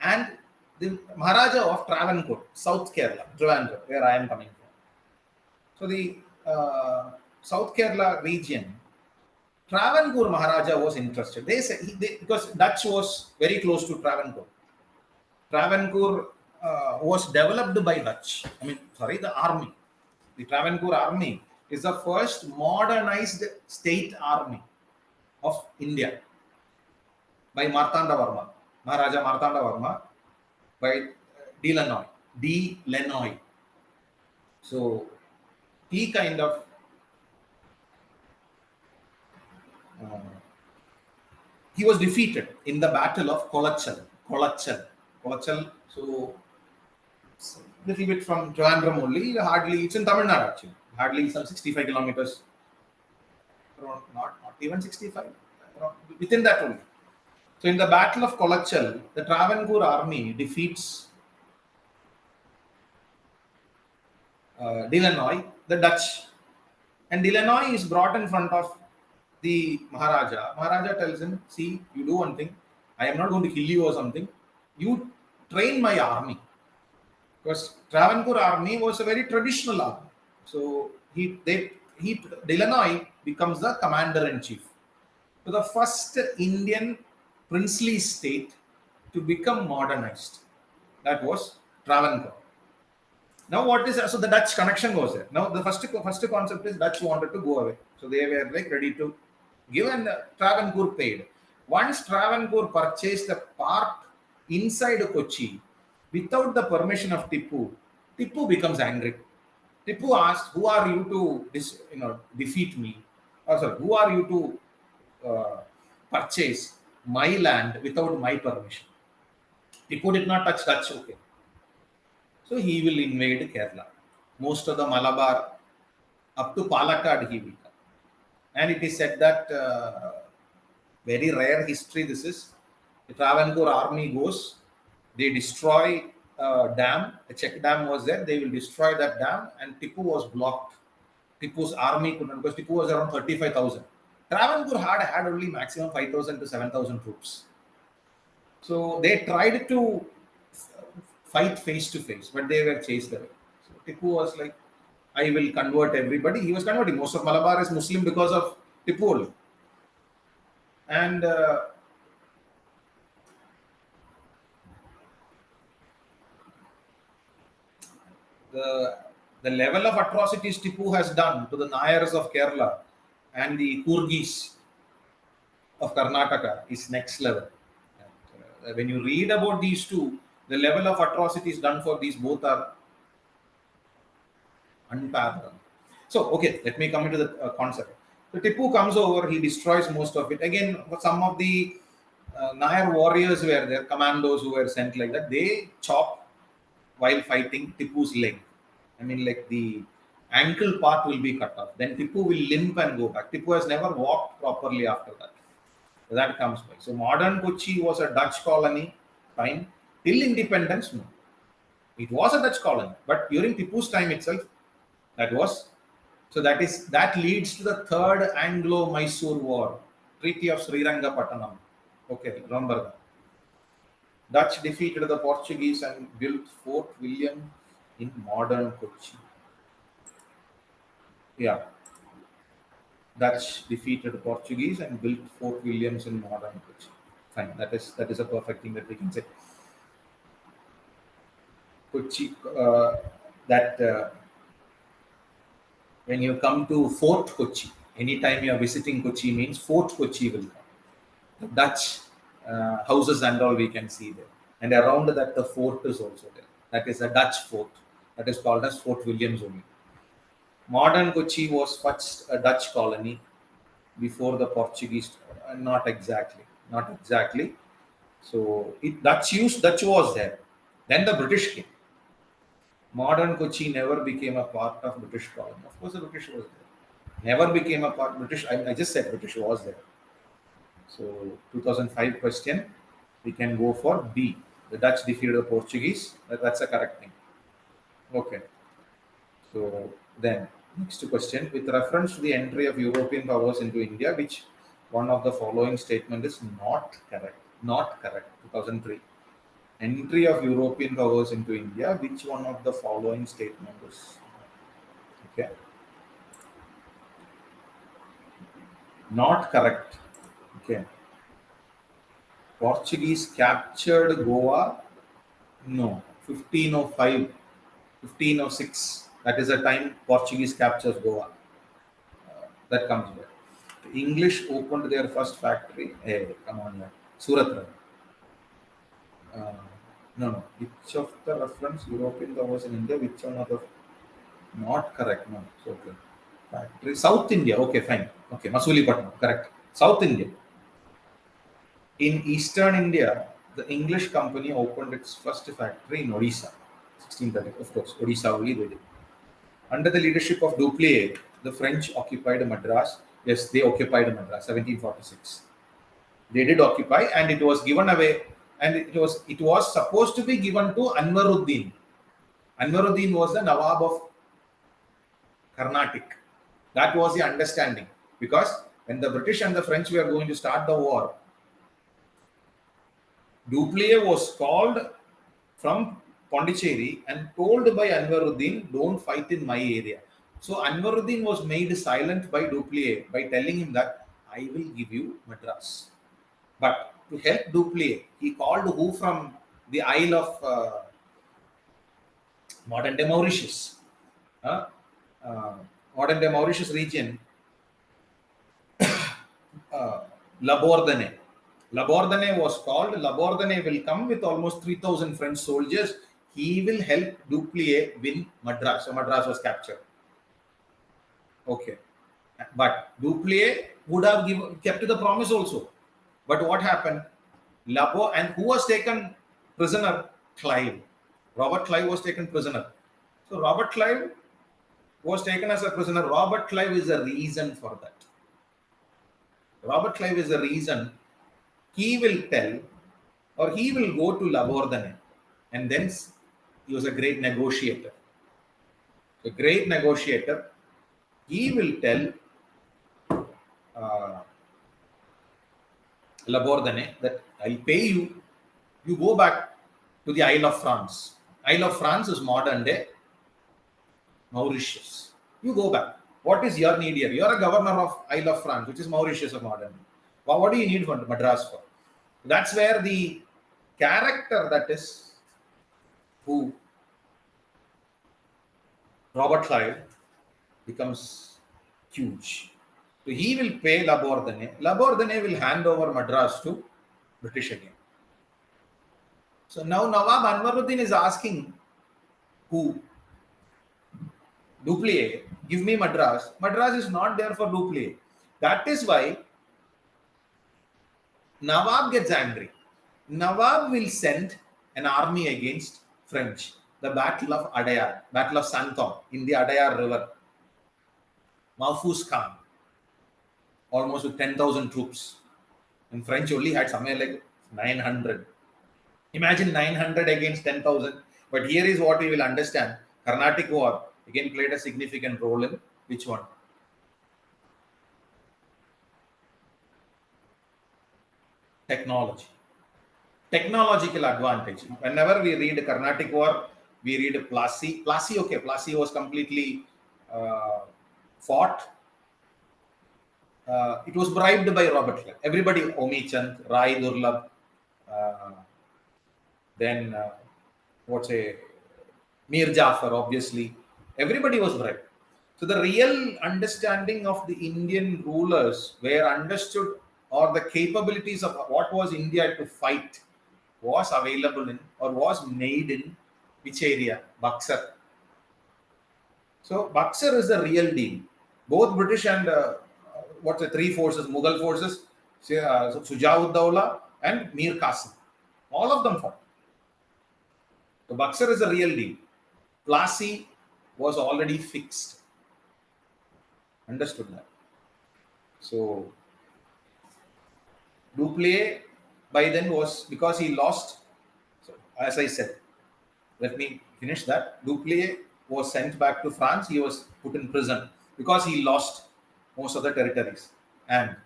And the Maharaja of Travancore, South Kerala, Trivandrum, where I am coming from. So the South Kerala region, Travancore Maharaja was interested. They said because Dutch was very close to Travancore. Travancore was developed by Dutch. The army. The Travancore army is the first modernized state army of India by Martanda Varma, Maharaja Martanda Varma, by D. Lenoy. So he kind of he was defeated in the battle of Kolachal. So little bit from Trivandrum only, hardly, it's in Tamil Nadu actually, hardly some 65 kilometers, around, not even 65, around, within that only. So in the battle of Kolachal, the Travancore army defeats Delanoy, the Dutch, and Delanoy is brought in front of the Maharaja. Maharaja tells him, see, you do one thing, I am not going to kill you or something, you train my army. Because Travancore army was a very traditional army. So Delanoy becomes the commander-in-chief. So the first Indian princely state to become modernized. That was Travancore. Now what is, so the Dutch connection was there. Now the first concept is Dutch wanted to go away. So they were like ready to give, and Travancore paid. Once Travancore purchased a park inside Kochi, without the permission of Tipu, Tipu becomes angry. Tipu asks, who are you to defeat me? Or sorry, who are you to purchase my land without my permission? Tipu did not touch Dutch, okay. So he will invade Kerala. Most of the Malabar, up to Palakkad he will come. And it is said that, very rare history this is, the Travancore army goes, they destroy a dam, a check dam was there, they will destroy that dam, and Tipu was blocked. Tipu's army could not, because Tipu was around 35,000. Travancore had only maximum 5,000 to 7,000 troops. So they tried to fight face to face, but they were chased away. So Tipu was like, I will convert everybody. He was converting. Most of Malabar is Muslim because of Tipu only. And the level of atrocities Tipu has done to the Nayars of Kerala and the Kurgis of Karnataka is next level. And, when you read about these two, the level of atrocities done for these both are unparalleled. So, okay, let me come into the concept. So Tipu comes over, he destroys most of it. Again, some of the Nayar warriors were there, commandos who were sent like that. They chop while fighting Tipu's leg. I mean, like the ankle part will be cut off. Then Tipu will limp and go back. Tipu has never walked properly after that. So that comes by. So modern Kochi was a Dutch colony, fine. Till independence, no. It was a Dutch colony, but during Tipu's time itself, that was. So that leads to the Third Anglo-Mysore War, Treaty of Srirangapattanam. Okay, remember that. Dutch defeated the Portuguese and built Fort William in modern Kochi. Yeah, Dutch defeated the Portuguese and built Fort Williams in modern Kochi. Fine, that is a perfect thing that we can say. Kochi, that when you come to Fort Kochi, anytime you are visiting Kochi means Fort Kochi will come. The Dutch houses and all we can see there. And around that the fort is also there. That is a Dutch fort. That is called as Fort Williams only. Modern Kochi was first a Dutch colony before the Portuguese. Not exactly. Not exactly. So Dutch was there. Then the British came. Modern Kochi never became a part of British colony. Of course, the British was there. Never became a part. British. I just said British was there. So 2005 question, we can go for B. The Dutch defeated the Portuguese. That's a correct thing. Okay. So then next question, with reference to the entry of European powers into India, which one of the following statement is not correct? Not correct. 2003. Entry of European powers into India, which one of the following statement is? Okay. Not correct. Okay. Portuguese captured Goa? No. 1505, 1506. That is the time Portuguese captures Goa. That comes there. The English opened their first factory. Hey, come on here. Surat. No. Which of the reference European powers in India? Which one of the? Not correct. No. It's okay. Factory. South India. Okay, fine. Okay. Masulipatam. Correct. South India. In Eastern India, the English company opened its first factory in Odisha. 1630. Of course, Odisha only they did. Under the leadership of Duplessis, the French occupied Madras. Yes, they occupied Madras, 1746. They did occupy, and it was given away, and it was supposed to be given to Anwaruddin. Anwaruddin was the Nawab of Karnataka. That was the understanding, because when the British and the French were going to start the war, Duplessis was called from Pondicherry and told by Anwaruddin, don't fight in my area. So Anwaruddin was made silent by Duplessis by telling him that I will give you Madras. But to help Duplessis, he called who from the Isle of modern day Mauritius. Modern day Mauritius region, Labordane. Labordane was called. Labordane will come with almost 3,000 French soldiers. He will help Duplessis win Madras. So Madras was captured. Okay. But Duplessis would have kept the promise also. But what happened? And who was taken prisoner? Clive. Robert Clive was taken prisoner. So Robert Clive was taken as a prisoner. Robert Clive is the reason for that. Robert Clive is the reason. He will tell, or he will go to Labordane, and then he was a great negotiator. A great negotiator. He will tell Labordane that I'll pay you. You go back to the Isle of France. Isle of France is modern day Mauritius. You go back. What is your need here? You are a governor of Isle of France, which is Mauritius of modern day. Well, what do you need for Madras for? That's where the character that is who Robert Clive becomes huge. So he will pay Labordane. Labordane will hand over Madras to British again. So now Nawab Anwaruddin is asking who? Duplessis, give me Madras. Madras is not there for Duplessis. That is why Nawab gets angry. Nawab will send an army against French. The Battle of Adayar, Battle of Santon in the Adayar River. Mahfouz Khan, almost with 10,000 troops. And French only had somewhere like 900. Imagine 900 against 10,000. But here is what we will understand. Carnatic War again played a significant role in which one? Technology. Technological advantage. Whenever we read Carnatic War, we read Plassey. Plassey was completely fought. It was bribed by Robert Clive. Everybody, Omi Chand, Rai Durlab, then what's a Mir Jafar, obviously. Everybody was bribed. So the real understanding of the Indian rulers were understood, or the capabilities of what was India to fight was available in or was made in which area? Buxar. So Buxar is the real deal. Both British and what's the three forces, Mughal forces, Sujauddaulah and Mir Qasim. All of them fought. So Buxar is the real deal. Plassey was already fixed. Understood that. So Dupleix by then was, because he lost. So as I said, let me finish that. Dupleix was sent back to France. He was put in prison because he lost most of the territories. And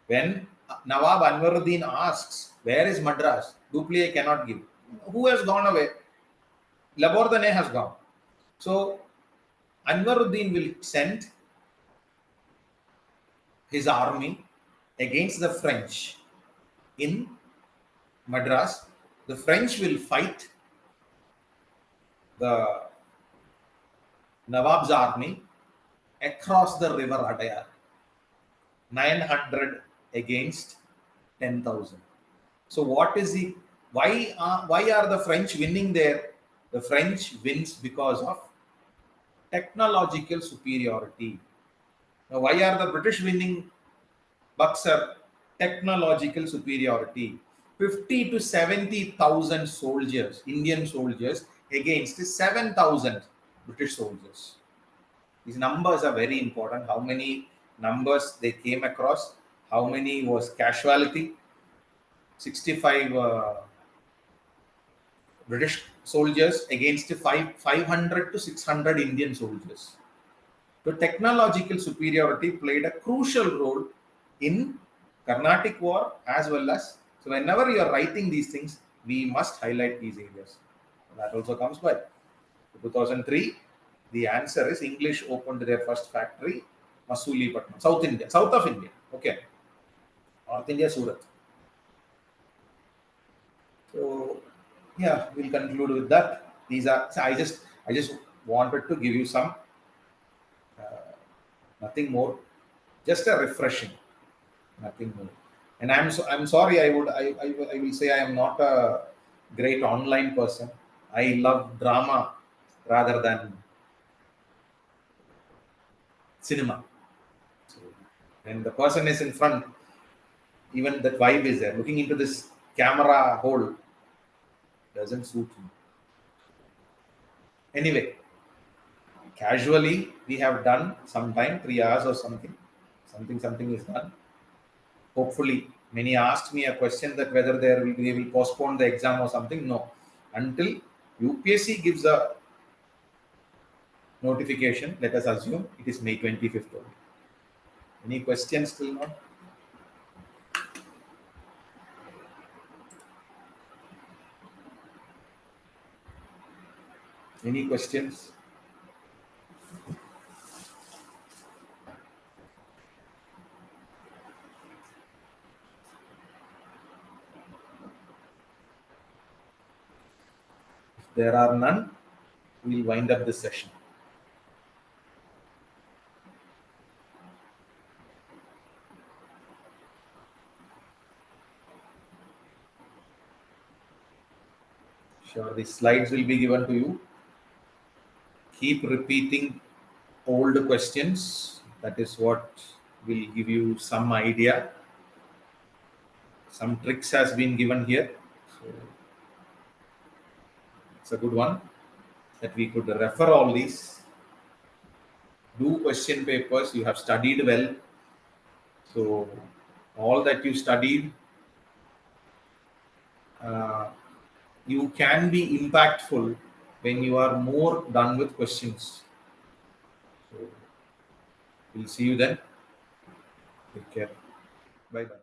when Nawab Anwaruddin asks, where is Madras? Dupleix cannot give. Who has gone away? Labordonnais has gone. So Anwaruddin will send his army against the French in Madras. The French will fight the Nawab's army across the river Adayar. 900 against 10,000. So what is the, why are the French winning there? The French wins because of technological superiority. Now why are the British winning Buxar? Technological superiority. 50 to 70,000 soldiers, Indian soldiers, against 7,000 British soldiers. These numbers are very important. How many numbers they came across, how many was casualty. 65 British soldiers against 500 to 600 Indian soldiers. So technological superiority played a crucial role in Carnatic War as well as, so whenever you are writing these things, we must highlight these areas. That also comes by. 2003, the answer is English opened their first factory, Masulipatam, South India, south of India. Okay. North India, Surat. So yeah, we'll conclude with that. These are, so I just wanted to give you some nothing more, just a refreshing, nothing more. And I'm sorry, I will say I am not a great online person. I love drama rather than cinema. So when the person is in front, even that vibe is there. Looking into this camera hole doesn't suit me. Anyway, casually we have done sometime 3 hours or something. Something is done. Hopefully, many asked me a question that whether they will postpone the exam or something. No, until UPSC gives a notification. Let us assume it is May 25th only. Any questions till now? Any questions? If there are none, we'll wind up this session. Sure, the slides will be given to you. Keep repeating old questions. That is what will give you some idea. Some tricks has been given here. So it's a good one that we could refer all these. Do question papers. You have studied well. So all that you studied, you can be impactful when you are more done with questions. So we'll see you then. Take care. Bye bye.